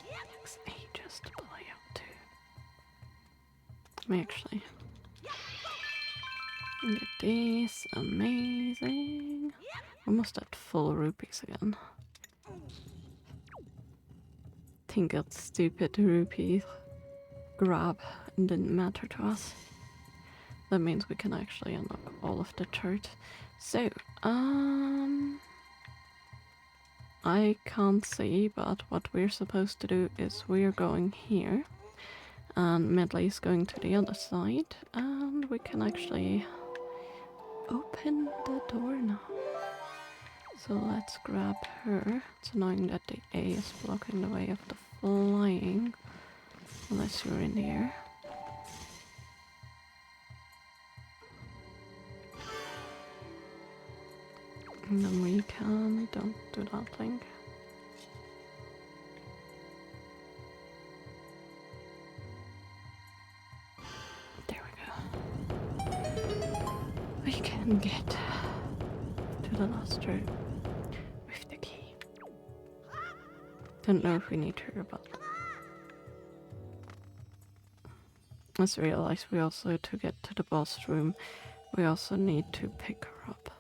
Takes ages to play out too. Let me actually get these. Amazing. Almost at full rupees again. Think that stupid rupee grab didn't matter to us. That means we can actually unlock all of the charts. So, I can't see, but what we're supposed to do is we're going here, and Medley is going to the other side, and we can actually open the door now. So let's grab her. It's annoying that the A is blocking the way of the flying, unless you're in the air. And then we can, don't do that thing. There we go. We can get to the last room with the key. Don't know if we need her, but let's realize we also, to get to the boss room, we also need to pick her up.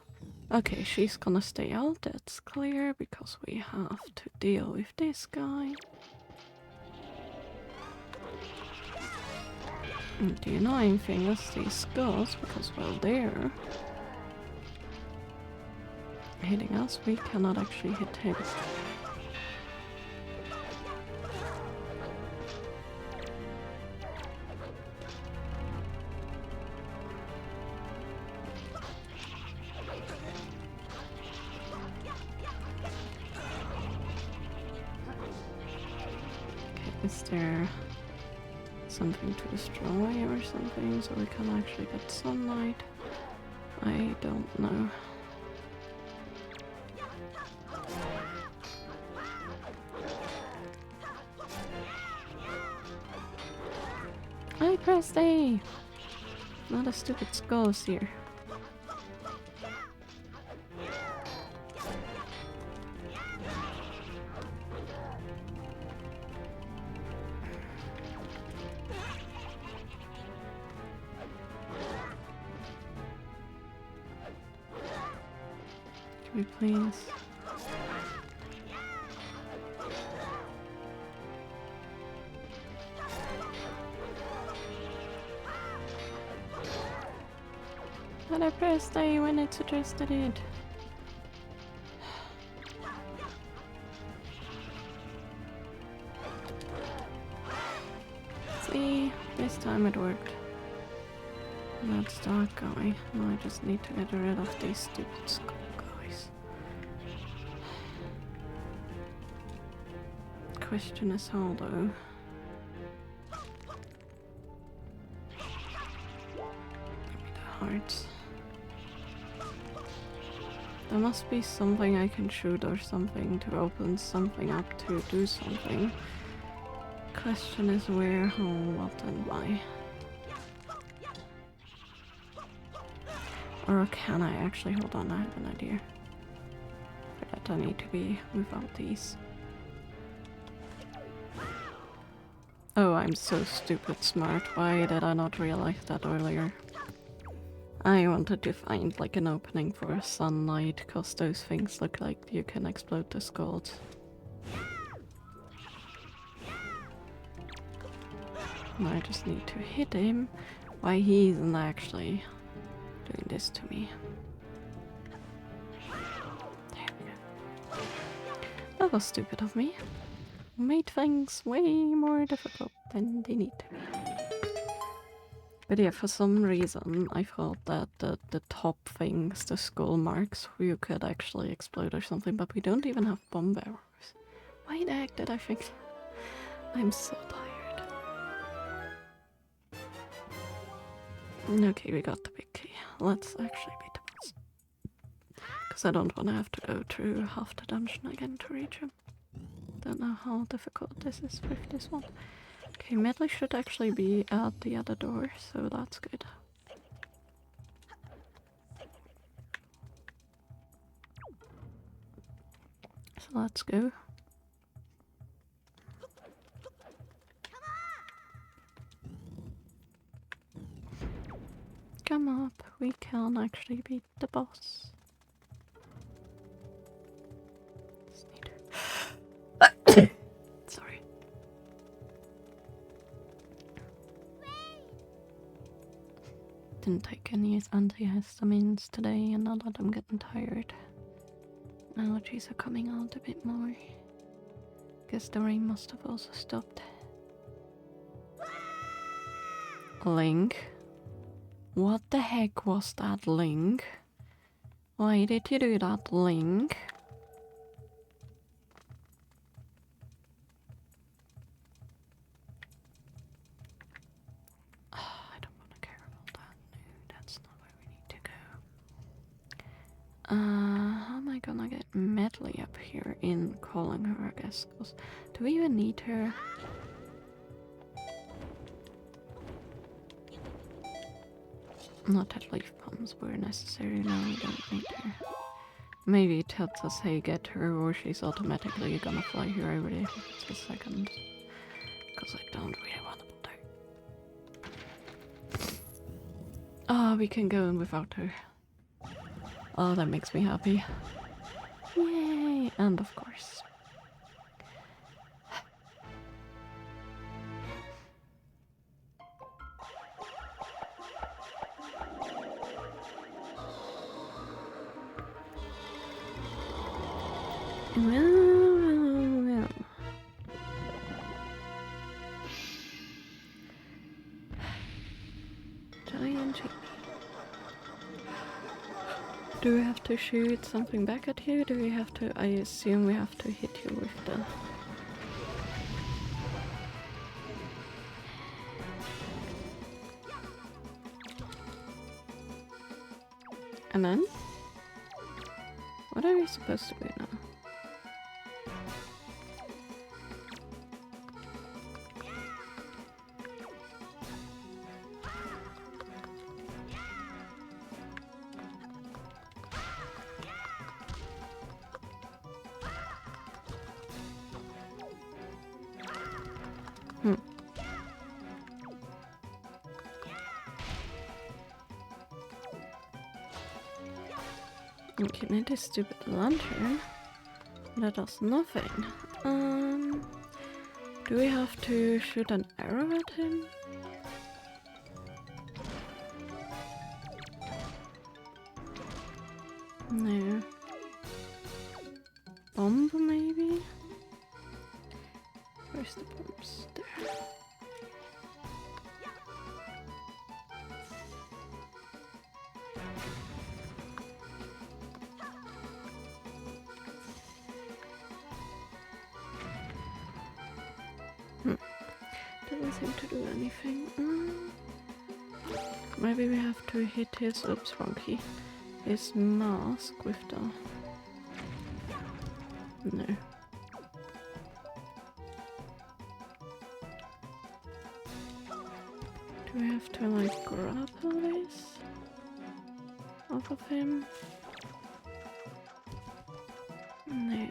Okay, she's gonna stay out, that's clear, because we have to deal with this guy. And the annoying thing is these skulls, because while they're hitting us, we cannot actually hit him. Is there something to destroy or something so we can actually get sunlight? I don't know. I pressed A! Not a stupid skulls here. Can we please? But I pressed A when it suggested it. See, this time it worked. That's that guy. Now I just need to get rid of these stupid skull guys. Question is how though. Give me the hearts. There must be something I can shoot or something to open something up to do something. Question is where, how, what, and why. Or can I actually, hold on, I have an idea. For that I need to be without these. Oh, I'm so stupid smart. Why did I not realize that earlier? I wanted to find like an opening for sunlight, cause those things look like you can explode the skulls. And I just need to hit him while he isn't actually doing this to me. There we go. That was stupid of me. Made things way more difficult than they need to be. But yeah, for some reason I thought that the top things, the skull marks, you could actually explode or something, but we don't even have bomb barrels. Why the heck did I think? I'm so tired. Okay, we got the big key. Let's actually beat the boss. Because I don't want to have to go through half the dungeon again to reach him. Don't know how difficult this is with this one. Okay, Medley should actually be at the other door, so that's good. So let's go. Come up, we can actually beat the boss. Sorry. Didn't take any antihistamines today, and now that I'm getting tired, my allergies are coming out a bit more. Guess the rain must have also stopped. Link? What the heck was that, Link? Why did you do that, Link? I don't want to care about that. No, that's not where we need to go. How am I gonna get Medley up here in calling her, I guess? 'Cause do we even need her? Not that leaf bombs were necessary, no, we don't need her. Maybe it tells us, hey, get her, or she's automatically gonna fly here every 2 seconds. Because I don't really want to put her. Oh, we can go in without her. Oh, that makes me happy. Yay! And of course. Well. Giant chick. Do we have to shoot something back at you? Do we have to? I assume we have to hit you with the... And then? What are we supposed to do now? Okay, now this stupid lantern. That does nothing. Do we have to shoot an arrow at him? No. Bomb, maybe? Where's the bombs? There. Doesn't seem to do anything. Maybe we have to hit his, oops, wrong key, his mask with the... No. Do we have to like grapple this off of him? No.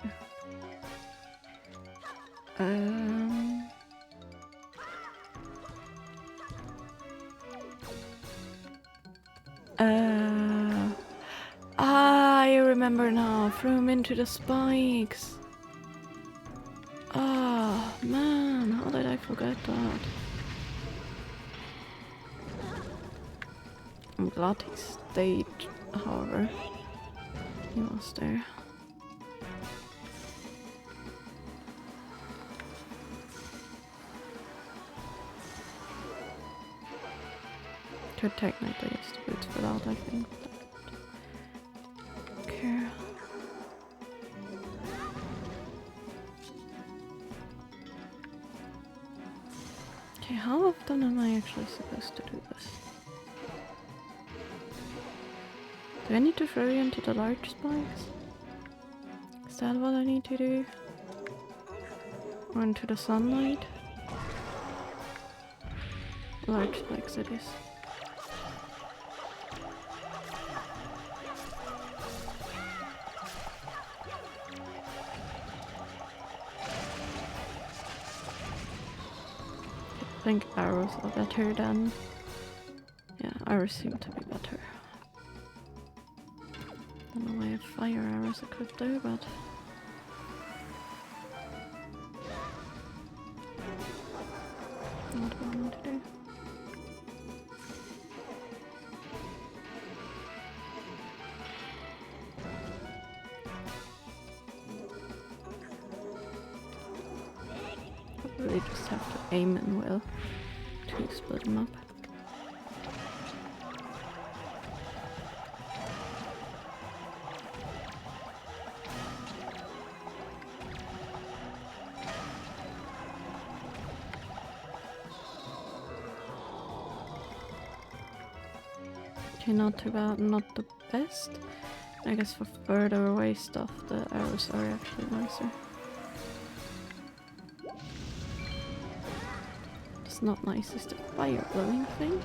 I remember now. Throw him into the spikes. Ah, man, how did I forget that? I'm glad he stayed, however. He was there. Could technically use the boots for that, I think. Okay. Okay, how often am I actually supposed to do this? Do I need to throw you into the large spikes? Is that what I need to do? Or into the sunlight? Large spikes it is. think arrows are better than... Yeah, arrows seem to be better. Don't know why I have fire arrows equipped though, but... Not what I want to do. Probably just have to aim in well to split them up. Okay, not too bad, not the best. I guess for further away stuff, the arrows are actually nicer. It's not nice is the fire blowing thing.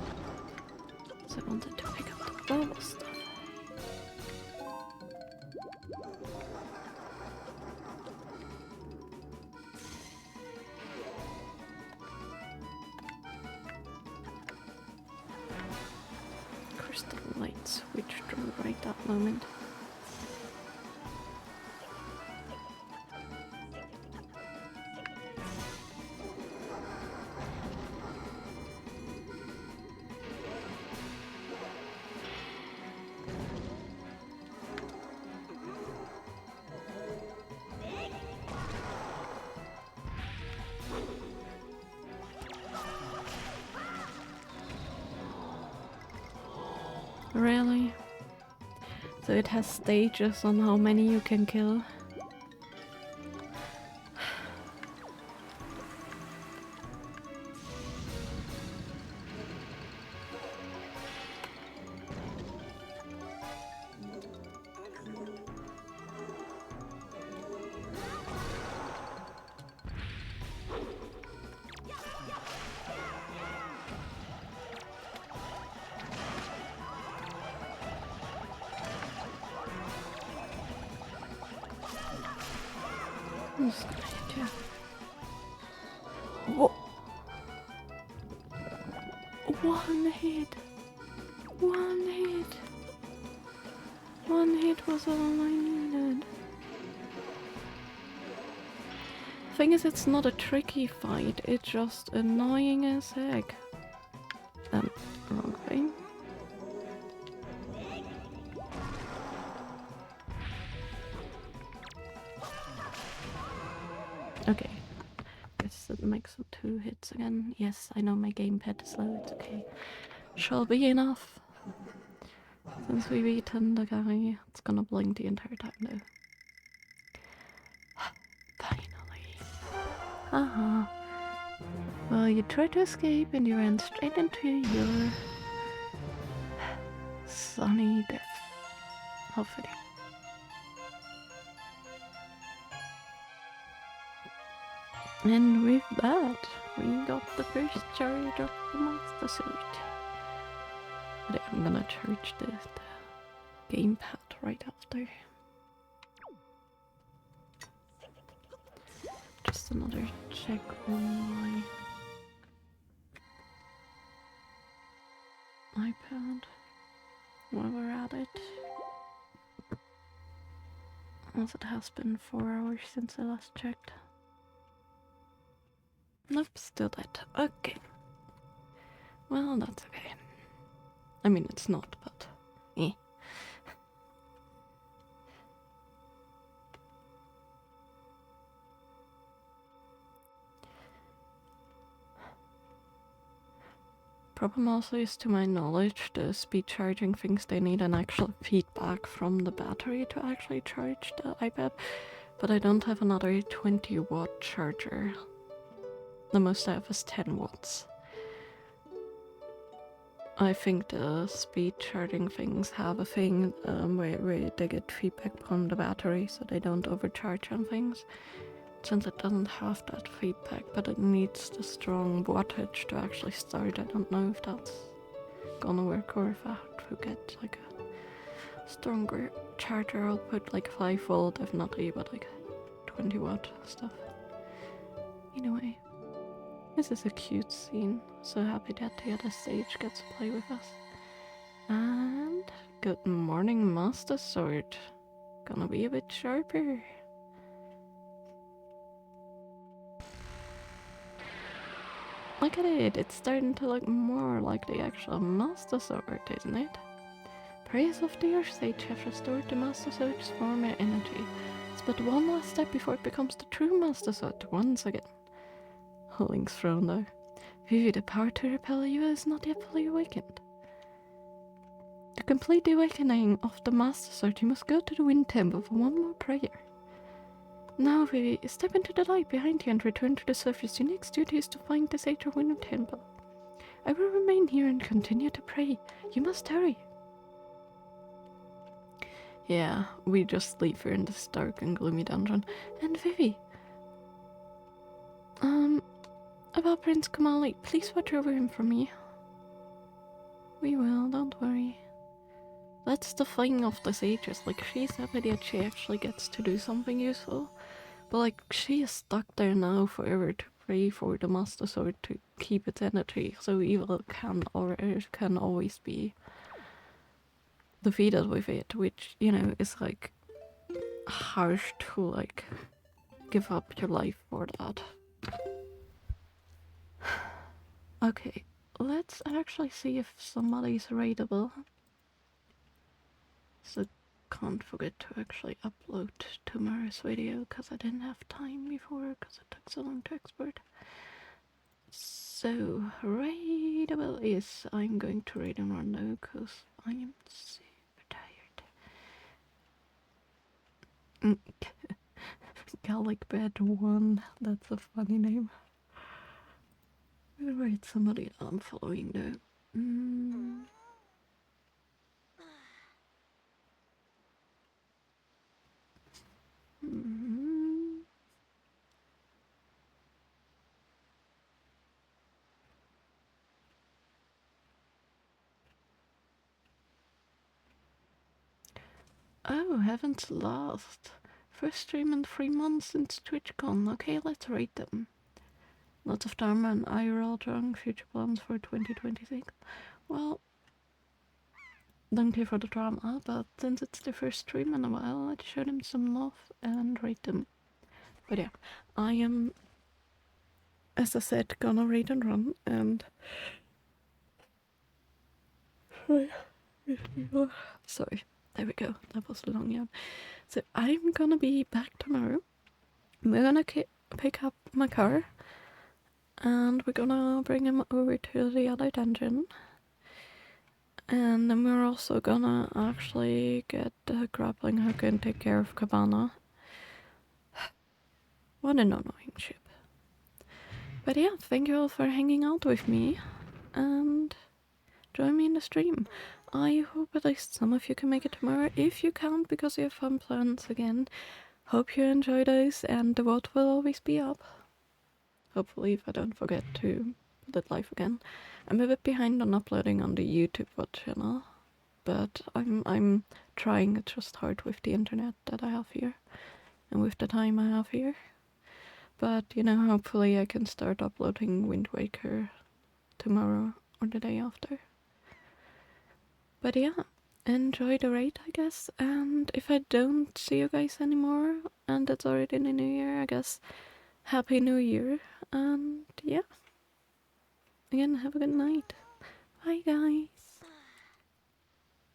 So I wanted to pick up the bubble stuff. Crystal light switched right that moment. Really? So it has stages on how many you can kill? I'm just gonna hit you. Whoa. One hit. One hit. One hit was all I needed. Thing is, it's not a tricky fight, it's just annoying as heck. Wrong thing. Okay. Guess it makes it 2 hits again. Yes, I know my gamepad is slow, it's okay. Shall be enough. Since we've eaten the guy, it's gonna blink the entire time though. Finally. Haha. Well, you tried to escape and you ran straight into your sunny death. How fitting. And with that, we got the first charge of the Master Suit. But I'm gonna charge the gamepad right after. Just another check on my iPad while we're at it. As it has been 4 hours since I last checked. Nope, still dead. Okay. Well, that's okay. I mean, it's not, but... eh. Problem also is, to my knowledge, the speed charging things, they need an actual feedback from the battery to actually charge the iPad. But I don't have another 20-watt charger. The most I have is 10 watts. I think the speed charging things have a thing where they get feedback from the battery so they don't overcharge on things. Since it doesn't have that feedback, but it needs the strong wattage to actually start, I don't know if that's gonna work or if I have to get like a stronger charger output, like 5 volt, if not even like 20 watt stuff. Anyway. This is a cute scene. So happy that the other stage gets to play with us. And good morning, Master Sword. Gonna be a bit sharper. Look at it, it's starting to look more like the actual Master Sword, isn't it? Prayers of the Earth Sage have restored the Master Sword's former energy. It's but one last step before it becomes the true Master Sword once again. Link's thrown though. Vivi, the power to repel you is not yet fully awakened. To complete the awakening of the Master Sword, you must go to the Wind Temple for one more prayer. Now, Vivi, step into the light behind you and return to the surface. Your next duty is to find the Sage of Wind Temple. I will remain here and continue to pray. You must hurry. Yeah, we just leave her in this dark and gloomy dungeon. And Vivi, about Prince Kamali, please watch over him for me. We will, don't worry. That's the thing of the sages, like, she's happy that she actually gets to do something useful. But, like, she is stuck there now forever to pray for the Master Sword to keep its energy, so evil can always be defeated with it, which, you know, is, like, harsh to, like, give up your life for that. Okay, let's actually see if somebody's raidable. So can't forget to actually upload tomorrow's video because I didn't have time before because it took so long to export. So raidable is, I'm going to raid and run now because I am super tired. Gallic Bed 1, that's a funny name. I'm gonna raid somebody that I'm following though. Oh, Heaven's Lost. First stream in 3 months since TwitchCon. Okay, let's rate them. Lots of drama and eye roll drunk. Future plans for 2026. Well, don't care for the drama, but since it's the first stream in a while, let's show them some love and rate them. But yeah, I am, as I said, gonna raid and run, and sorry, there we go, that was long yawn. So I'm gonna be back tomorrow. We're gonna pick up my car, and we're gonna bring him over to the other dungeon. And then we're also gonna actually get the grappling hook and take care of Cabana. What an annoying ship. But yeah, thank you all for hanging out with me, and join me in the stream. I hope at least some of you can make it tomorrow. If you can't because you have fun plans again, hope you enjoy those, and the VOD will always be up. Hopefully, if I don't forget to put it live again. I'm a bit behind on uploading on the YouTube VOD channel, but I'm trying. It's just hard with the internet that I have here, and with the time I have here. But, you know, hopefully I can start uploading Wind Waker tomorrow or the day after. But yeah, enjoy the raid, I guess. And if I don't see you guys anymore, and it's already the new year, I guess, Happy New Year. And yeah, again, have a good night. Bye, guys.